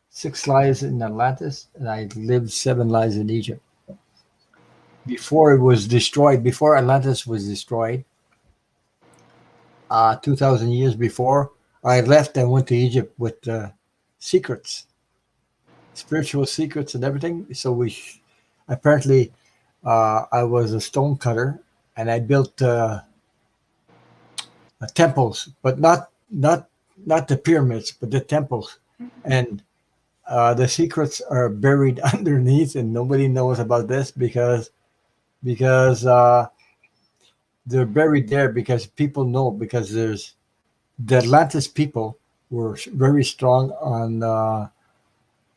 6 lives in Atlantis, and I lived 7 lives in Egypt before it was destroyed. Before Atlantis was destroyed, 2,000 years before, I left and went to Egypt with secrets, spiritual secrets, and everything. So apparently, I was a stone cutter, and I built temples, but not the pyramids, but the temples, and the secrets are buried underneath, and nobody knows about this because they're buried there because people know because there's the Atlantis people were very strong on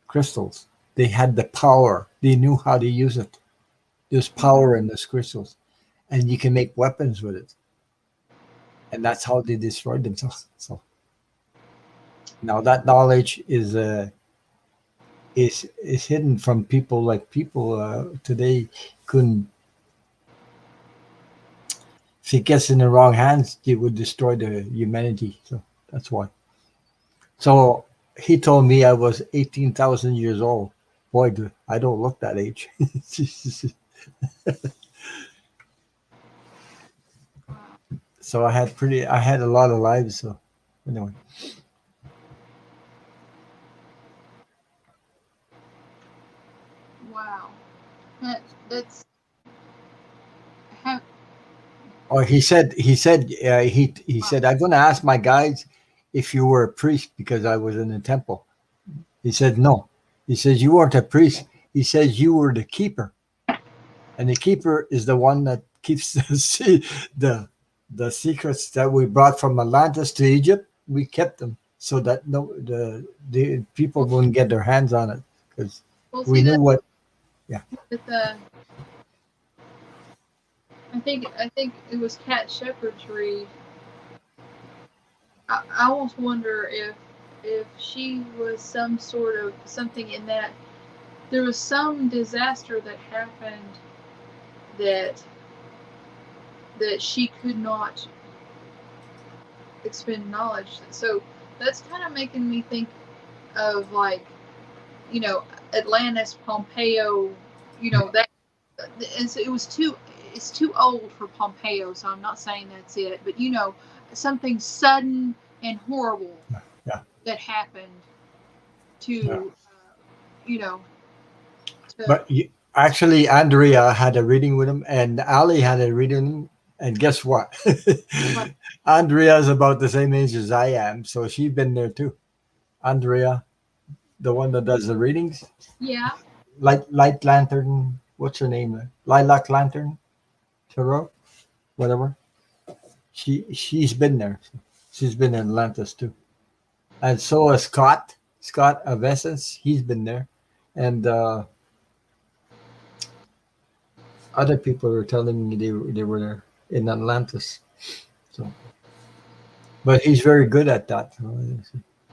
crystals. They had the power. They knew how to use it. There's power in those crystals, and you can make weapons with it. And that's how they destroyed themselves. So now that knowledge is hidden from people. Like people today couldn't. If it gets in the wrong hands, it would destroy the humanity. So that's why. So he told me I was 18,000 years old. Boy, I don't look that age. Wow. So I had a lot of lives. So anyway, Wow. That that's how. or he Wow. said I'm going to ask my guides if you were a priest because I was in the temple. He said no. He says you weren't a priest. He says you were the keeper, and the keeper is the one that keeps the the secrets that we brought from Atlantis to Egypt. We kept them so that the people wouldn't get their hands on it because Well, we see knew that what. Yeah. that I think it was Cat Shepherd's read. I almost wonder if she was some sort of something in that there was some disaster that happened that she could not expend knowledge. So that's kind of making me think of like you know Atlantis, Pompeo, that and so it's too old for Pompeo, so I'm not saying that's it, but something sudden and horrible Yeah. that happened Yeah. to you know to But actually, Andrea had a reading with him, and Ali had a reading with him. And guess what? like Andrea is about the same age as I am, so she's been there too. Andrea, the one that does the readings, yeah. light lantern. What's her name? Lilac lantern, tarot, whatever. She's been there. She's been in Atlantis too, and so has Scott. Scott of Essence, he's been there, and other people were telling me they were there in Atlantis. So, but he's very good at that,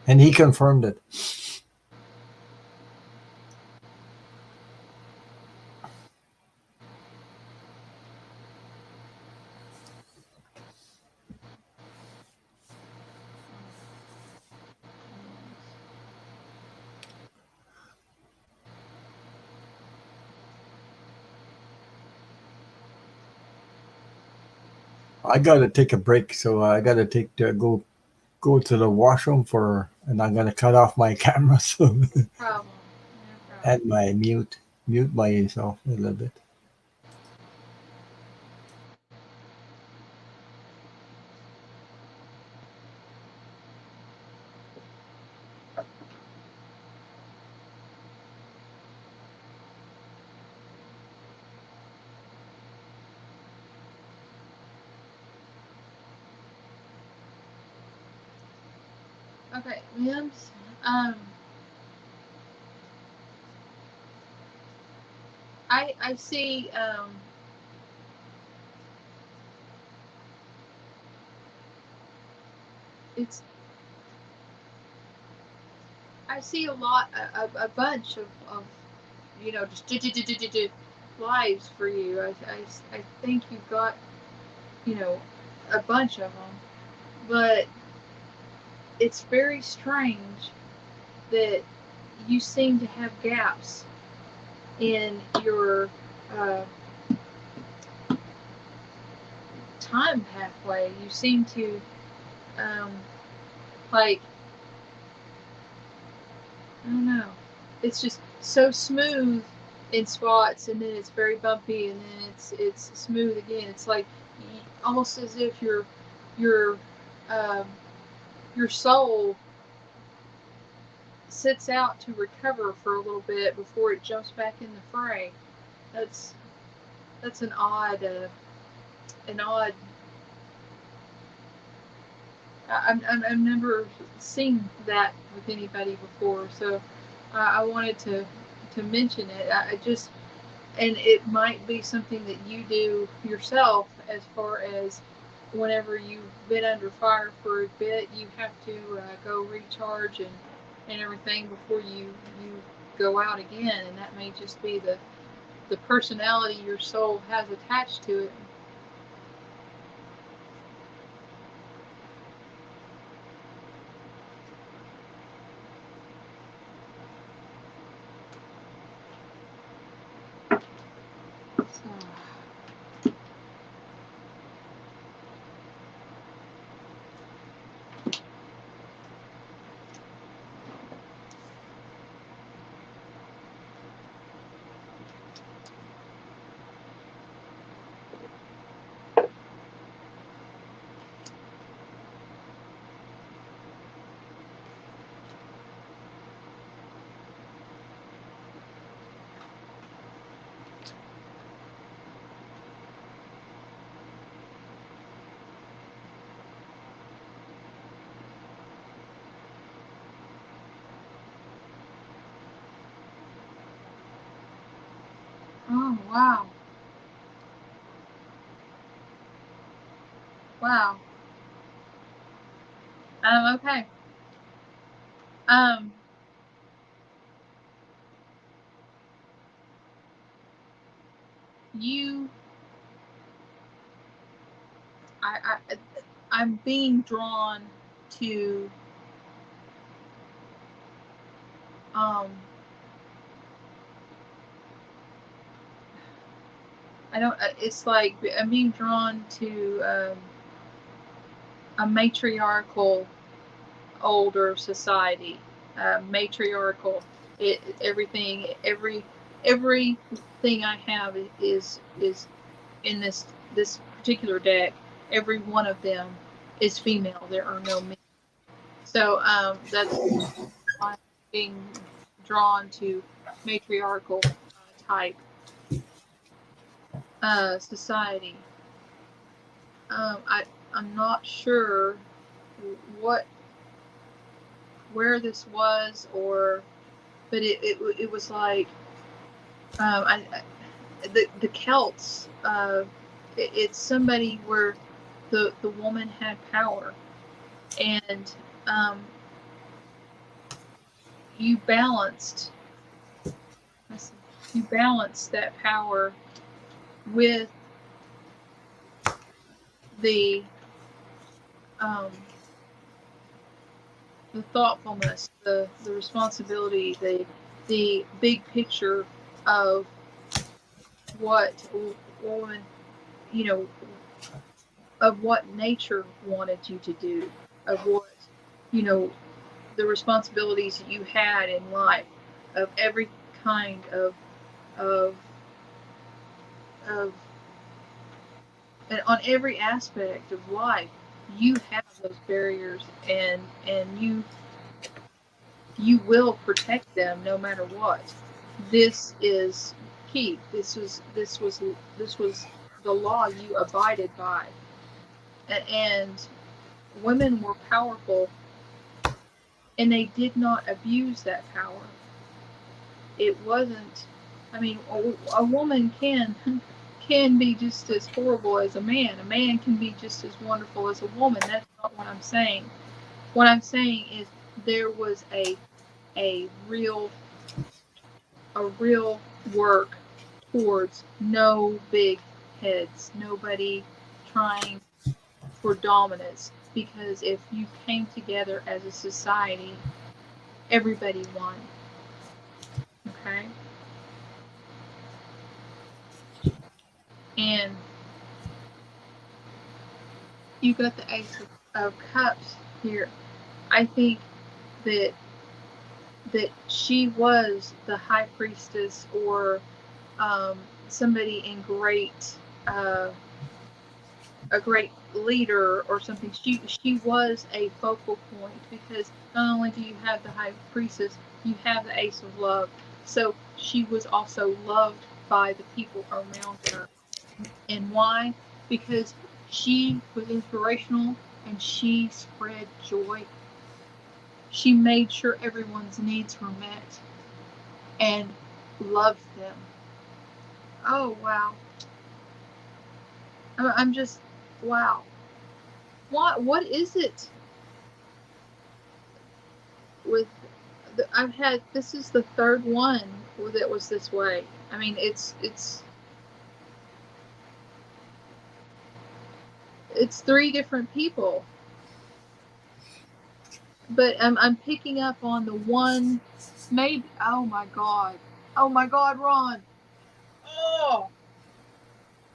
and he confirmed it. I gotta take a break, so I gotta go to the washroom and I'm gonna cut off my camera so Problem. No problem. and my mute myself a little bit. Okay, Mims. Um, I see. It's I see a lot, a bunch of just lives for you. I think you've got you know a bunch of them, but it's very strange that you seem to have gaps in your uh, time pathway. You seem to um, like I don't know. It's just so smooth in spots, and then it's very bumpy, and then it's smooth again. It's like almost as if your um, your soul sits out to recover for a little bit before it jumps back in the fray. That's that's an odd. I've never seen that with anybody before, so I wanted to mention it. I just and it might be something that you do yourself as far as whenever you've been under fire for a bit, you have to go recharge and everything before you go out again, and that may just be the personality your soul has attached to it. So, oh wow, wow. Okay. Um, you, I I'm being drawn to um I don't. It's like I'm being drawn to a matriarchal older society. Matriarchal. Everything I have is in this particular deck. Every one of them is female. There are no men. So that's why I'm being drawn to matriarchal type society. I'm not sure what where this was or but it was like the Celts it's somebody where the woman had power and um, you balanced you balanced that power with the um, the thoughtfulness, the responsibility, the big picture of what woman, you know, of what nature wanted you to do, of what, you know, the responsibilities that you had in life, of every kind of of and on every aspect of life, you have those barriers, and you will protect them no matter what. This is key. This was the law you abided by, and women were powerful, and they did not abuse that power. It wasn't. I mean, a woman can be just as horrible as a man. A man can be just as wonderful as a woman. That's not what I'm saying. What I'm saying is there was a real a real work towards no big heads, nobody trying for dominance. Because if you came together as a society, everybody won. Okay? And you got the Ace of Cups here. I think that she was the high priestess, or somebody in uh, a great leader or something. She was a focal point, because not only do you have the high priestess, you have the Ace of Love. So she was also loved by the people around her. And why? Because she was inspirational, and she spread joy. She made sure everyone's needs were met and loved them. Oh, wow. I'm just, wow. What is it with I've had, this is the third one that was this way. I mean, it's three different people, but I'm picking up on the one, maybe. Oh my God, Ron. Oh,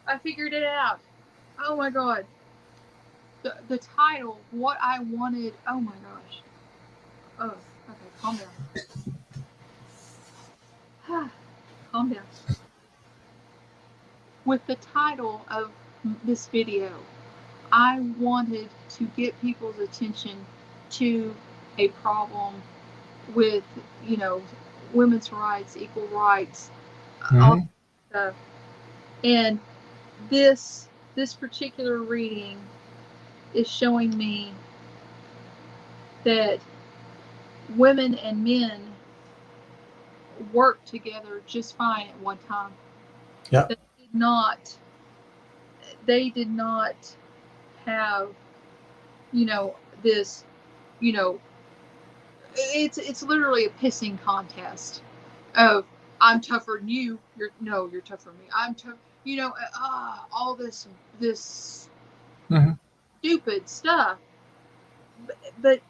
I figured it out. Oh my God. The title, What I Wanted. Oh my gosh. Oh, okay, calm down. Calm down. With the title of this video, I wanted to get people's attention to a problem with, you know, women's rights, equal rights, all Mm-hmm. that stuff. And this particular reading is showing me that women and men worked together just fine at one time. Yeah. They did not they did not have, you know, this, you know, it's literally a pissing contest of, I'm tougher than you. You're tougher than me. I'm tough. All this Mm-hmm. stupid stuff. But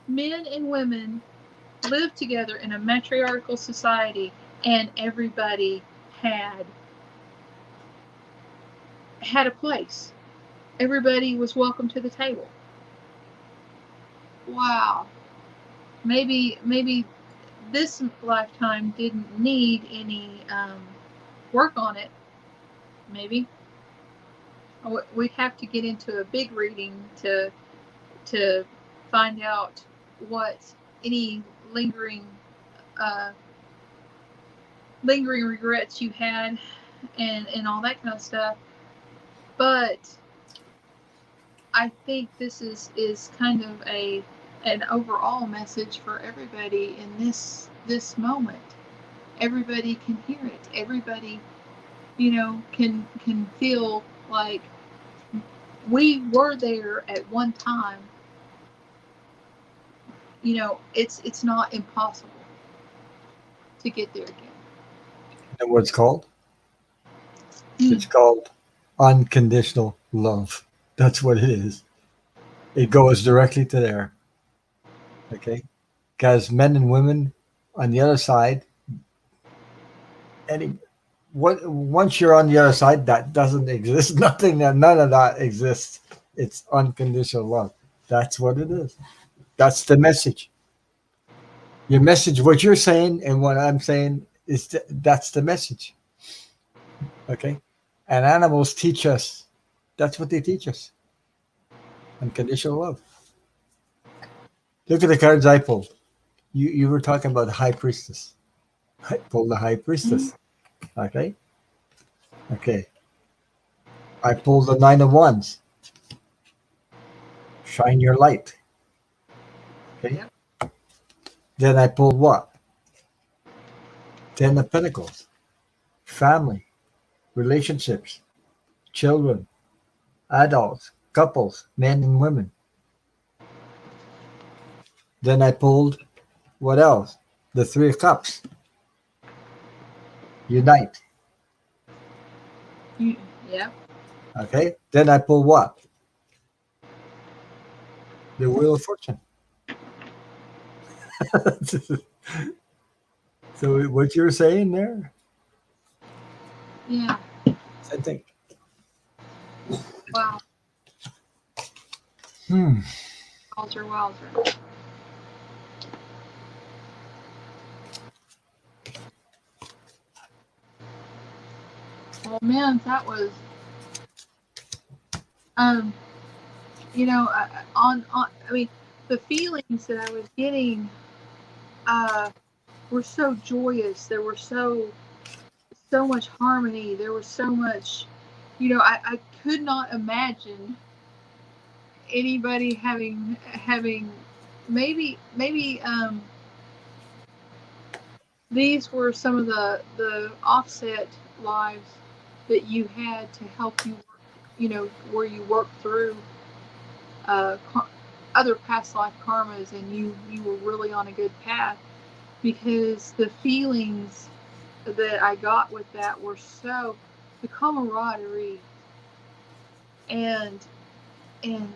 men and women lived together in a matriarchal society, and everybody had had a place. Everybody was welcome to the table. Wow. Maybe this lifetime didn't need any work on it. Maybe we'd have to get into a big reading to find out what any lingering uh, lingering regrets you had, and all that kind of stuff. But I think this is kind of an overall message for everybody in this moment. Everybody can hear it. Everybody, can feel like we were there at one time. It's not impossible to get there again. And what it's called? Hmm. It's called unconditional love. That's what it is. It goes directly to there. Okay. Because men and women on the other side, any once you're on the other side, that doesn't exist. None of that exists. It's unconditional love. That's what it is. That's the message. Your message, what you're saying, and what I'm saying is that's the message. Okay, and animals teach us. That's what they teach us. Unconditional love. Look at the cards I pulled. You were talking about the high priestess. I pulled the high Mhm. priestess. Okay. Okay. I pulled the nine of wands. Shine your light. Okay. Yep. Then I pulled what? Ten of pentacles. Family, relationships, children, adults, couples, men and women. Then I pulled what else? The three of cups. Unite. You, yep. Okay. Then I pulled what? The wheel of fortune. So what you're saying there, Yeah. I think. Wow. Hmm. Wowzer, wowzer. Well, man, that was um. On. I mean, the feelings that I was getting uh were so joyous. There were so much harmony. There was so much. I could not imagine anybody having maybe these were some of the offset lives that you had to help you work, where you work through uh, other past life karmas, and you were really on a good path, because the feelings that I got with that were so, the camaraderie and and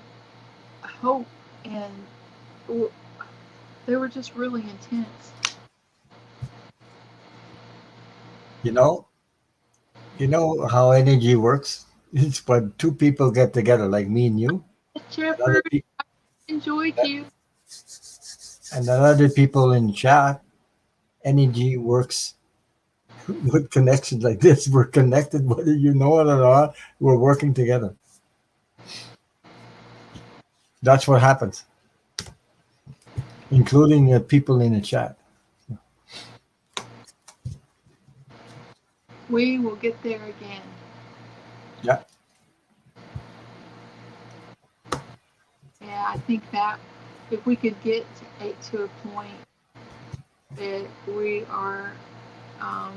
hope, and they were just really intense. You know, you know how energy works. It's when two people get together, like me and you, and other Shepard, people, enjoyed you. and then other people in chat. Energy works with connections like this. We're connected, whether you know it or not. We're working together. That's what happens, including people in the chat. We will get there again. Yeah. Yeah, I think that if we could get to a point that we are, um,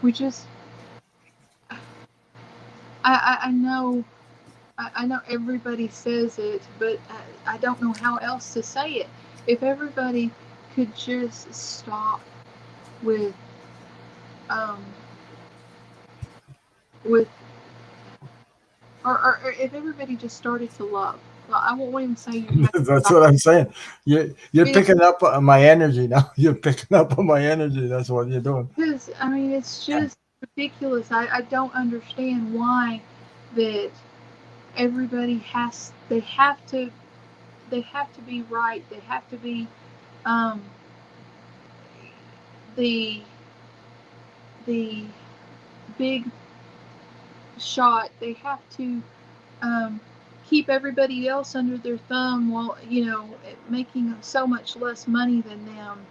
we just, I know, I know everybody says it, but I don't know how else to say it. If everybody could just stop with, um, with, or if everybody just started to love. Well, I won't even say you have to That's stop. what I'm saying. You're I mean, picking up on my energy now. You're picking up on my energy. That's what you're doing. because I mean, it's just ridiculous. I don't understand why that everybody they have to be right. They have to be um, the the big shot. They have to um, keep everybody else under their thumb while making so much less money than them.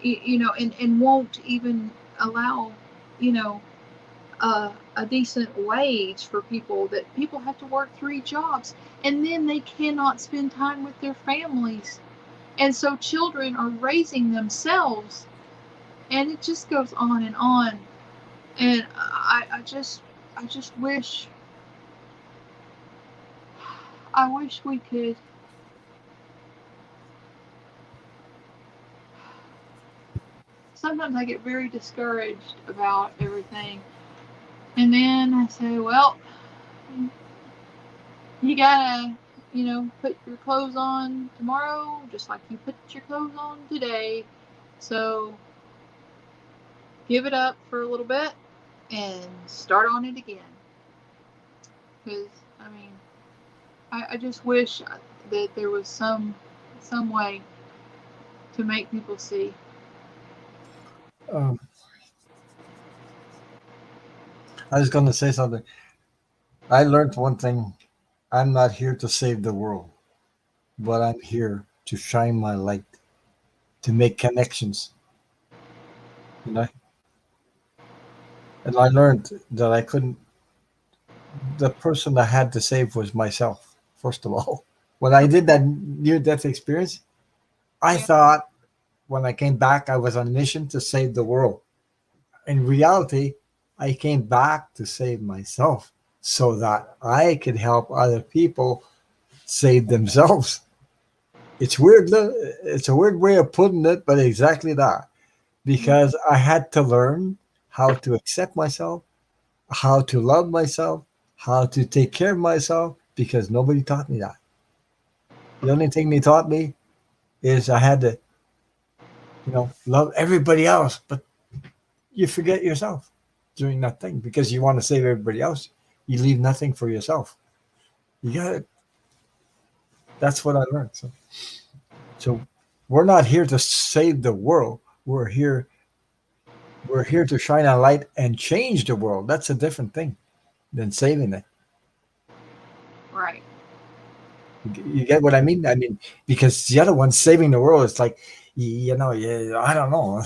And won't even allow you know a decent wage for people, that people have to work 3 jobs, and then they cannot spend time with their families, and so children are raising themselves, and it just goes on and on. And I just wish we could. Sometimes I get very discouraged about everything, and then I say, well, you gotta put your clothes on tomorrow just like you put your clothes on today. So give it up for a little bit and start on it again. Because I mean, I just wish that there was some way to make people see. Um, I was going to say something. I learned one thing. I'm not here to save the world, but I'm here to shine my light, to make connections. You know, and I learned that I couldn't. The person I had to save was myself. First of all, when I did that near-death experience, I Yeah. thought when I came back, I was on a mission to save the world. In reality, I came back to save myself so that I could help other people save themselves. It's weird. It's a weird way of putting it, but exactly that. Because I had to learn how to accept myself, how to love myself, how to take care of myself, because nobody taught me that. The only thing they taught me is I had to, love everybody else, but you forget yourself doing that thing because you want to save everybody else. You leave nothing for yourself. You got to That's what I learned. So we're not here to save the world. We're here to shine a light and change the world. That's a different thing than saving it. Right. You get what I mean? I mean, because the other one, saving the world, it's like, yeah, I don't know.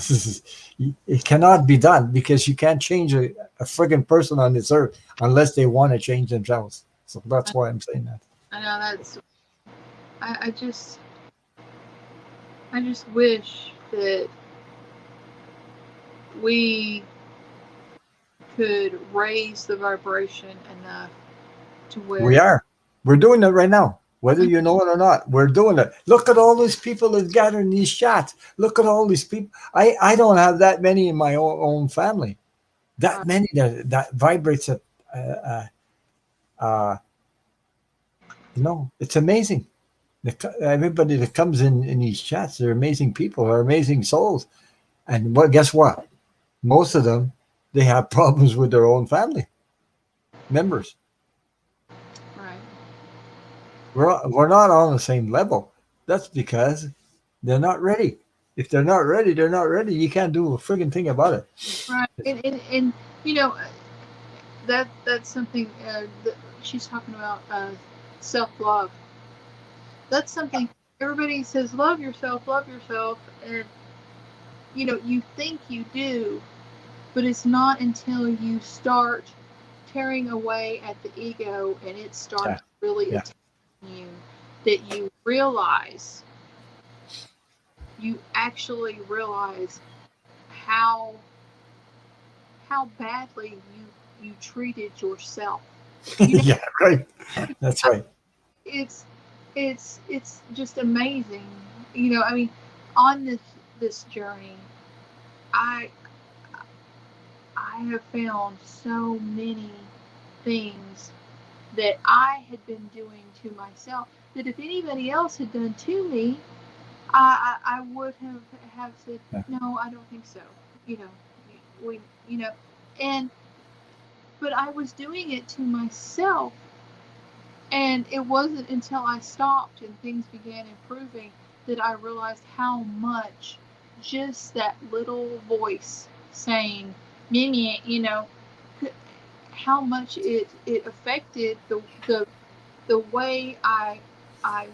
It cannot be done because you can't change a friggin' person on this earth unless they want to change themselves. So that's I, why I'm saying that. I know that's. I just. I just wish that we could raise the vibration enough to We where. are. We're doing it right now. Whether you know it or not, we're doing it. Look at all these people that gather in these chats. Look at all these people. I don't have that many in my own family. That Right. many that vibrates at, uh, uh, it's amazing. Everybody that comes in these chats, they're amazing people, they're amazing souls. And guess what? Most of them, they have problems with their own family members. Right. We're not on the same level. That's because they're not ready. If they're not ready, they're not ready. You can't do a friggin' thing about it. Right. And you know that's something that she's talking about self love. That's something everybody says love yourself, and you think you do, but it's not until you start tearing away at the ego and it Yeah, starts really yeah, attacking you that you actually realize how badly you treated yourself. You know, yeah. Right. That's right. it's it's just amazing. I mean, on this journey, I I have found so many things that I had been doing to myself that if anybody else had done to me, I would have said Yeah. no, I don't think so. You know, we and but I was doing it to myself, and it wasn't until I stopped and things began improving that I realized how much just that little voice saying Mimi, how much it affected the way I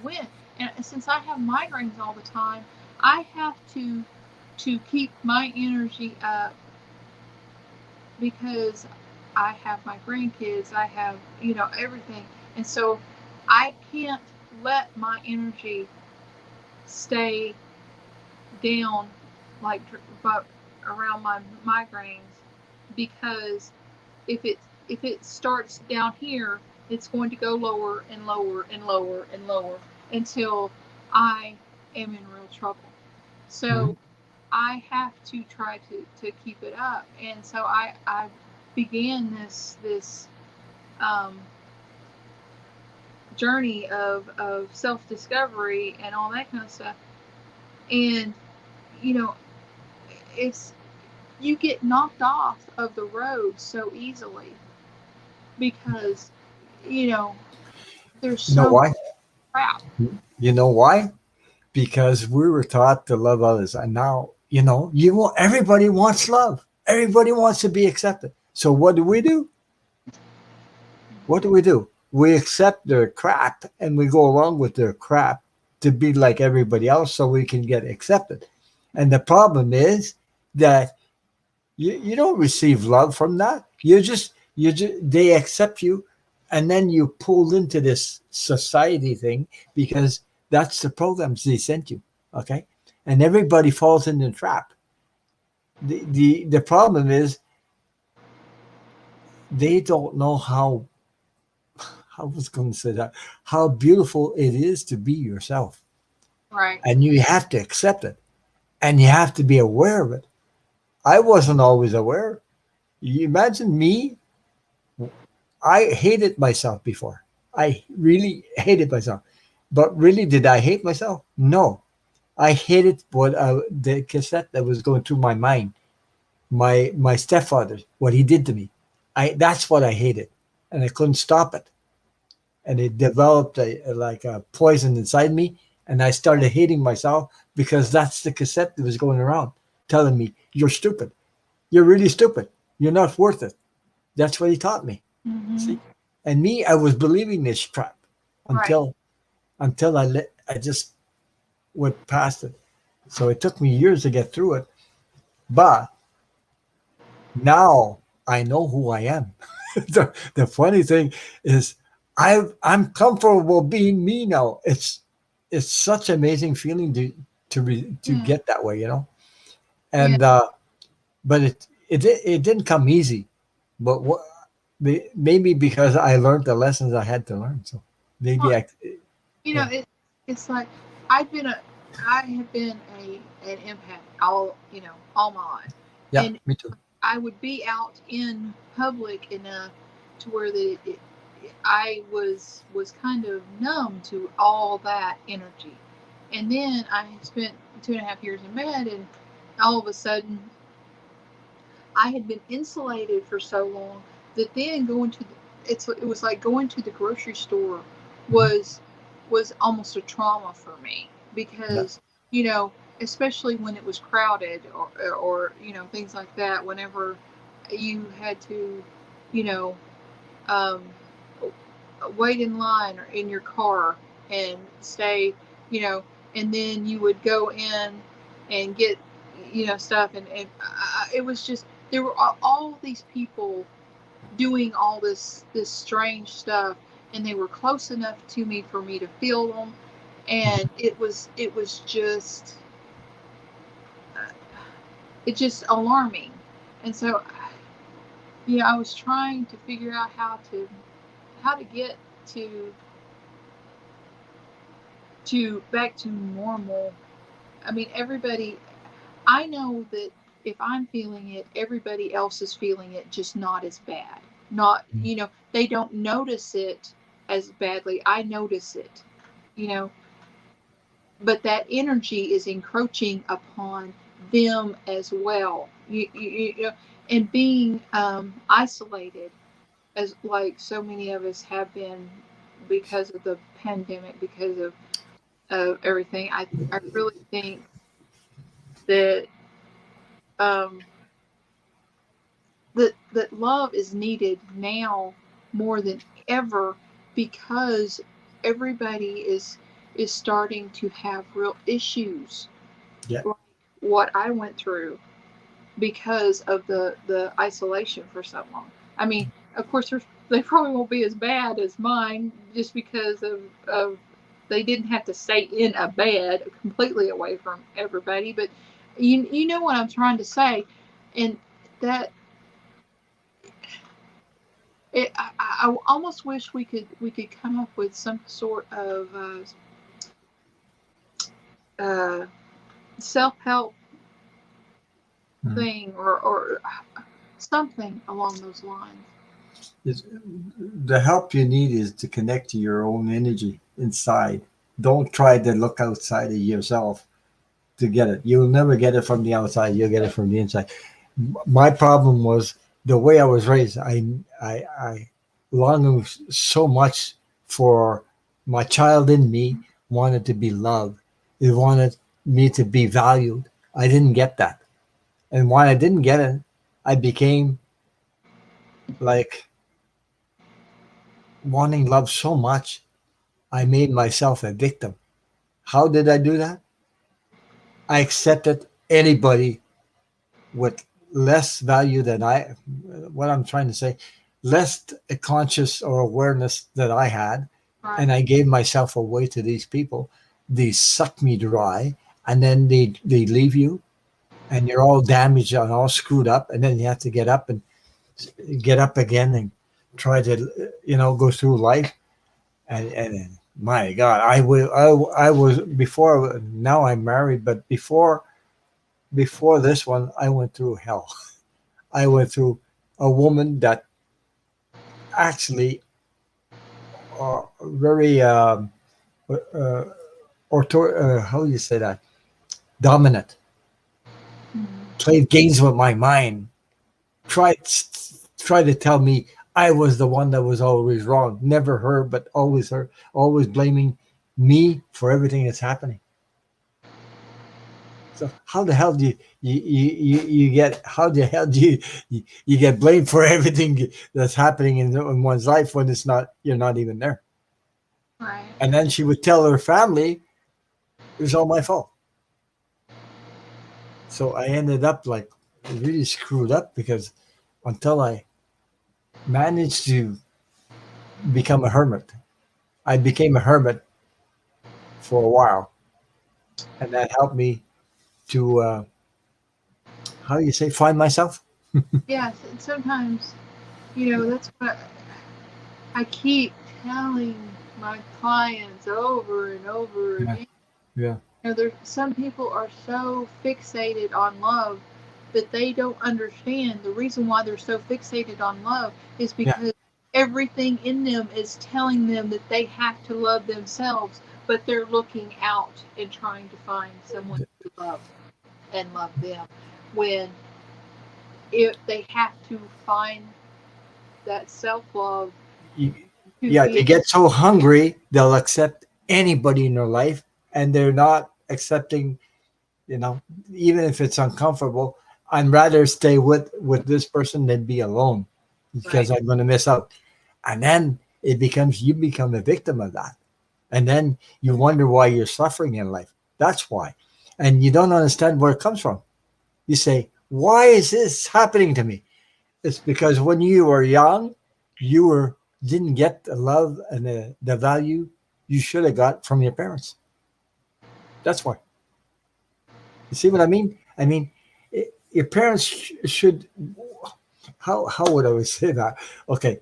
went. And since I have migraines all the time, I have to keep my energy up because I have my grandkids, I have everything, and so I can't let my energy stay down like but around my migraines because if it starts down here, it's going to go lower and lower and lower and lower until I am in real trouble. Mhm. So I have to try to keep it up, and so I began this um, journey of self discovery and all that kind of stuff, and you know it's you get knocked off of the road so easily because, you know, there's You know so much why? crap. You know why? Because we were taught to love others, and now you want everybody wants love. Everybody wants to be accepted. So what do we do? What do we do? We accept their crap and we go along with their crap to be like everybody else so we can get accepted. And the problem is that you don't receive love from that. You just they accept you, and then you pulled into this society thing because that's the programs they sent you. Okay, and everybody falls in the trap. The problem is they don't know how I was going to say that how beautiful it is to be yourself, Right. and you have to accept it, and you have to be aware of it. I wasn't always aware. You imagine me. I hated myself before. I really hated myself. But really, did I hate myself? No. I hated the cassette that was going through my mind. My stepfather, what he did to me. That's what I hated, and I couldn't stop it. And it developed like a poison inside me, and I started hating myself because that's the cassette that was going around, telling me you're stupid. You're really stupid. You're not worth it. That's what he taught me. Mm-hmm. See, and me, I was believing this crap Right. until I just went past it. So it took me years to get through it, but now I know who I am. The funny thing is, I'm comfortable being me now. It's such an amazing feeling to Yeah. get that way, Yeah. and but it didn't come easy, but what maybe because I learned the lessons I had to learn. So maybe Well, yeah, it's like I've been a, I have been an empath all my life, yeah, and me too. I would be out in public enough to where I was kind of numb to all that energy, and then I spent 2.5 years in bed, and all of a sudden I had been insulated for so long that then it was like going to the grocery store Mhm. was was almost a trauma for me Yeah, because you know especially when it was crowded or things like that whenever you had to you know um, wait in line or in your car and stay you know and then you would go in and get stuff and it was just there were all these people doing all this strange stuff and they were close enough to me for me to feel them and it was just uh, it just alarming and so I was trying to figure out how to get to back to normal. I mean, everybody. I know that if I'm feeling it, everybody else is feeling it, just not as bad. Not, Mhm. they don't notice it as badly. I notice it, you know, but that energy is encroaching upon them as well. And being isolated, as like so many of us have been because of the pandemic, because of everything. I really think that um, that love is needed now more than ever because everybody is starting to have real issues yeah. like what I went through because of the isolation for so long. I mean, of course, they probably won't be as bad as mine just because of they didn't have to stay in a bed completely away from everybody. But you know what I'm trying to say, and that I almost wish we could come up with some sort of uh, self help Mhm. thing or something along those lines. It's, the help you need is to connect to your own energy inside. Don't try to look outside of yourself to get it. You'll never get it from the outside. You'll get it from the inside. My problem was the way I was raised. I longed so much for my child in me wanted to be loved. It wanted me to be valued. I didn't get that. And when I didn't get it, I became like wanting love so much, I made myself a victim. How did I do that? I accepted anybody with less value than what I'm trying to say, less conscious or awareness that I had. Right. And I gave myself away to these people. They suck me dry, and then they leave you, and you're all damaged and all screwed up. And then you have to get up again and try to, go through life. And my God, I was before. Now I'm married, but before this one, I went through hell. I went through a woman that actually very uh, how do you say that, dominant, Mhm. played games with my mind, tried tried to tell me I was the one that was always wrong, never her, but always her, always blaming me for everything that's happening. So how the hell do you get, how the hell do you get blamed for everything that's happening in one's life when it's not, you're not even there? Right. And then she would tell her family it was all my fault. So I ended up like really screwed up because until I managed to become a hermit, I became a hermit for a while, and that helped me to how do you say, find myself. Yes, and sometimes, that's what I keep telling my clients over and over Yeah, again. yeah, There's some people are so fixated on love that they don't understand the reason why they're so fixated on love is yeah. because everything in them is telling them that they have to love themselves, but they're looking out and trying to find someone to love and love them when if they have to find that self love You- to yeah, they be get so hungry they'll accept anybody in their life, and they're not accepting, you know, even if it's uncomfortable. I'd rather stay with this person than be alone because right, I'm going to miss out. And then it becomes, you become a victim of that, and then you wonder why you're suffering in life. That's why. And you don't understand where it comes from. You say, why is this happening to me? It's because when you were young, you were didn't get the love and the value you should have got from your parents. That's why. You see what I mean? I mean, your parents should. How would I say that? Okay,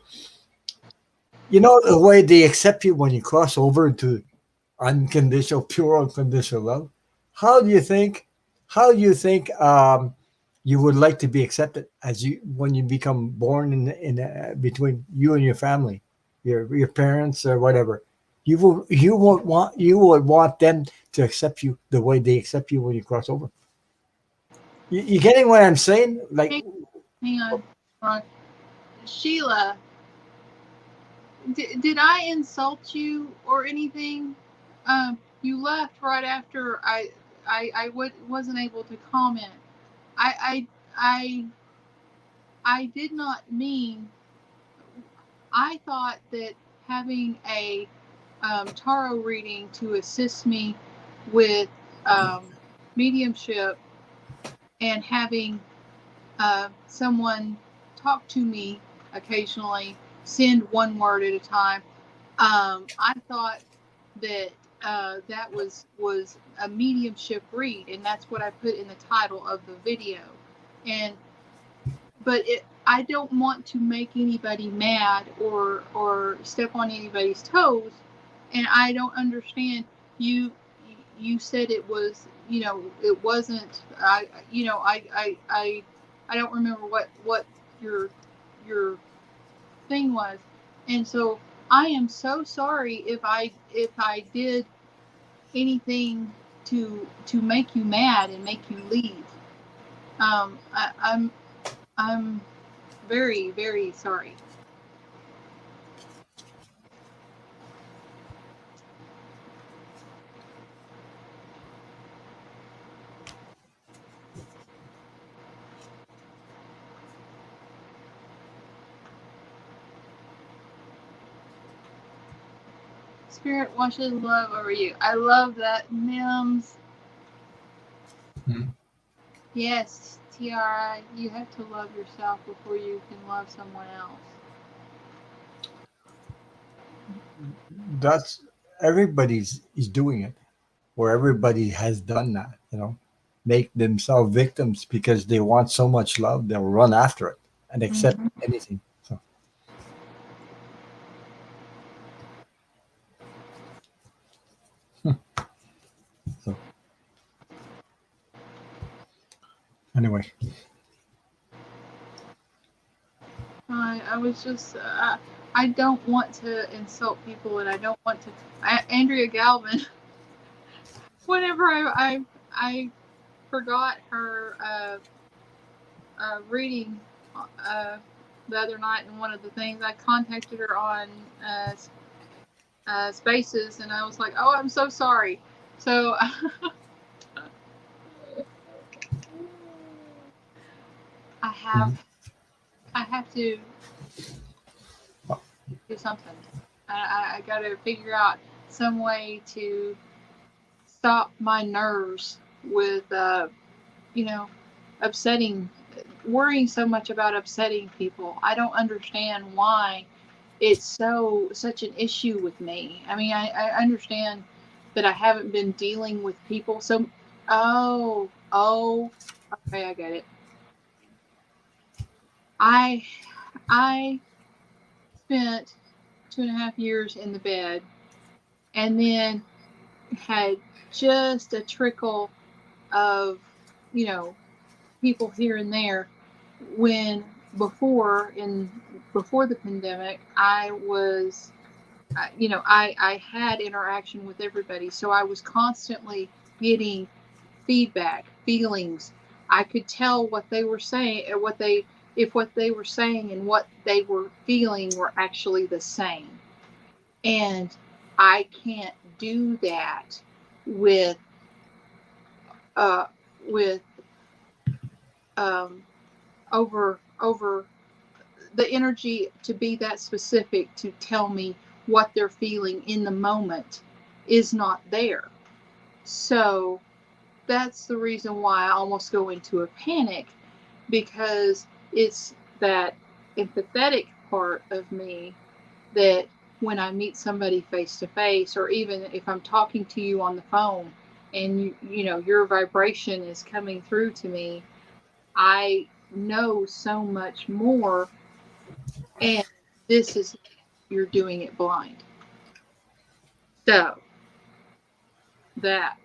you know the way they accept you when you cross over into unconditional, pure unconditional love. How do you think? How do you think you would like to be accepted as you when you become born in between you and your family, your parents or whatever? You would want them to accept you the way they accept you when you cross over. You getting what I'm saying? Like, hang on, Sheila, did I insult you or anything? You left right after wasn't able to comment. I, I, I did not mean. I thought that having a tarot reading to assist me with um, mediumship and having someone talk to me occasionally, send one word at a time. I thought that that was a mediumship read, and that's what I put in the title of the video. And I don't want to make anybody mad or step on anybody's toes, and I don't understand you. You said it was, it wasn't. I don't remember what your your thing was, and so I am so sorry if I did anything to make you mad and make you leave. I'm I'm very, very sorry. Spirit washes love over you. I love that, Nims. Hmm. Yes, Tiara, you have to love yourself before you can love someone else. That's everybody's is doing it, or everybody has done that. Make themselves victims because they want so much love, they'll run after it and accept Mm-hmm. anything. So anyway, I was just, I don't want to insult people, and I don't want to. Andrea Galvin, whenever I forgot her reading uh, the other night, and one of the things I contacted her on Spaces, and I was like, "Oh, I'm so sorry." So I have mhm. I have to do something. I got to figure out some way to stop my nerves with you know upsetting, worrying so much about upsetting people. I don't understand why it's such an issue with me. I mean, I understand that I haven't been dealing with people so. Oh, okay, I get it. I I spent 2.5 years in the bed, and then had just a trickle of, you know, people here and there. When before the pandemic, I was, I had interaction with everybody, so I was constantly getting feedback, feelings. I could tell what they were saying, if what they were saying and what they were feeling were actually the same. And I can't do that with uh with um over the energy to be that specific to tell me what they're feeling in the moment is not there. So that's the reason why I almost go into a panic, because it's that empathetic part of me that when I meet somebody face to face, or even if I'm talking to you on the phone and your vibration is coming through to me, I know so much more, and this is, you're doing it blind. So that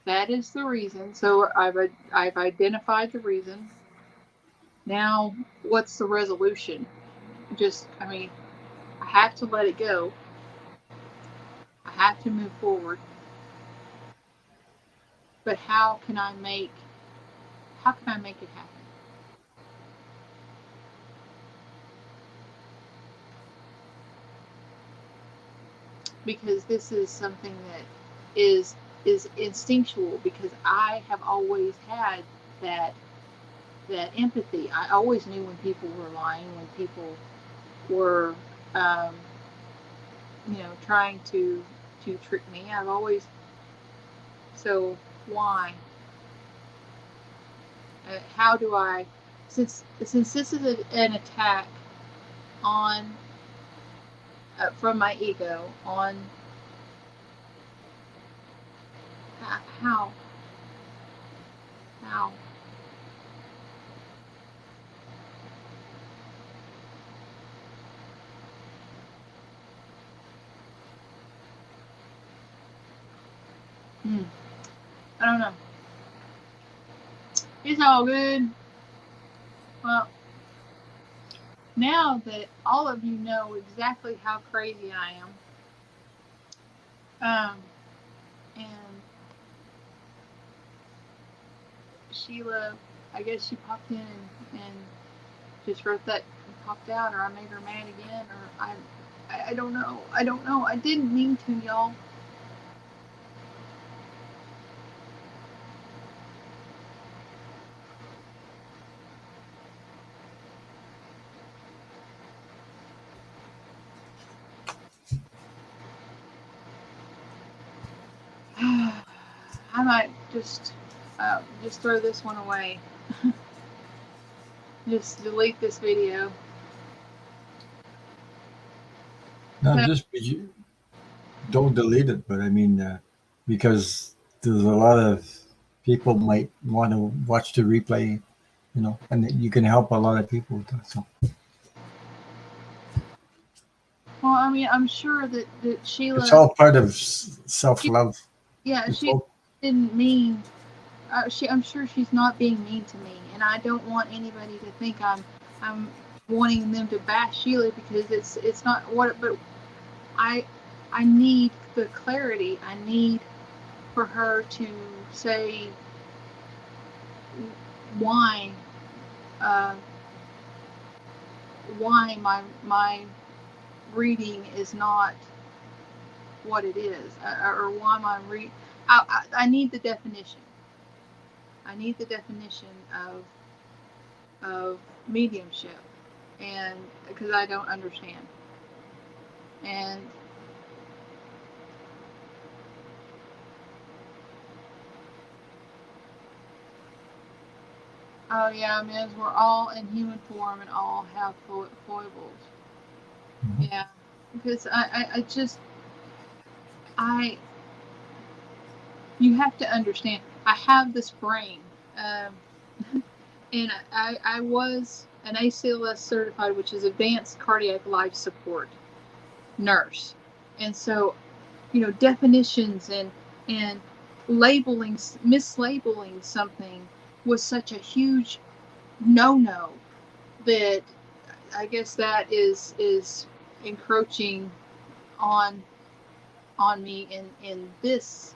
that is the reason. So I've identified the reason. Now, what's the resolution? Just, I mean, I have to let it go. I have to move forward. But how can I make it happen? Because this is something that is instinctual, because I have always had that that empathy. I always knew when people were lying, when people were um, trying to trick me. I've always, so why? How do I, since this is an attack on from my ego on, how how hmm, I don't know. It's all good. Well, now that all of you know exactly how crazy I am, and Sheila, I guess she popped in and just wrote that and popped out, or I made her mad again, or I don't know. I don't know. I didn't mean to, y'all. I might just throw this one away. Just delete this video. Not just don't delete it, but I mean, because there's a lot of people might want to watch the replay, and you can help a lot of people with that. So Well, I mean, I'm sure that it's Sheila, all part of she, self-love. yeah, It's she all didn't mean. I'm sure she's not being mean to me, and I don't want anybody to think I'm wanting them to bash Sheila because it's not what. But I I need the clarity. I need for her to say why uh, why my reading is not what it is, or why my I need the definition. I need the definition of mediumship, and because I don't understand. And oh yeah, Miz, we're all in human form and all have foibles. Mhm. Yeah, because I just I you have to understand. I have this brain, and I was an ACLS certified, which is Advanced Cardiac Life Support nurse, and so definitions and labeling mislabeling something was such a huge no that I guess that is encroaching on me in this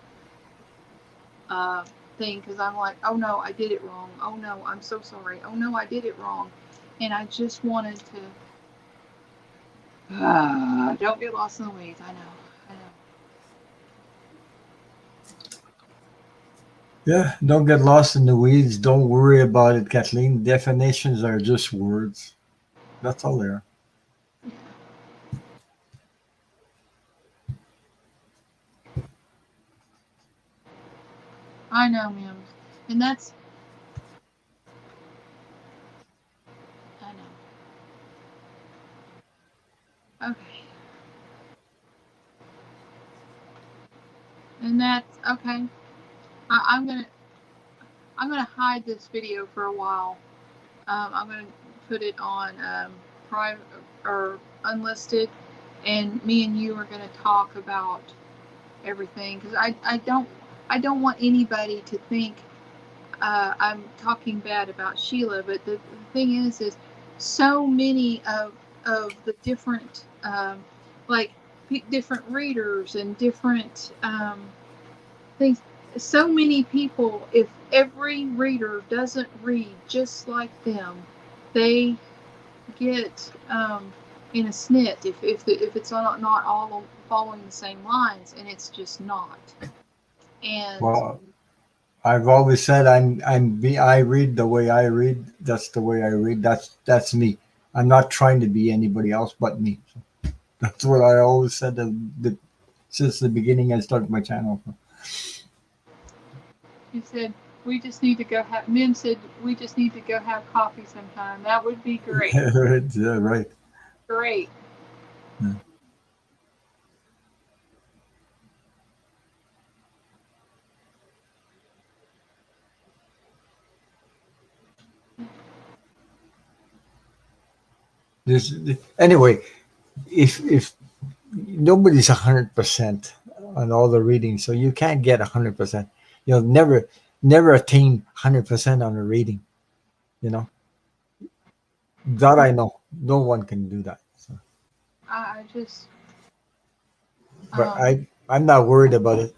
uh, thing, because I'm like, oh no, I did it wrong. Oh no, I'm so sorry. Oh no, I did it wrong, and I just wanted to don't get lost in the weeds. I know, I know. Yeah, don't get lost in the weeds. Don't worry about it, Kathleen. Definitions are just words. That's all they are. Yeah, I know, Mims, and that's I know. Okay, and that's okay. I'm gonna hide this video for a while. I'm gonna put it on private or unlisted, and me and you are gonna talk about everything, because I don't want anybody to think I'm talking bad about Sheila. But the thing is so many of the different like different readers and different things. So many people, if every reader doesn't read just like them, they get in a snit if it's not all following the same lines, and it's just not. And Well, I've always said I read the way I read. That's the way I read. That's me. I'm not trying to be anybody else but me. So that's what I always said since the beginning I started my channel. he said, we just need to go have, Mim said, we just need to go have coffee sometime. That would be great. Yeah, right. Great. Yeah. This anyway. If nobody's 100% on all the readings, so you can't get 100%. You'll never attain 100% on a reading. You know that I know. No one can do that. So. I just, But um, I'm not worried about it.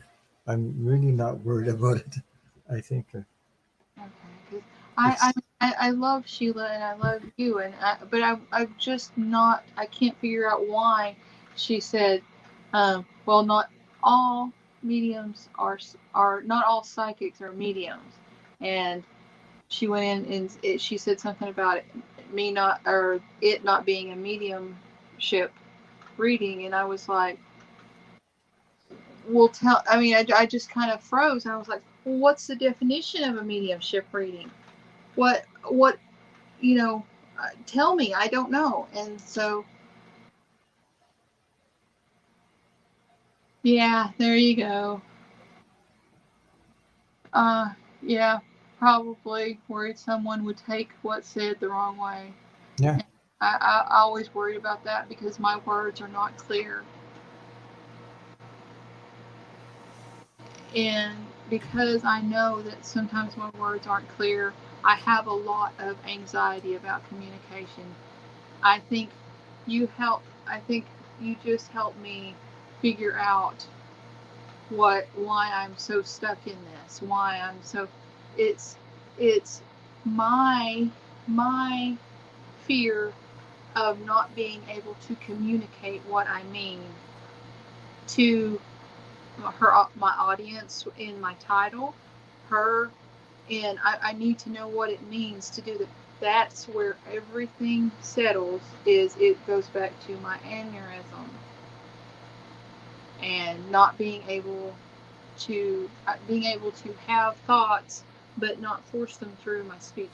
I'm really not worried about it. I think. okay. I, It's I love Sheila and I love you, but I'm just not. I can't figure out why she said, well, not all mediums are not all psychics are mediums, and she went in and she said something about me not or it not being a mediumship reading, and I was like, well, tell. I mean, I just kind of froze, and I was like, well, what's the definition of a mediumship reading? What tell me, I don't know. And so, yeah, there you go. Uh, yeah, probably worried someone would take what's said the wrong way. yeah. And I always worried about that because my words are not clear. And because I know that sometimes my words aren't clear, I have a lot of anxiety about communication. I think I think you just helped me figure out why I'm so stuck in this, why I'm so it's it's my my fear of not being able to communicate what I mean to my audience in my title, her, and I need to know what it means to do that. That's where everything settles. Is it goes back to my aneurysm and not being able to have thoughts but not force them through my speech,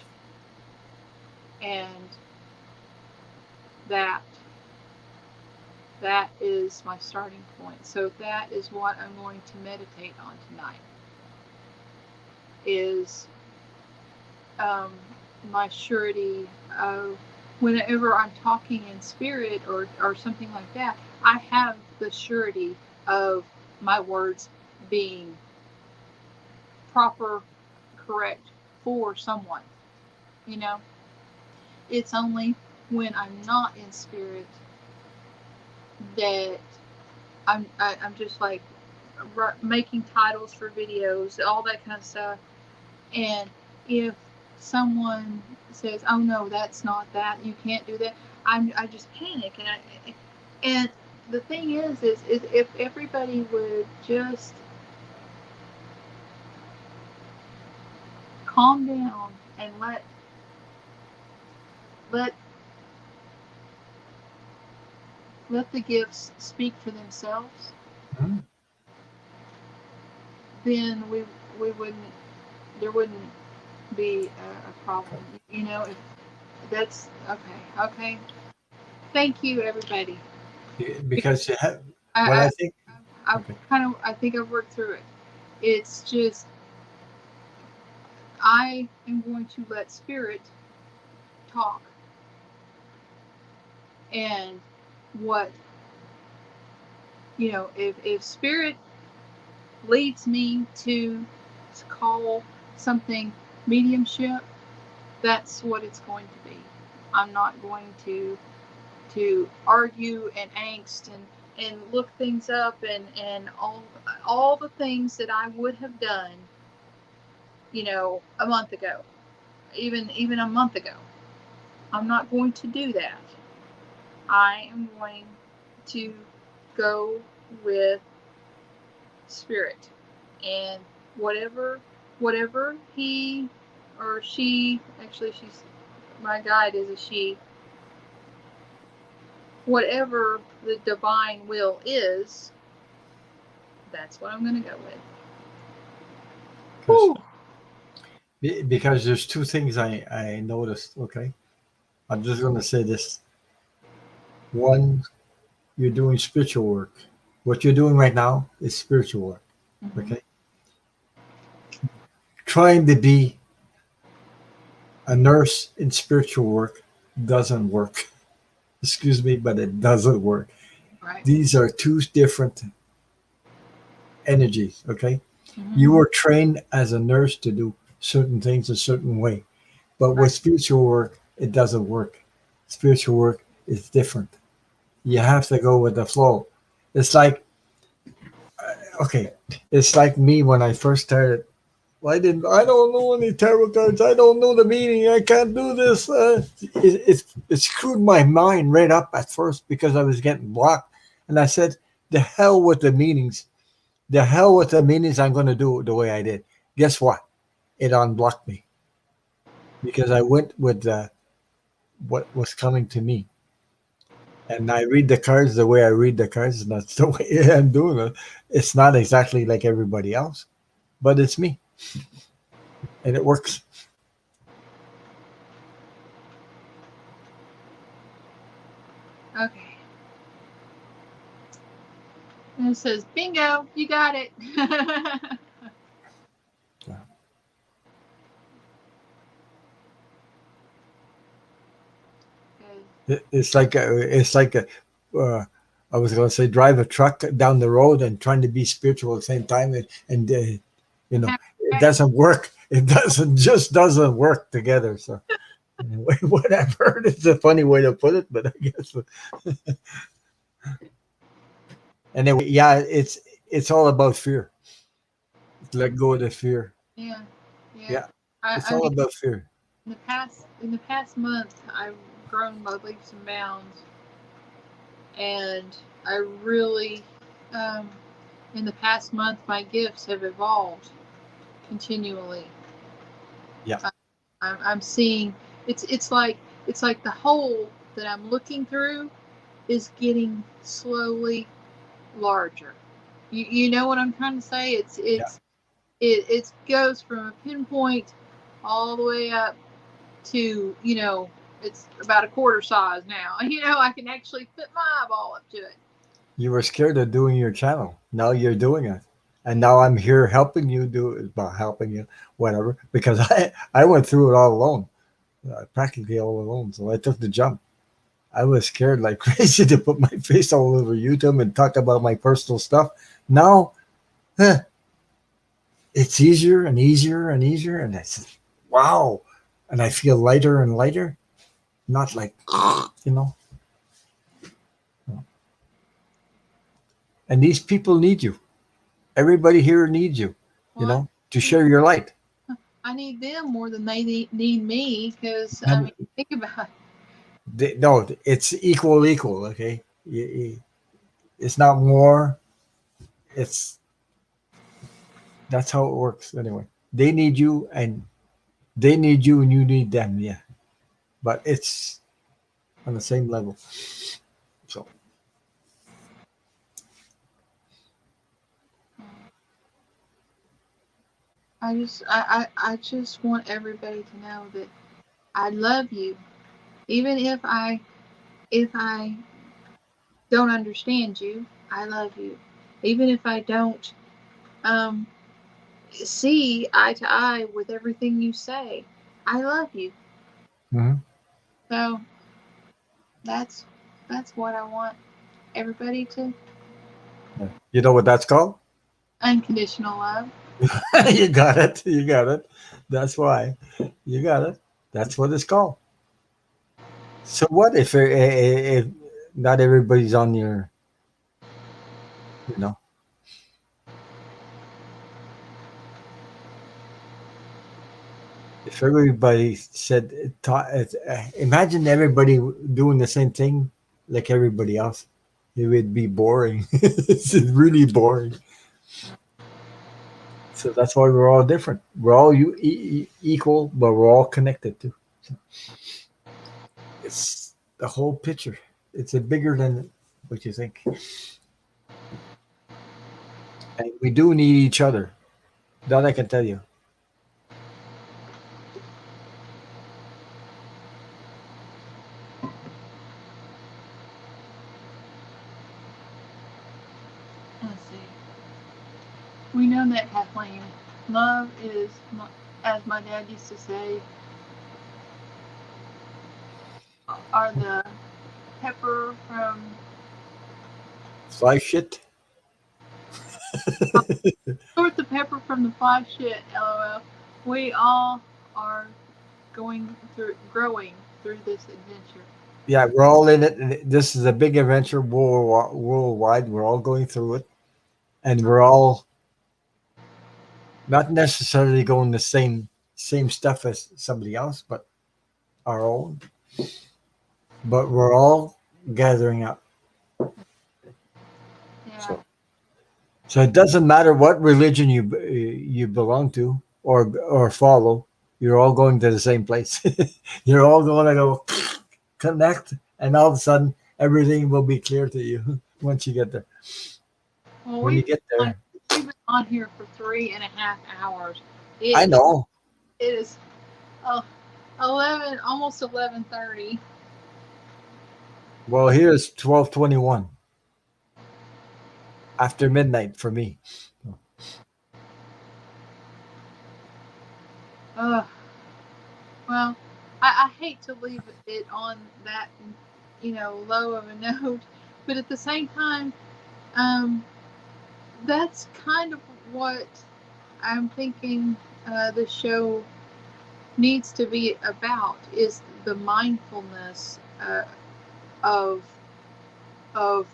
and that that is my starting point. So that is what I'm going to meditate on tonight, is um, my surety of whenever I'm talking in spirit or something like that, I have the surety of my words being proper, correct for someone. You know, it's only when I'm not in spirit that I'm just like making titles for videos, all that kind of stuff. And if someone says, "Oh no, that's not that. You can't do that," I just panic, and the thing is if everybody would just calm down and let let the gifts speak for themselves, Mhm. then we wouldn't there wouldn't be a problem. You know, if that's okay. Okay. Thank you, everybody. Because you have what I, I think. Okay. I think I've worked through it. It's just I am going to let spirit talk, and what if spirit leads me to call something mediumship, that's what it's going to be. I'm not going to argue and angst and look things up and all the things that I would have done, a month ago, even a month ago. I'm not going to do that. I am going to go with spirit, and whatever he or she, actually she's my guide is a she, whatever the divine will is, that's what I'm going to go with. Because Whew. because there's two things I noticed. Okay, I'm just going to say this. One, you're doing spiritual work. What you're doing right now is spiritual work. Mm-hmm. Okay, trying to be a nurse in spiritual work doesn't work. Excuse me, but it doesn't work. Right. These are two different energies. Okay, Mm-hmm. you were trained as a nurse to do certain things a certain way, but with Right. spiritual work, it doesn't work. Spiritual work is different. You have to go with the flow. It's like, okay, it's like me when I first started. I don't know any tarot cards. I don't know the meaning. I can't do this. It screwed my mind right up at first because I was getting blocked. And I said, the hell with the meanings. The hell with the meanings. I'm going to do it the way I did. Guess what? It unblocked me because I went with what was coming to me. And I read the cards the way I read the cards. And that's the way I'm doing it. It's not exactly like everybody else, but it's me. And it works. Okay. And it says, bingo, you got it. It's like a I was going to say drive a truck down the road and trying to be spiritual at the same time, and you know it doesn't work. It doesn't work together. So what I've heard is a funny way to put it, but I guess anyway, yeah, it's all about fear. Let go of the fear. Yeah, yeah. Yeah, it's I all mean, about fear. in the past month, I've grown by leaps and bounds, and I really, um, in the past month, my gifts have evolved continually. Yeah. I, I'm seeing it's like the hole that I'm looking through is getting slowly larger. You know what I'm trying to say? Yeah. It goes from a pinpoint all the way up to, it's about a quarter size now. I can actually fit my eyeball up to it. You were scared of doing your channel. Now you're doing it. And now I'm here helping you do it, well, helping you, whatever, because I went through it all alone, practically all alone. So I took the jump. I was scared like crazy to put my face all over YouTube and talk about my personal stuff. Now, huh, it's easier and easier and easier. And I said, wow. And I feel lighter and lighter, not like, you know. And these people need you. Everybody here needs you, Well, to share your light. I need them more than they need me because, I And mean, think about it. no, it's equal. Okay, it's not more. It's that's how it works anyway. They need you, and they need you, and you need them. Yeah, but it's on the same level. So I just want everybody to know that I love you, even if I don't understand you. I love you, even if I don't um, see eye to eye with everything you say. I love you. mhm. So that's that's what I want everybody to Yeah. You know what that's called? unconditional love. You got it. You got it. That's why. You got it. That's what it's called. So what if not everybody's on your, you know, if everybody said, imagine everybody doing the same thing like everybody else, it would be boring. It's really boring. So that's why we're all different. We're all equal, but we're all connected too. So it's the whole picture. It's a bigger than what you think, and we do need each other. That I can tell you. Let's see. We know that, Kathleen. Love is, as my dad used to say, are the pepper from Fly shit. sort the pepper from the fly shit. LOL. We all are growing through this adventure. Yeah, we're all in it. And this is a big adventure worldwide. We're all going through it, and we're all Not necessarily going the same stuff as somebody else, but our own. But we're all gathering up. Yeah. So so it doesn't matter what religion you belong to or follow. You're all going to the same place. You're all going to go connect, and all of a sudden everything will be clear to you once you get there. Well, When you get on, there, we've been on here for 3.5 hours. I It know. it is uh, 11, almost 11:30. Well, here's 12:21 after midnight for me. Uh, well, I hate to leave it on that, low of a note, but at the same time, um, that's kind of what I'm thinking the show needs to be about is the mindfulness of of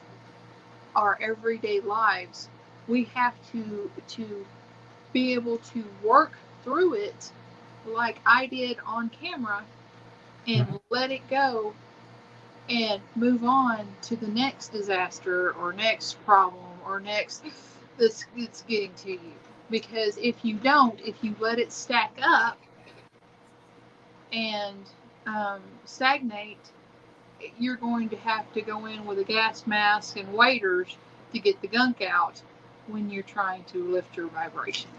our everyday lives. We have to be able to work through it like I did on camera and let it go and move on to the next disaster or next problem or next that's getting to you. Because if you don't, if you let it stack up and stagnate, you're going to have to go in with a gas mask and waders to get the gunk out when you're trying to lift your vibration.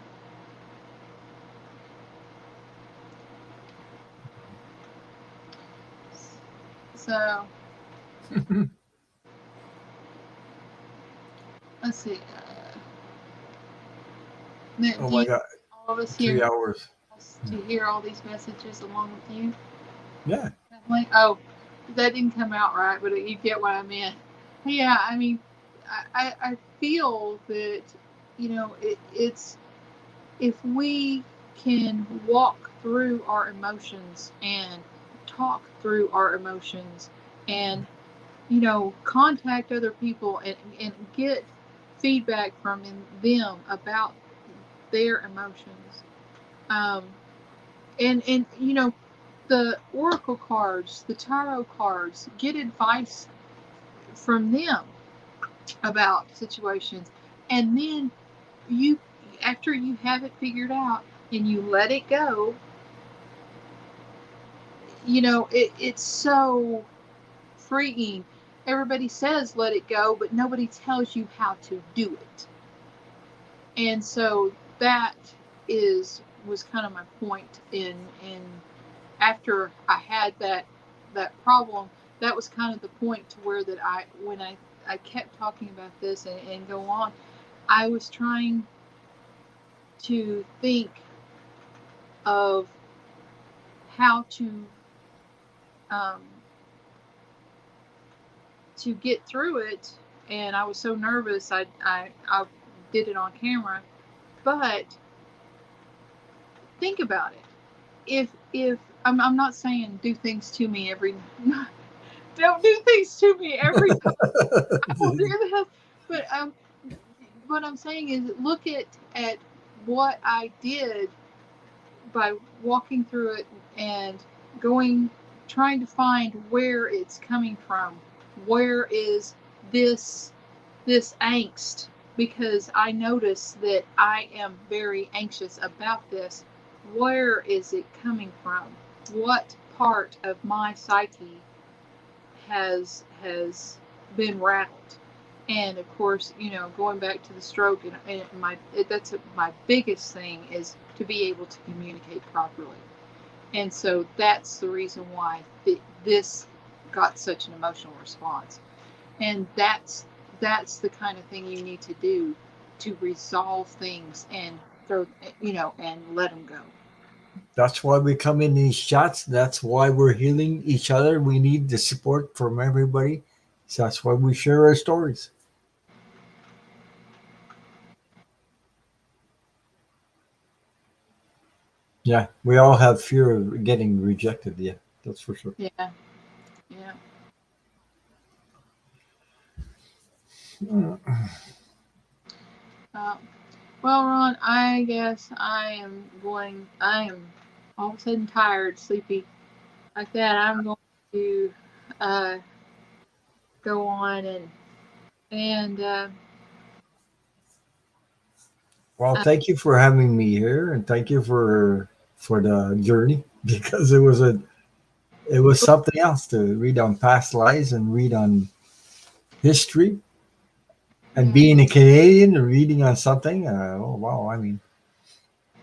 So let's see. Oh Do my you God, all of us here 3 hours. to hear all these messages along with you? Yeah. Like, oh, that didn't come out right, but you get what I meant. Yeah, I mean, I feel that it's if we can walk through our emotions and talk through our emotions and contact other people and get feedback from them about their emotions, um, and the oracle cards, the tarot cards, get advice from them about situations, and then you after you have it figured out and you let it go, it's so freeing. Everybody says let it go, but nobody tells you how to do it. And so that is was kind of my point in after I had that problem. That was kind of the point to where that I kept talking about this and go on. I was trying to think of how um, to get through it, and I was so nervous. I did it on camera, but think about it. If I'm not saying do things to me every don't do things to me every time I will do this, but what I'm saying is look at what I did by walking through it and going trying to find where it's coming from. Where is this this angst? Because I notice that I am very anxious about this. Where is it coming from? What part of my psyche has been rattled? And of course, going back to the stroke, and my biggest thing is to be able to communicate properly. And so that's the reason why this got such an emotional response. And that's the kind of thing you need to do to resolve things and throw and let them go. That's why we come in these chats. That's why we're healing each other. We need the support from everybody. So that's why we share our stories. Yeah, we all have fear of getting rejected. Yeah, that's for sure. Yeah, yeah. Uh, Well, Ron, I guess I am going. I am all of a sudden tired, sleepy like that. I'm going to uh, go on and Well, uh, thank you for having me here, and thank you for the journey because it was something else to read on past lives and read on history, and yeah, being a Canadian and reading on something. Oh wow! I mean,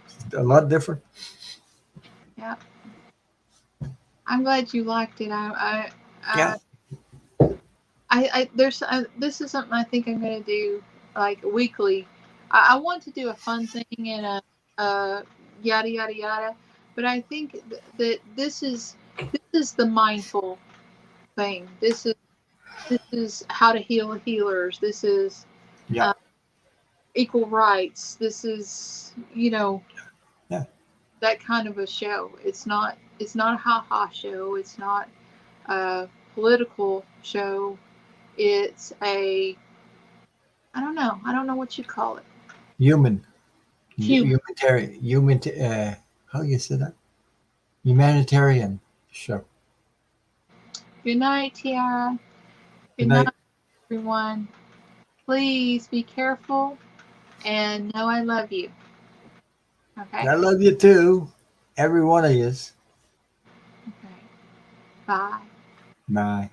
it's a lot different. yeah. I'm glad you liked it. Yeah, I, there's this is something I think I'm gonna do like weekly. I want to do a fun thing and a yada yada yada, but I think that this is the mindful thing. This is how to heal healers. This is yeah, uh, equal rights. This is yeah. that kind of a show. It's not a ha ha show. It's not a political show. It's a I don't know. I don't know what you call it. Human, Human. how you say that? Humanitarian show. Good night, Tiara. Good Good night, night. everyone. Please be careful and know I love you. Okay? I love you too, every one of you. Okay. Bye. Bye.